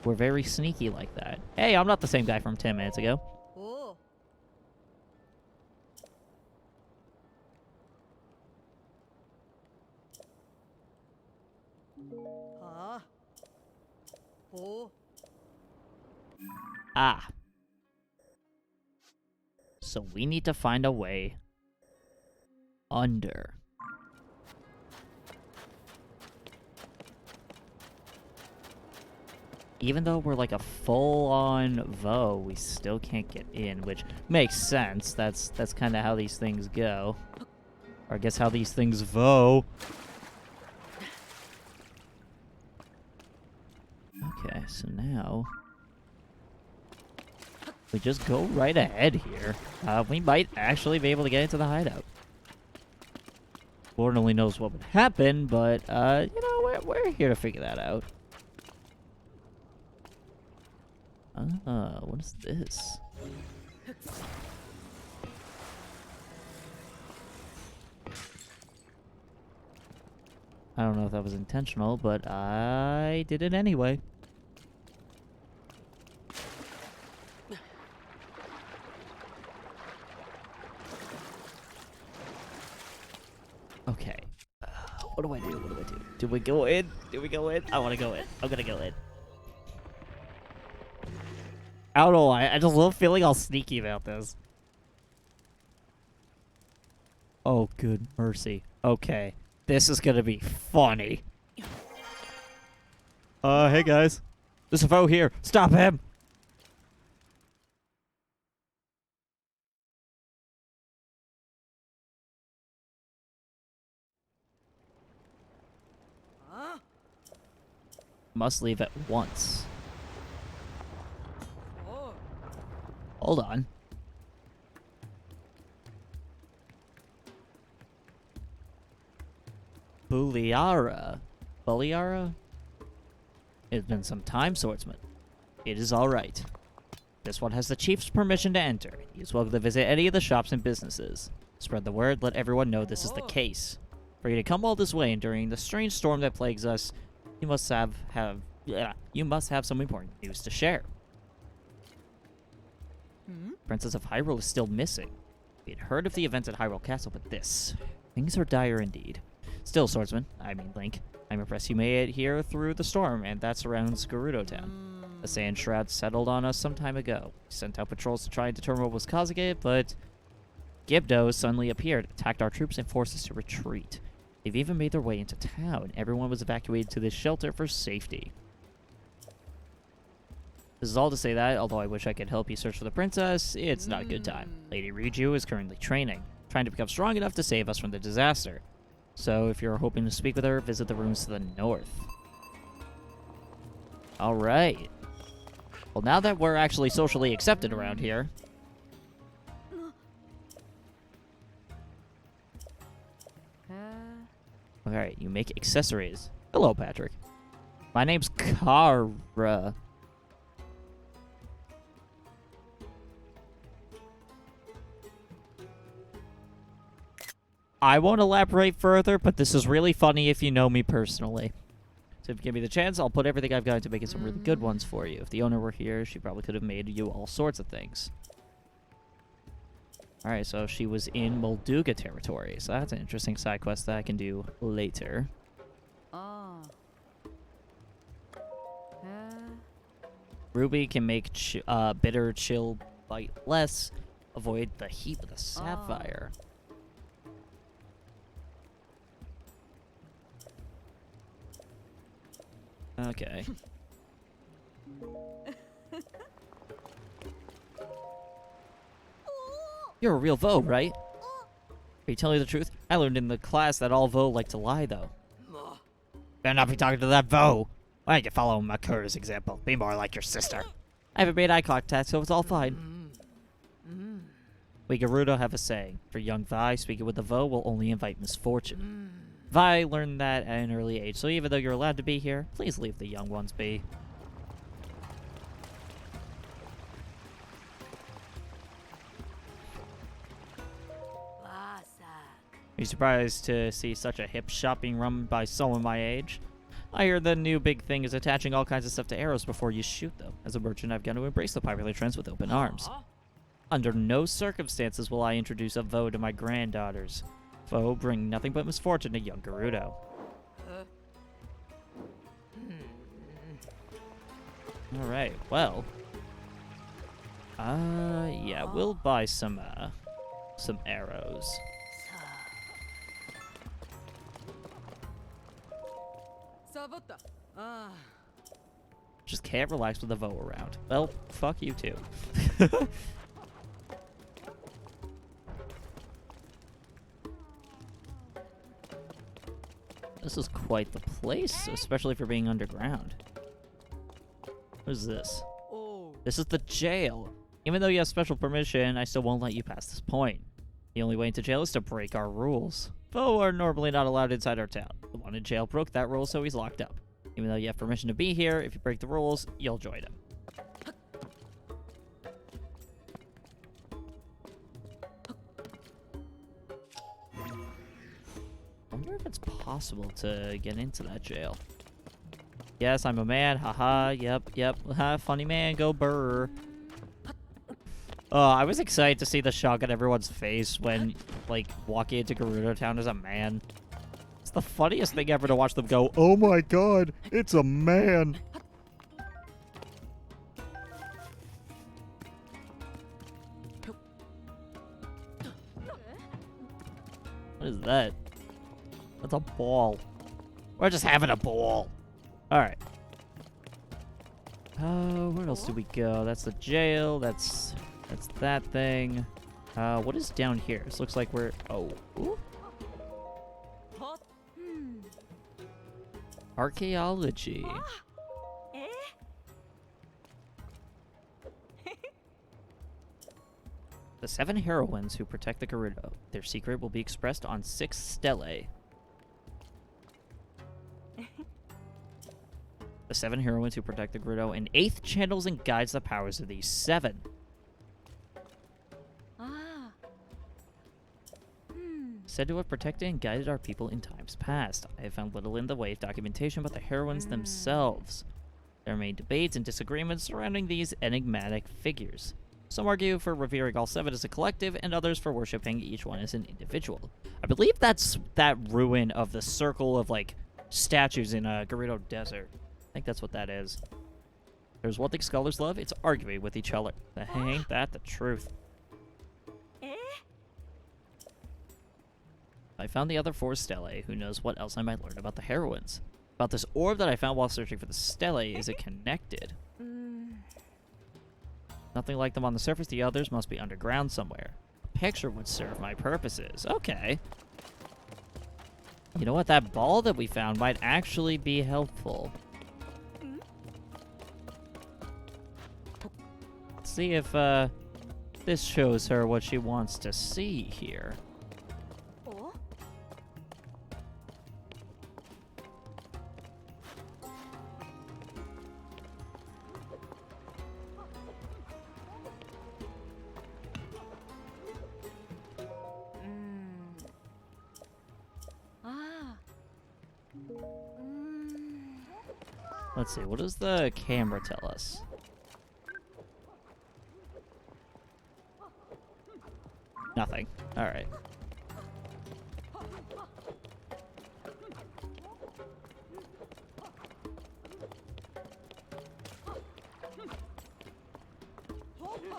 We're very sneaky like that. Hey, I'm not the same guy from 10 minutes ago. Oh. Ah. Oh. Ah. So we need to find a way under. Even though we're like a full-on Vo, we still can't get in, which makes sense. That's kind of how these things go. Or I guess how these things Vo. Okay, so now we just go right ahead here. We might actually be able to get into the hideout. Lord only knows what would happen, but you know, we're here to figure that out. What is this? I don't know if that was intentional, but I did it anyway. Okay. What do I do? What do I do? Do we go in? Do we go in? I want to go in. I'm gonna go in. I don't know why. I just love feeling all sneaky about this. Oh, good mercy. Okay. This is gonna be funny. Hey guys. There's a foe here. Stop him! Huh? Must leave at once. Oh. Hold on. Buliara. Buliara? It's been some time, swordsman. It is alright. This one has the chief's permission to enter. He is welcome to visit any of the shops and businesses. Spread the word, let everyone know this is the case. For you to come all this way and during the strange storm that plagues us, you must have some important news to share. Princess of Hyrule is still missing. We had heard of the events at Hyrule Castle, but things are dire indeed. Still, swordsman, Link, I'm impressed you made it here through the storm, and that surrounds Gerudo town. The sand shroud settled on us some time ago. We sent out patrols to try and determine what was causing it, but Gibdos suddenly appeared, attacked our troops, and forced us to retreat. They've even made their way into town. Everyone was evacuated to this shelter for safety. This is all to say that, although I wish I could help you search for the princess, it's not a good time. Lady Riju is currently training, trying to become strong enough to save us from the disaster. So if you're hoping to speak with her, visit the ruins to the north. Alright. Well, now that we're actually socially accepted around here... Alright, you make accessories. Hello, Patrick. My name's Kara. I won't elaborate further, but this is really funny if you know me personally. So if you give me the chance, I'll put everything I've got into making some really good ones for you. If the owner were here, she probably could have made you all sorts of things. Alright, so she was in Molduga territory. So that's an interesting side quest that I can do later. Oh. Ruby can make bitter chill bite less. Avoid the heat with a sapphire. Okay. You're a real Vo, right? Are you telling me the truth? I learned in the class that all Vo like to lie, though. Better not be talking to that Vo. Why don't you follow Makura's example? Be more like your sister. I haven't made eye contact, so it's all fine. We Gerudo have a saying. For young Vi, speaking with the Vo will only invite misfortune. Vi learned that at an early age, so even though you're allowed to be here, please leave the young ones be. Are you surprised to see such a hip shop being run by someone my age? I hear the new big thing is attaching all kinds of stuff to arrows before you shoot them. As a merchant, I've got to embrace the popular trends with open arms. Under no circumstances will I introduce a Vo to my granddaughters. Vo bring nothing but misfortune to young Gerudo. Alright, well. Yeah, we'll buy some arrows. Just can't relax with the Vo around. Well, fuck you too. This is quite the place, especially for being underground. What is this? This is the jail. Even though you have special permission, I still won't let you pass this point. The only way into jail is to break our rules. Vo are normally not allowed inside our town. The one in jail broke that rule, so he's locked up. Even though you have permission to be here, if you break the rules, you'll join him. I wonder if it's possible to get into that jail. Yes, I'm a man. Haha. Yep. Ha, funny man. Go burr. I was excited to see the shock on everyone's face when like, walking into Gerudo Town as a man. It's the funniest thing ever to watch them go, oh my god, it's a man. What is that? That's a ball. We're just having a ball. Alright. Oh, where else do we go? That's the jail. That's that thing. What is down here? This looks like we're... Oh. Ooh. Archaeology. The 7 heroines who protect the Gerudo. Their secret will be expressed on 6 stelae. The 7 heroines who protect the Gerudo in 8th channels and guides the powers of these 7. Said to have protected and guided our people in times past. I have found little in the way of documentation about the heroines themselves. There remain debates and disagreements surrounding these enigmatic figures. Some argue for revering all 7 as a collective, and others for worshipping each one as an individual. I believe that's that ruin of the circle of, like, statues in Gerudo Desert. I think that's what that is. There's one thing scholars love, it's arguing with each other. Ain't that the truth? I found the other 4 stelae. Who knows what else I might learn about the heroines? About this orb that I found while searching for the stelae, is it connected? Nothing like them on the surface, the others must be underground somewhere. A picture would serve my purposes. Okay. You know what? That ball that we found might actually be helpful. Let's see if this shows her what she wants to see here. Let's see, what does the camera tell us? Nothing. Alright.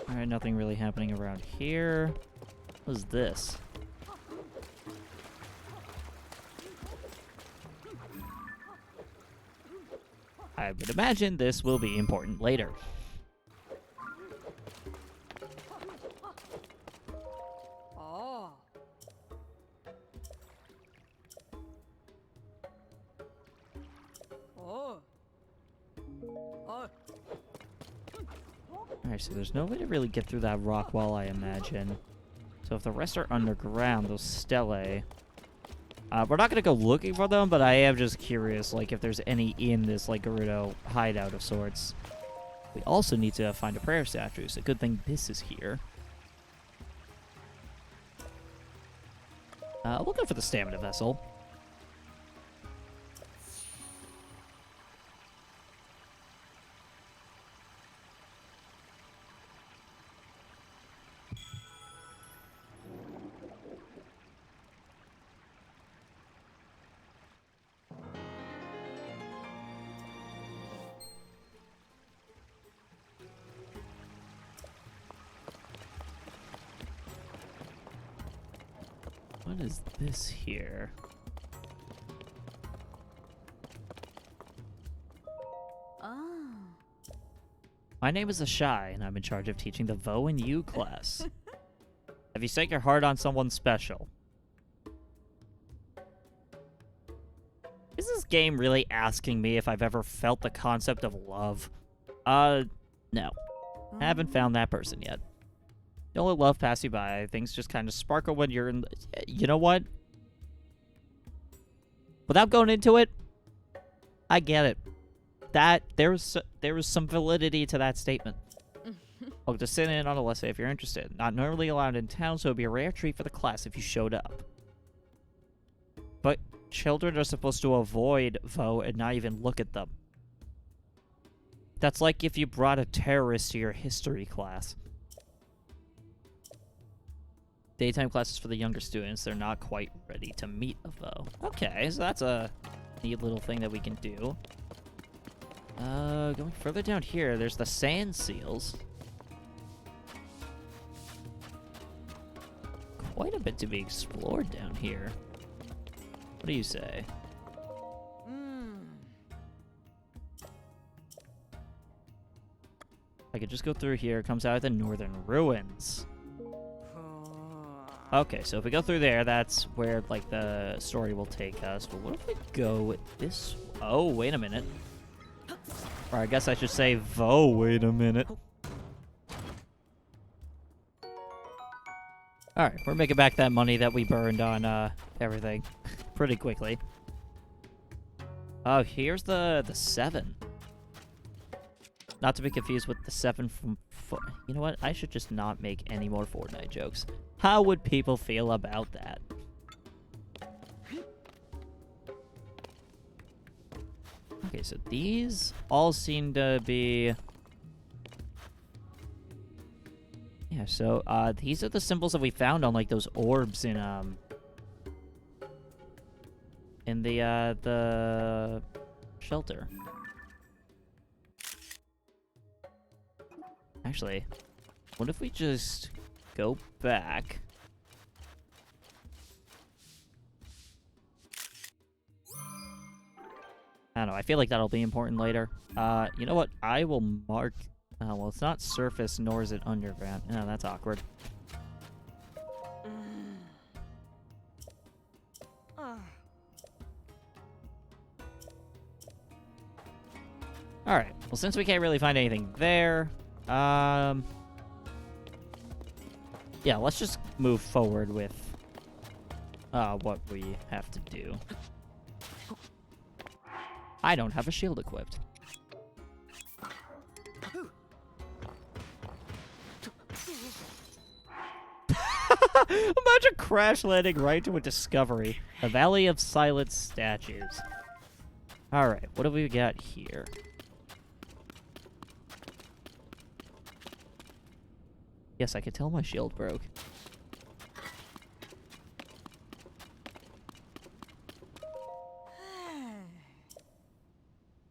Alright, nothing really happening around here. What is this? I would imagine this will be important later. Alright, so there's no way to really get through that rock wall, I imagine. So if the rest are underground, those stelae... we're not going to go looking for them, but I am just curious, like, if there's any in this, like, Gerudo hideout of sorts. We also need to find a prayer statue, so good thing this is here. We'll go for the stamina vessel. What is this here? My name is Ashai, and I'm in charge of teaching the Vo and U class. Have you set your heart on someone special? Is this game really asking me if I've ever felt the concept of love? No. I haven't found that person yet. Don't let love pass you by. Things just kind of sparkle when you're in... You know what? Without going into it, I get it. There is some validity to that statement. I'll just sit in on a lesson if you're interested. Not normally allowed in town, so it'd be a rare treat for the class if you showed up. But children are supposed to avoid Vo and not even look at them. That's like if you brought a terrorist to your history class. Daytime classes for the younger students. They're not quite ready to meet a foe. Okay, so that's a neat little thing that we can do. Going further down here, there's the sand seals. Quite a bit to be explored down here. What do you say? I could just go through here. It comes out of the northern ruins. Okay, so if we go through there, that's where, like, the story will take us. But what if we go this... Oh, wait a minute. Or I guess I should say, wait a minute. Alright, we're making back that money that we burned on, everything pretty quickly. Oh, here's the 7. Not to be confused with the 7 from... You know what? I should just not make any more Fortnite jokes. How would people feel about that? Okay, so these all seem to be... Yeah, so these are the symbols that we found on, like, those orbs in the shelter. Actually, what if we just go back? I don't know, I feel like that'll be important later. You know what? I will mark... well, it's not surface, nor is it underground. No, that's awkward. Alright, well, since we can't really find anything there... Yeah, let's just move forward with what we have to do. I don't have a shield equipped. Imagine crash landing right into a discovery. A valley of silent statues. Alright, what do we got here? Yes, I could tell my shield broke.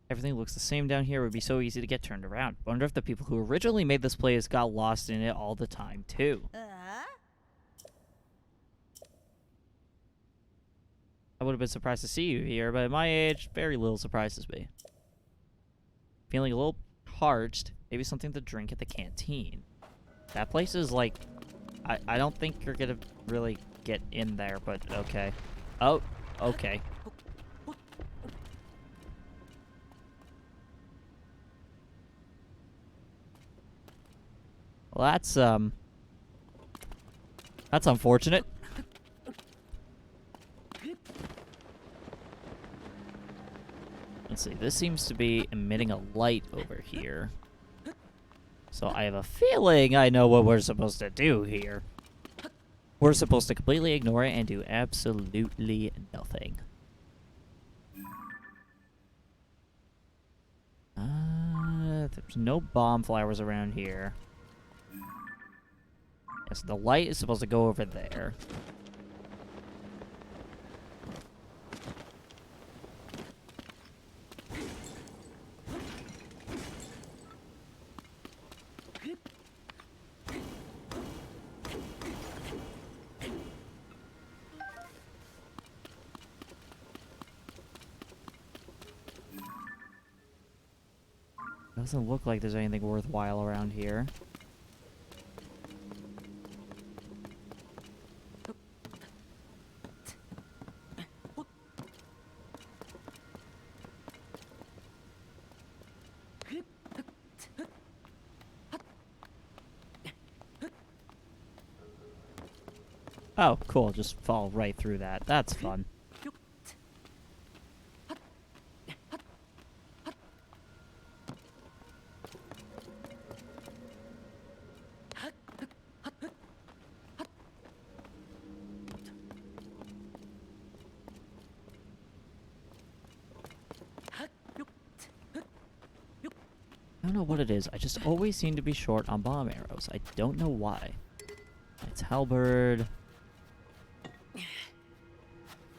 Everything looks the same down here. It would be so easy to get turned around. Wonder if the people who originally made this place got lost in it all the time, too. I would have been surprised to see you here, but at my age, very little surprises me. Feeling a little parched, maybe something to drink at the canteen. That place is like... I don't think you're gonna really get in there, but okay. Oh, okay. Well, that's unfortunate. Let's see, this seems to be emitting a light over here. So I have a feeling I know what we're supposed to do here. We're supposed to completely ignore it and do absolutely nothing. There's no bomb flowers around here. Yes, the light is supposed to go over there. Doesn't look like there's anything worthwhile around here. Oh, cool. Just fall right through that. That's fun. I don't know what it is. I just always seem to be short on bomb arrows. I don't know why. I It's halberd.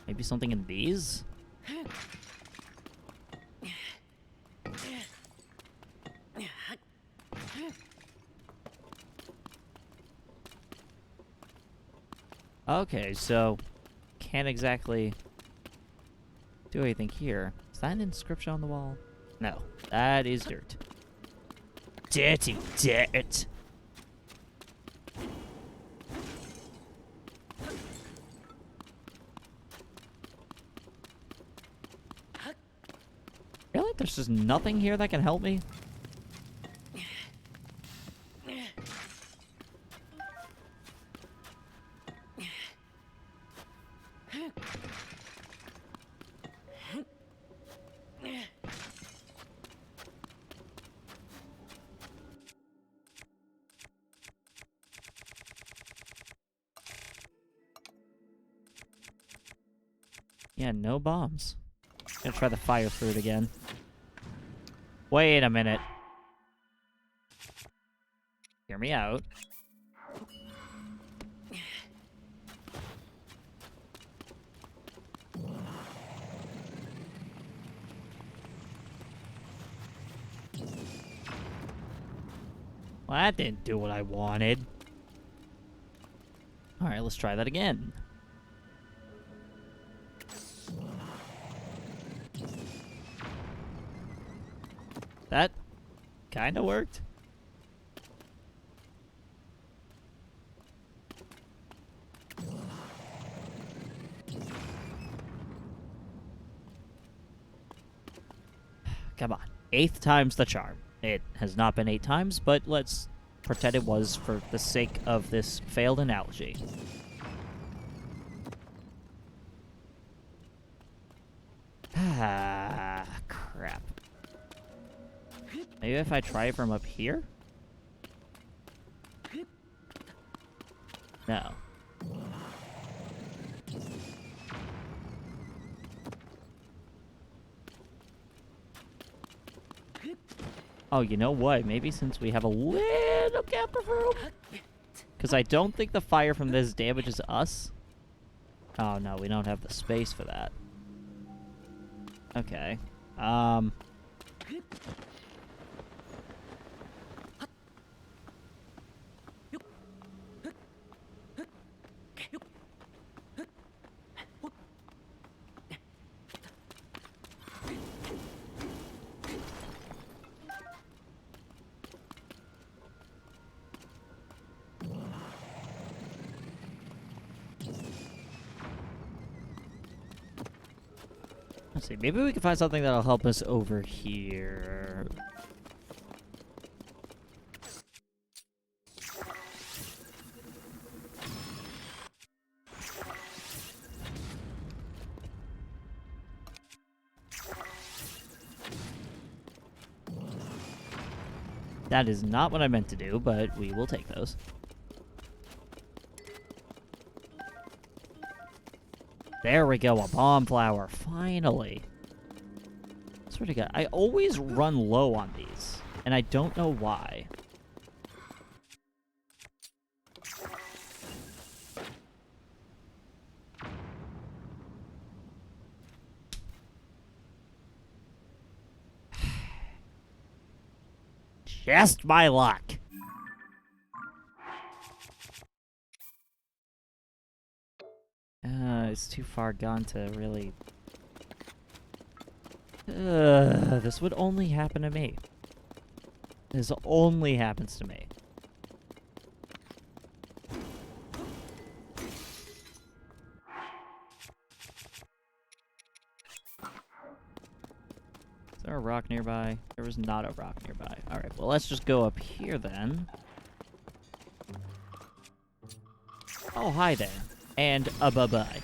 Maybe something in these? Okay, so can't exactly do anything here. Is that an inscription on the wall? No, that is dirt. Dirty dirt. Really? There's just nothing here that can help me? Yeah, no bombs. Gonna try the fire fruit again. Wait a minute. Hear me out. Well, that didn't do what I wanted. Alright, let's try that again. That kinda worked. Come on. 8th time's the charm. It has not been 8 times, but let's pretend it was for the sake of this failed analogy. Ah, crap. Maybe if I try it from up here? No. Oh, you know what? Maybe since we have a little gap of room? Because I don't think the fire from this damages us. Oh, no, we don't have the space for that. Okay. Let's see, maybe we can find something that'll help us over here. That is not what I meant to do, but we will take those. There we go, a bomb flower, finally. Swear to God, I always run low on these, and I don't know why. Just my luck. It's too far gone to really... this would only happen to me. This only happens to me. Is there a rock nearby? There was not a rock nearby. Alright, well let's just go up here then. Oh, hi there. And a bye-bye.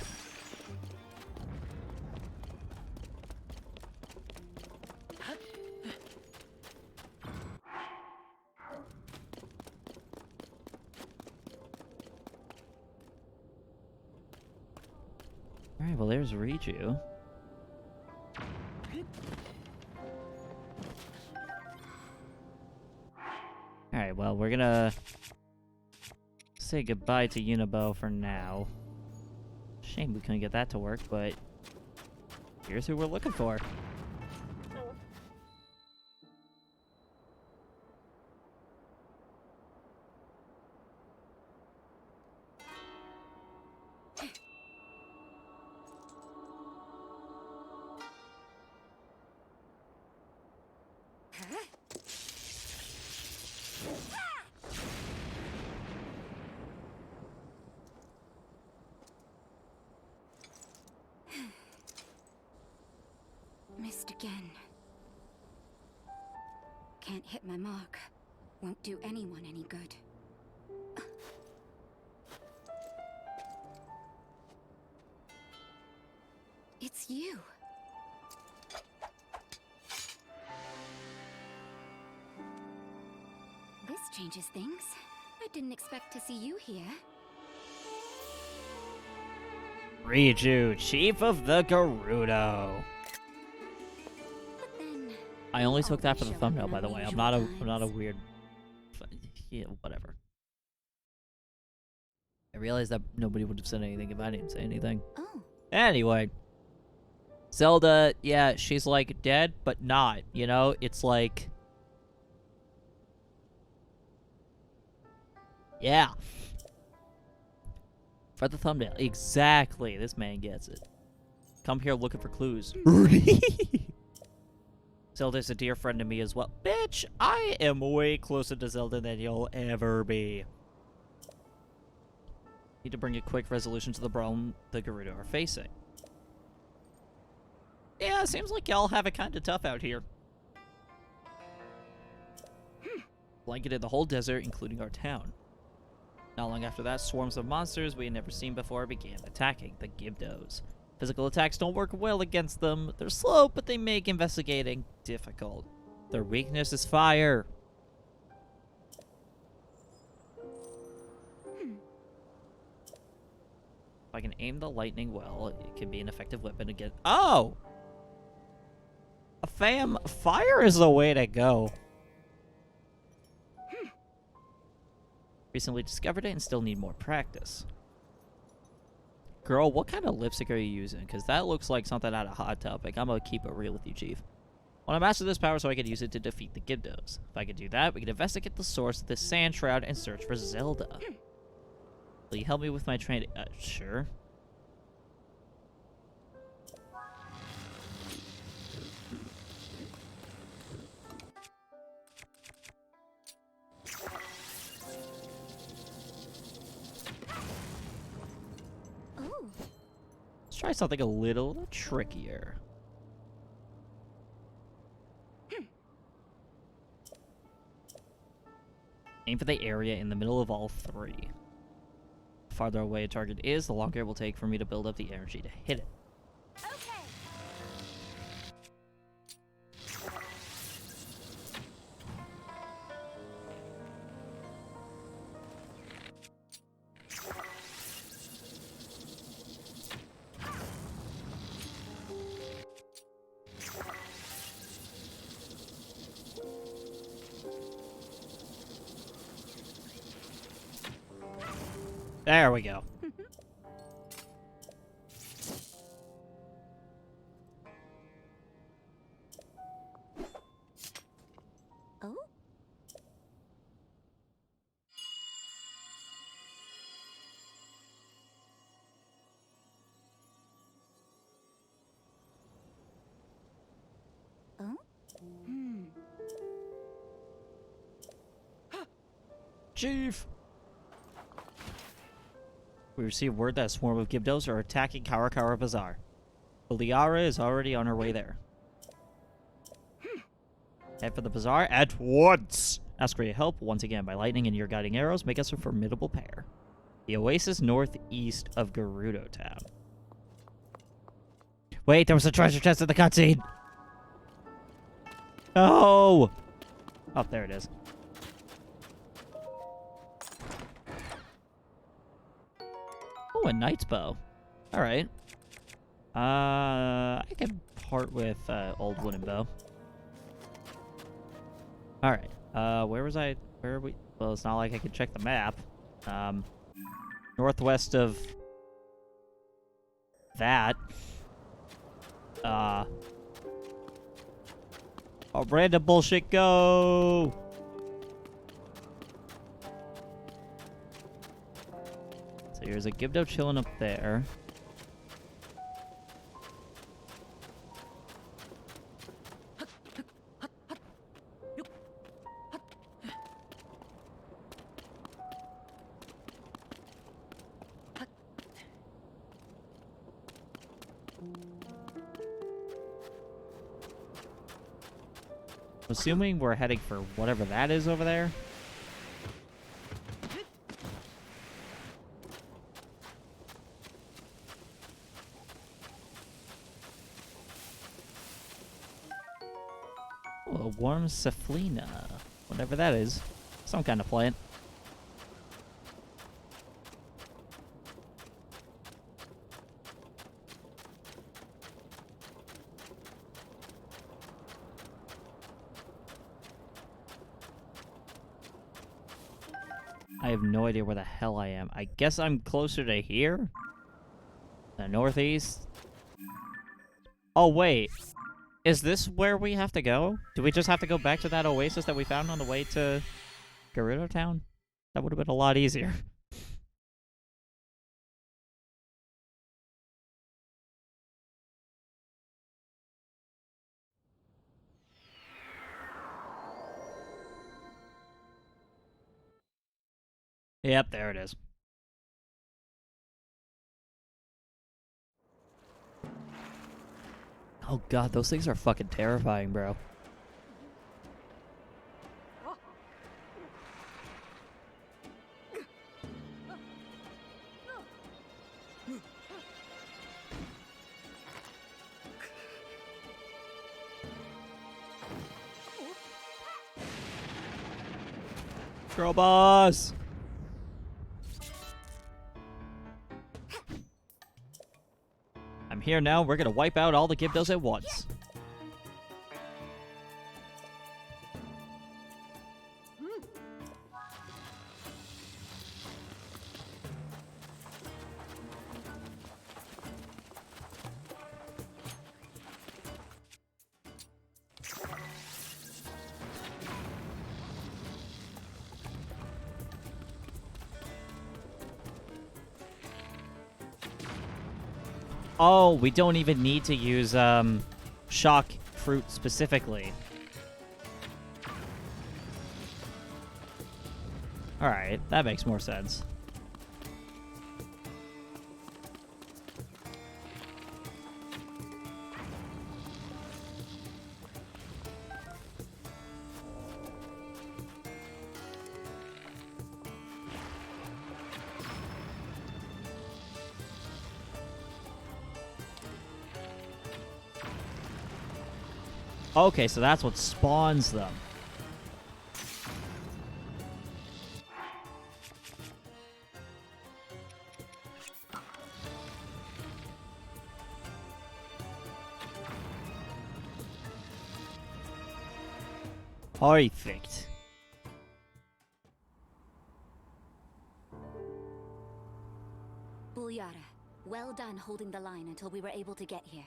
Alright, well there's Riju. Alright, well we're gonna say goodbye to Unibo for now. Shame we couldn't get that to work, but here's who we're looking for. Missed again. Can't hit my mark. Won't do anyone any good. It's you. This changes things. I didn't expect to see you here. Riju, Chief of the Gerudo. But then, I only took that for the show up thumbnail, in by the way. I'm unusual not a times. weird. Yeah, whatever. I realized that nobody would have said anything if I didn't say anything. oh, Anyway, Zelda, yeah, she's like dead, but not. You know, it's like, yeah. For the thumbnail, exactly. This man gets it. Come here looking for clues. Zelda's a dear friend to me as well. Bitch, I am way closer to Zelda than you'll ever be. Need to bring a quick resolution to the problem the Gerudo are facing. Yeah, seems like y'all have it kind of tough out here. Blanketed the whole desert, including our town. Not long after that, swarms of monsters we had never seen before began attacking the Gibdos. Physical attacks don't work well against them. They're slow, but they make investigating difficult. Their weakness is fire. If I can aim the lightning well, it can be an effective weapon against— Oh! Fam, fire is the way to go. Recently discovered it and still need more practice. Girl, what kind of lipstick are you using? Because that looks like something out of Hot Topic. I'm going to keep it real with you, Chief. I want to master this power so I can use it to defeat the Gibdos. If I can do that, we can investigate the source of this sand shroud and search for Zelda. Will you help me with my training? Sure. oh, Let's try something a little trickier. Aim for the area in the middle of all three. The farther away a target is, the longer it will take for me to build up the energy to hit it. okay. There we go. Oh, oh, Chief! We received word that a swarm of Gibdos are attacking Karakara Bazaar. Beliara is already on her way there. Head for the bazaar at once! Ask for your help once again by lightning and your guiding arrows. Make us a formidable pair. The oasis northeast of Gerudo Town. Wait, there was a treasure chest in the cutscene! Oh! Oh, there it is. Oh, a knight's bow. Alright. I can part with old wooden bow. Alright. Where was I? Where are we? Well, it's not like I could check the map. northwest of that. Oh, random bullshit, go! So here's a Gibdo chilling up there. Assuming we're heading for whatever that is over there. Oh, a warm Cephalina. Whatever that is. Some kind of plant. I have no idea where the hell I am. I guess I'm closer to here? The northeast? Oh, wait. Is this where we have to go? Do we just have to go back to that oasis that we found on the way to Gerudo Town? That would have been a lot easier. Yep, there it is. Oh god, those things are fucking terrifying, bro. Girl boss! I'm here now. We're gonna wipe out all the Gibdos at once. Oh, we don't even need to use shock fruit specifically. Alright, that makes more sense. Okay, so that's what spawns them. Perfect. Bulyara, well done holding the line until we were able to get here.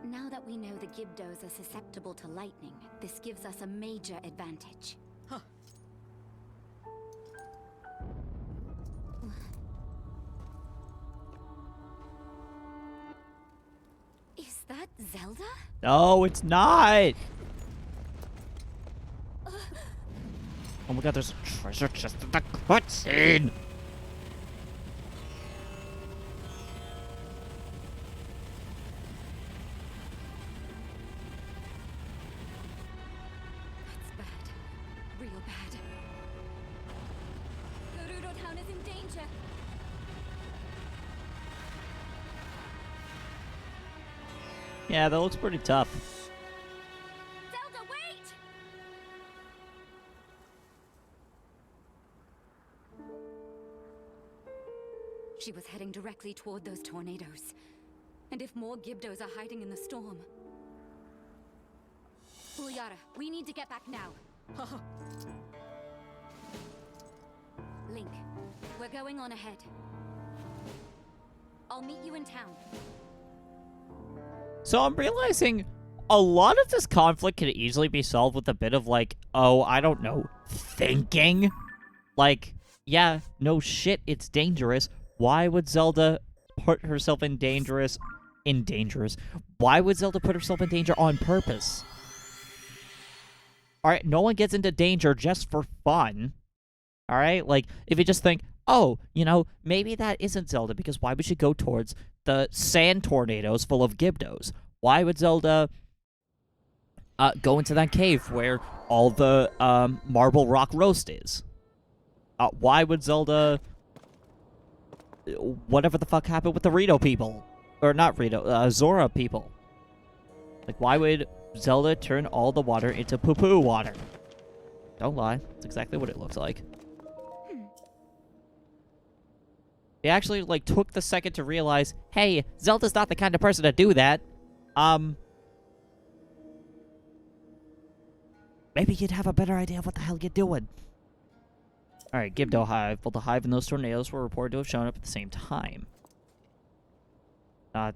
Now that we know the Gibdos are susceptible to lightning, this gives us a major advantage. Huh. Is that Zelda? No, it's not! Oh my god, there's a treasure chest in the cutscene! That's bad. Real bad. Gerudo Town is in danger. Yeah, that looks pretty tough. Zelda, wait! She was heading directly toward those tornadoes. And if more Gibdos are hiding in the storm... Bulyara, we need to get back now. Link, we're going on ahead. I'll meet you in town. So I'm realizing a lot of this conflict could easily be solved with a bit of, like, oh, I don't know, thinking. Like, yeah, no shit, it's dangerous. Why would Zelda put herself in dangerous? Why would Zelda put herself in danger on purpose? Alright, no one gets into danger just for fun. Alright? Like, if you just think, oh, you know, maybe that isn't Zelda, because why would she go towards the sand tornadoes full of Gibdos? Why would Zelda go into that cave where all the marble rock roast is? Why would Zelda... Whatever the fuck happened with the Rito people? Or not Rito, Zora people. Like, why would Zelda turn all the water into poo-poo water? Don't lie. That's exactly what it looks like. They actually, like, took the second to realize, hey, Zelda's not the kind of person to do that. Maybe you'd have a better idea of what the hell you're doing. Alright, Gibdo Hive. Both the Hive and those tornadoes were reported to have shown up at the same time. Not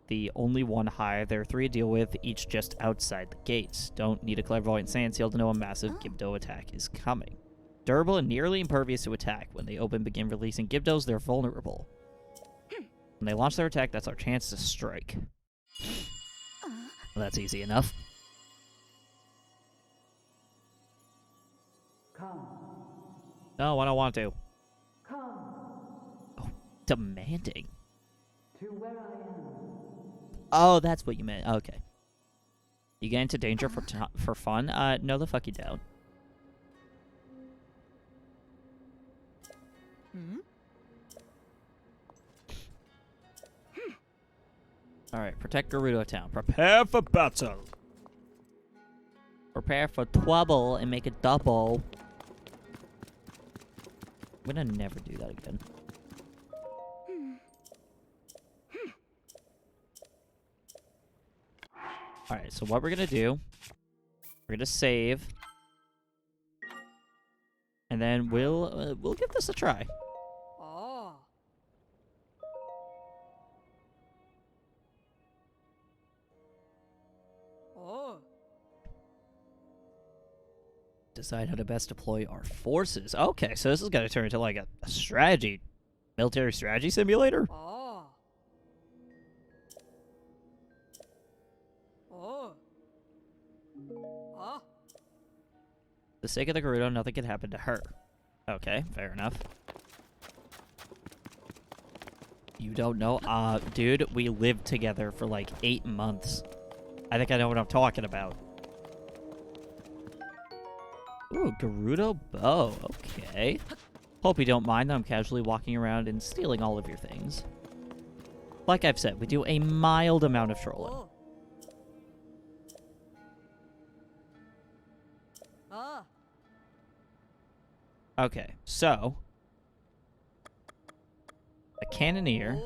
the only one Hive. There are 3 to deal with, each just outside the gates. Don't need a clairvoyant sand seal to know a massive Gibdo attack is coming. Durable and nearly impervious to attack. When they begin releasing Gibdos, they're vulnerable. When they launch their attack, that's our chance to strike. Well, that's easy enough. Come. No, I don't want to. Come Oh, demanding. to where I am. Oh, that's what you meant. Okay. You get into danger for fun? No, the fuck you don't. Alright, protect Gerudo Town. Prepare for battle. Prepare for trouble and make it double. I'm gonna never do that again. Alright, so what we're gonna do, we're gonna save. And then we'll give this a try. Oh. Oh. Decide how to best deploy our forces. Okay, so this is gonna turn into like a strategy, military strategy simulator. Oh. Oh. Oh. For the sake of the Gerudo, nothing can happen to her. Okay, fair enough. You don't know? Dude, we lived together for like 8 months. I think I know what I'm talking about. Ooh, Gerudo bow. Okay. Hope you don't mind that I'm casually walking around and stealing all of your things. Like I've said, we do a mild amount of trolling. Oh. Ah. Okay, so... a cannoneer.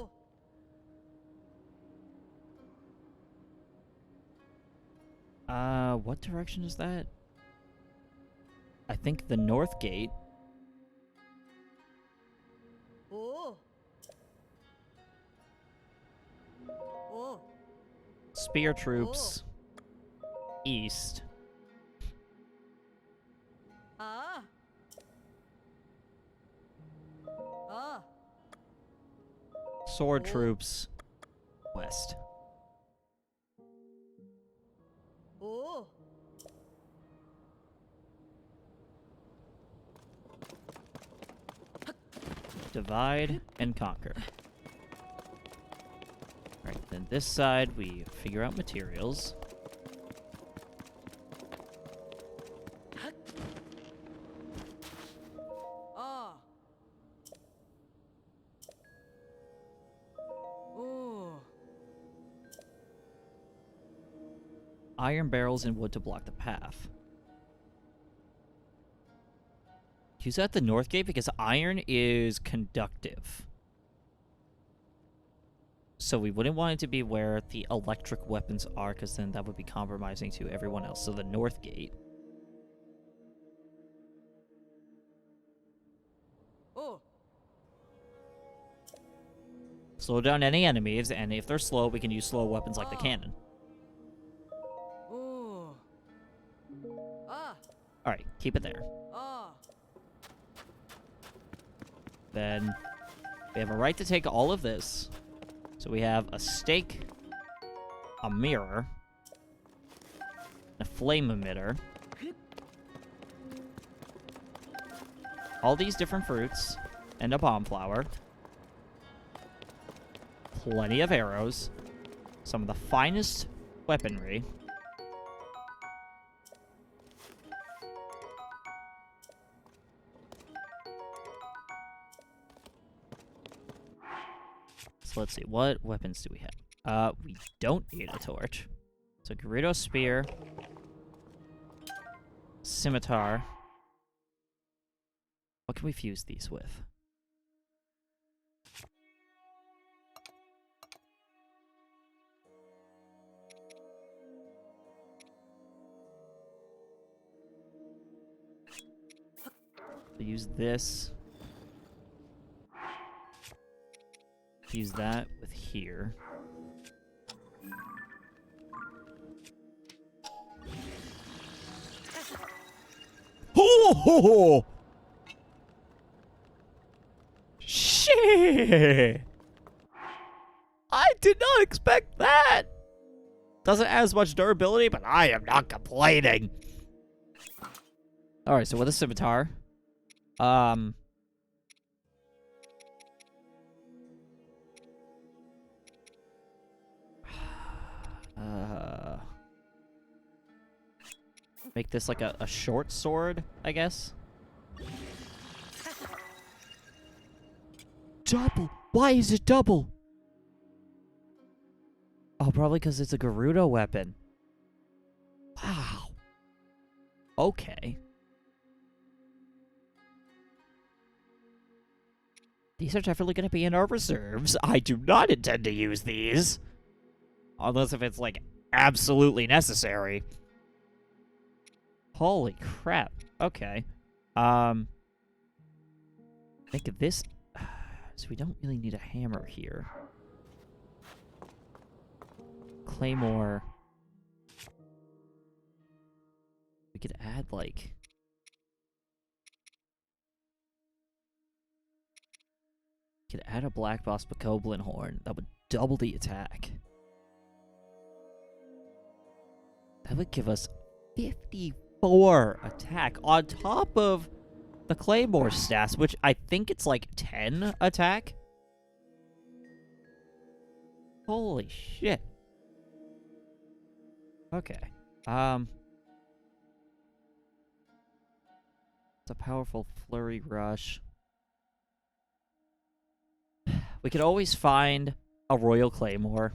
Oh. What direction is that? I think the north gate. Oh. Oh. Spear troops. East. Ah. Ah. Sword troops. West. Oh. Divide and conquer. Alright, then this side we figure out materials. Ah. Oh. Iron barrels and wood to block the path. Use that at the north gate because iron is conductive. So we wouldn't want it to be where the electric weapons are, because then that would be compromising to everyone else. So the north gate. Slow down any enemies, and if they're slow, we can use slow weapons like the cannon. Ooh. Ah. Alright, keep it there. Ah. Then we have a right to take all of this. So we have a stake, a mirror, a flame emitter, all these different fruits, and a bomb flower. Plenty of arrows, some of the finest weaponry. So let's see, what weapons do we have? We don't need a torch. So Gerudo spear, scimitar. What can we fuse these with? So use this. Use that with here. Oh! Shit! I did not expect that! Doesn't have as much durability, but I am not complaining. Alright, so with a scimitar. Make this like a short sword, I guess. Double! Why is it double? Oh, probably because it's a Gerudo weapon. Wow. Okay. These are definitely going to be in our reserves. I do not intend to use these. Unless if it's, like, absolutely necessary. Holy crap. Okay. Think of this. So we don't really need a hammer here. Claymore. We could add, like... We could add a Black Boss Bokoblin horn. That would double the attack. That would give us 54 attack on top of the Claymore stats, which I think it's like 10 attack. Holy shit. Okay. It's a powerful flurry rush. We could always find a Royal Claymore.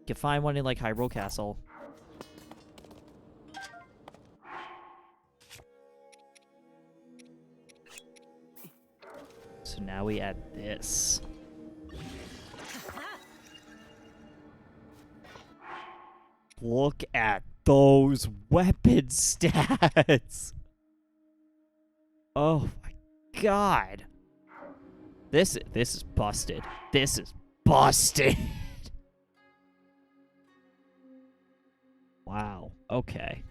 You can find one in, like, Hyrule Castle. So now we add this. Look at those weapon stats! Oh my god. This is busted. This is busted. Wow. Okay.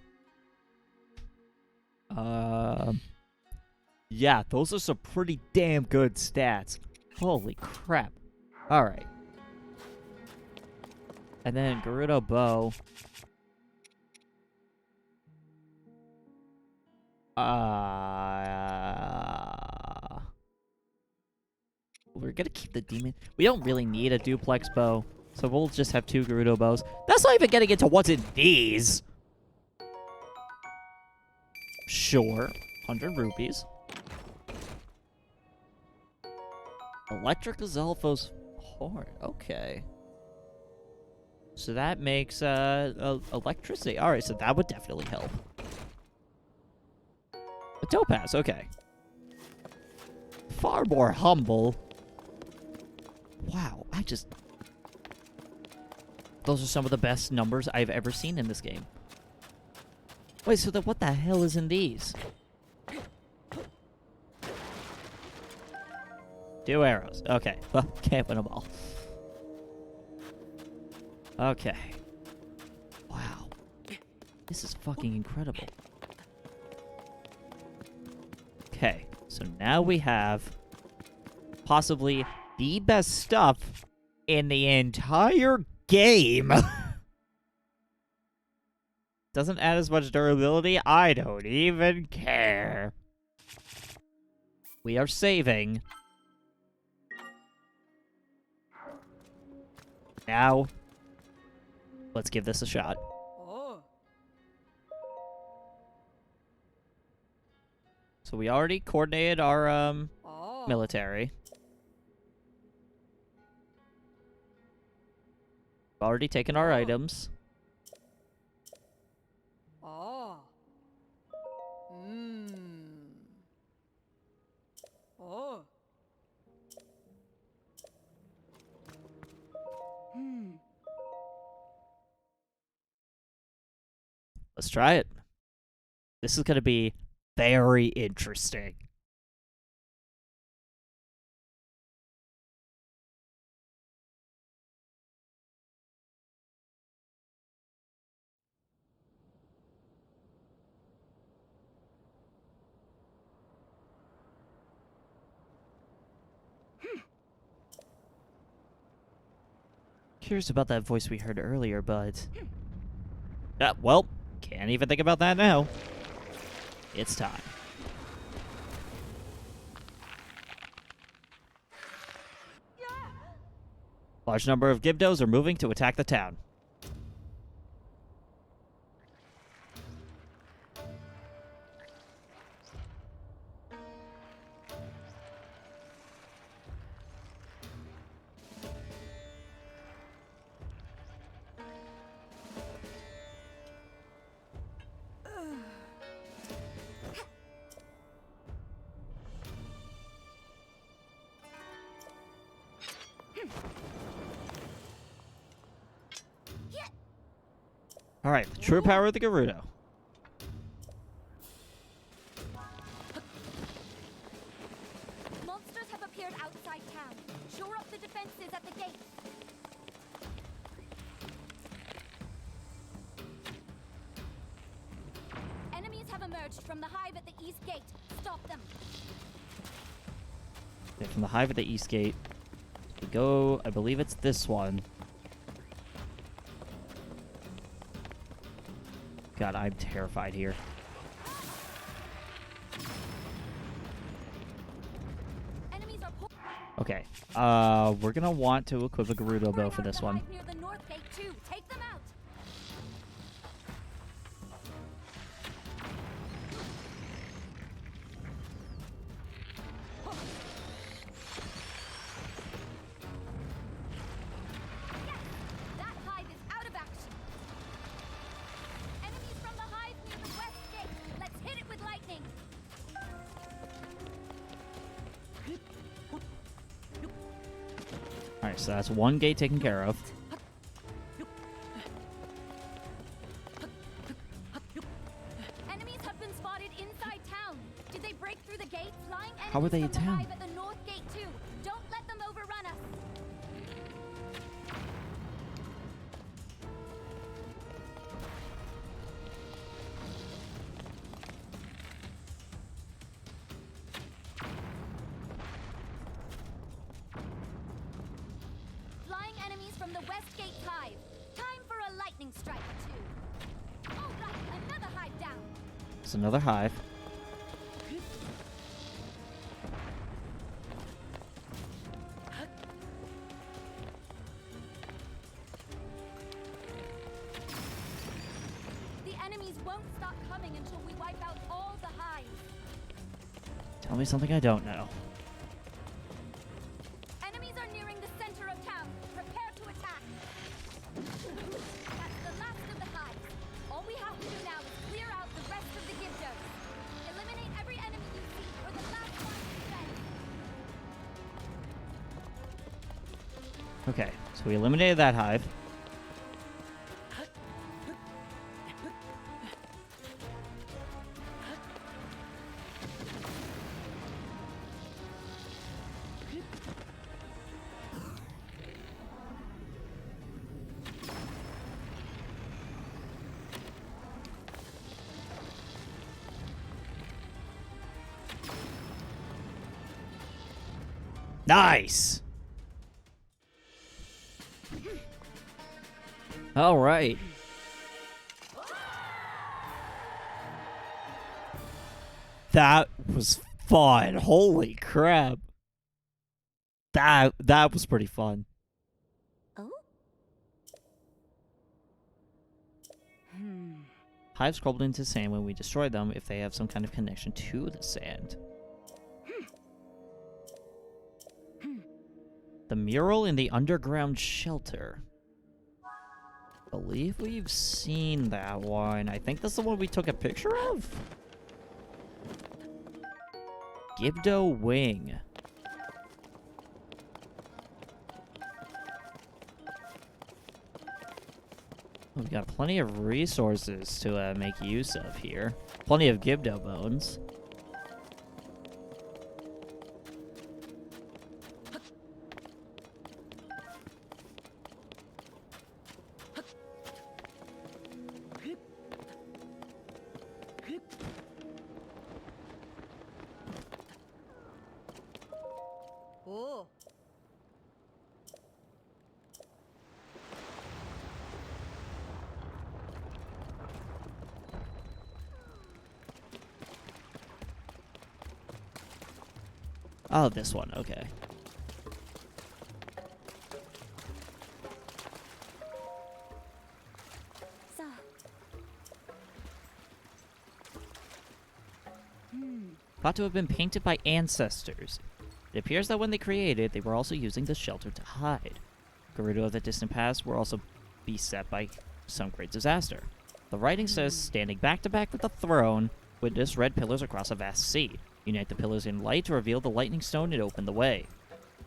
Yeah, those are some pretty damn good stats. Holy crap. Alright. And then Gerudo bow. We're gonna keep the demon. We don't really need a duplex bow, so we'll just have 2 Gerudo bows. That's not even getting into what's in these. Sure, 100 rupees. Electric Azelfo's horn. Okay. So that makes electricity. All right, so that would definitely help. A topaz. Okay. Far more humble. Wow, those are some of the best numbers I've ever seen in this game. Wait, so what the hell is in these? 2 arrows. Okay. Well, can't win them all. Okay. Wow. This is fucking incredible. Okay. So now we have possibly the best stuff in the entire game. Doesn't add as much durability. I don't even care. We are saving. Now, let's give this a shot. Oh. So we already coordinated our Oh. military. We've already taken our items. Oh. Mmm. Oh. Let's try it. This is going to be very interesting. Curious about that voice we heard earlier, but... well, can't even think about that now. It's time. Large number of Gibdos are moving to attack the town. Alright, the true power of the Gerudo. Monsters have appeared outside town. Shore up the defenses at the gate. Enemies have emerged from the hive at the east gate. Stop them. Okay, from the hive at the east gate. We go, I believe it's this one. God, I'm terrified here. Enemies are Okay, we're gonna want to equip a Gerudo bow for this one. near the north gate too. Take them out. That hive is out of action. Enemies from the hive near the west gate. Let's hit it with lightning. Alright, so that's one gate taken care of. Enemies have been spotted inside town. Did they break through the gate? Flying enemies How are they in from the town? hive at the north gate too. Don't let them overrun us. Flying enemies from the west gate hive. Time for a lightning strike too. All right, another hive down. It's another hive. The enemies won't stop coming until we wipe out all the hives. Tell me something I don't know. Enemies are nearing the center of town. Prepare to attack. That's the last of the hives. All we have to do now is clear out the rest of the Gibdos. Eliminate every enemy you see for the last line of defense. Okay, so we eliminated that hive. Nice! Alright. That was fun. Holy crap. That was pretty fun. Oh? Hives crawled into sand when we destroy them if they have some kind of connection to the sand. The mural in the underground shelter. Believe we've seen that one. I think that's the one we took a picture of. Gibdo Wing. We've got plenty of resources to make use of here. Plenty of Gibdo bones. Oh. Oh, this one. Okay. So. Thought to have been painted by ancestors. It appears that when they created, they were also using the shelter to hide. Gerudo of the distant past were also beset by some great disaster. The writing says, standing back to back with the throne, witness red pillars across a vast sea. Unite the pillars in light to reveal the lightning stone and open the way.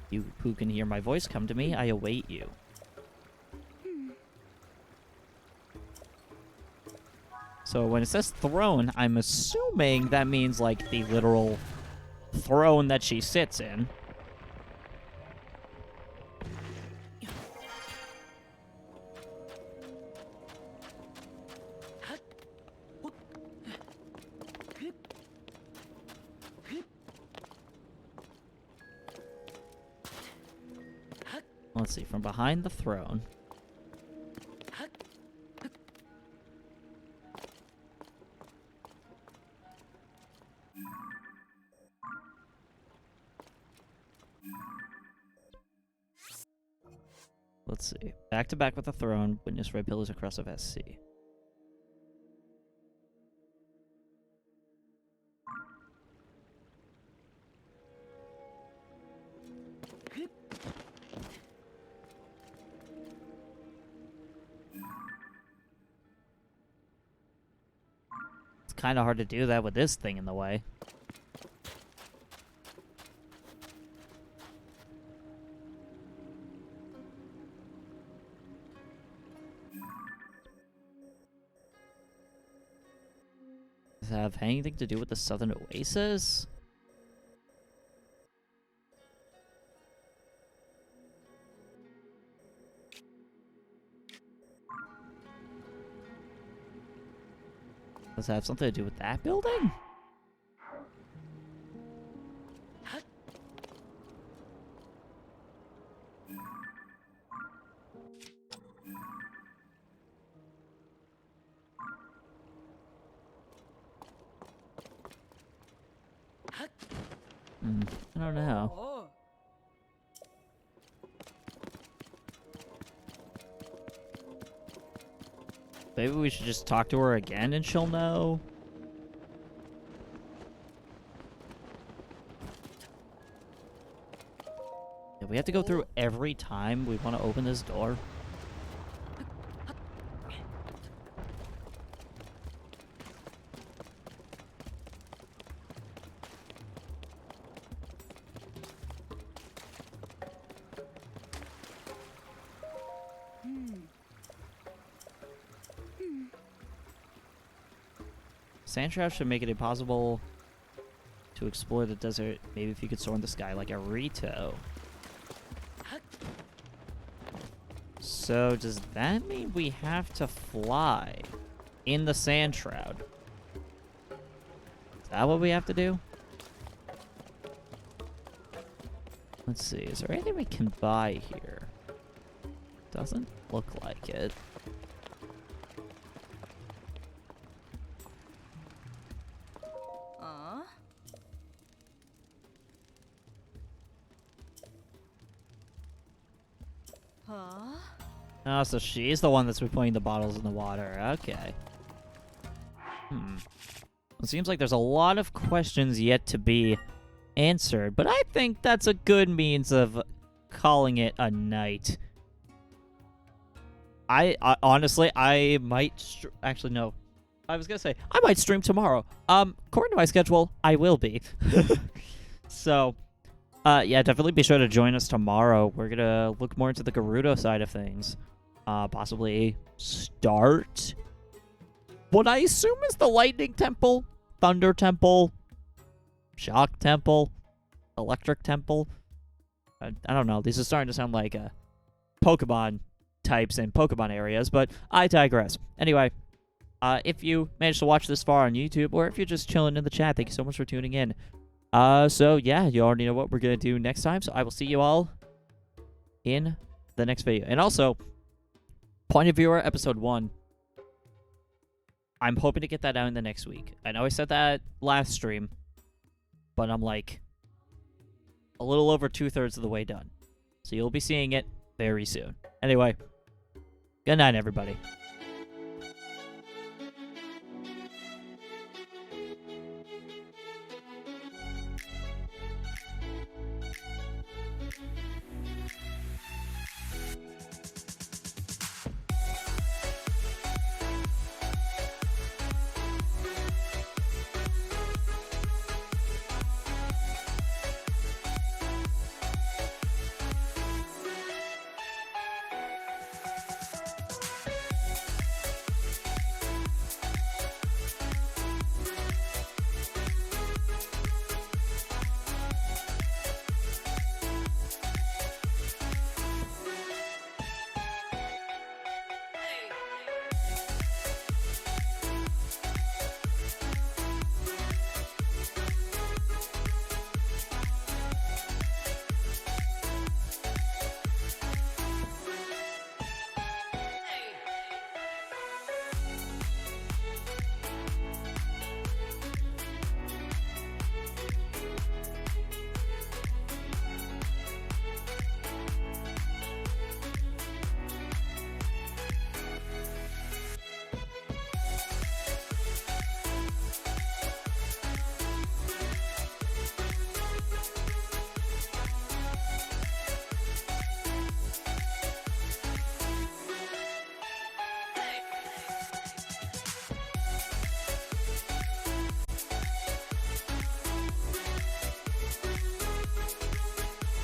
You who can hear my voice, come to me, I await you. So when it says throne, I'm assuming that means like the literal throne that she sits in. Let's see, from behind the throne. Let's see. Back to back with the throne, witness red pillars across a vast sea. It's kind of hard to do that with this thing in the way. Does it have anything to do with the Southern Oasis? Does it have something to do with that building? I don't know. Oh. Maybe we should just talk to her again and she'll know. Do we have to go through every time we want to open this door? Sandshroud should make it impossible to explore the desert. Maybe if you could soar in the sky like a Rito. So does that mean we have to fly in the sand shroud? Is that what we have to do? Let's see. Is there anything we can buy here? Doesn't look like it. Huh? Oh, so she's the one that's been putting the bottles in the water. Okay. It seems like there's a lot of questions yet to be answered, but I think that's a good means of calling it a night. I honestly, I might actually no. I was gonna say I might stream tomorrow. According to my schedule, I will be. So, yeah, definitely be sure to join us tomorrow. We're gonna look more into the Gerudo side of things. Possibly start what I assume is the Lightning Temple, Thunder Temple, Shock Temple, Electric Temple. I don't know. These are starting to sound like Pokemon types and Pokemon areas, but I digress. Anyway, if you managed to watch this far on YouTube, or if you're just chilling in the chat, thank you so much for tuning in. So yeah, you already know what we're gonna do next time, so I will see you all in the next video. And also, Point of Viewer Episode 1, I'm hoping to get that out in the next week. I know I said that last stream, but I'm like a little over 2/3 of the way done. So you'll be seeing it very soon. Anyway, good night, everybody.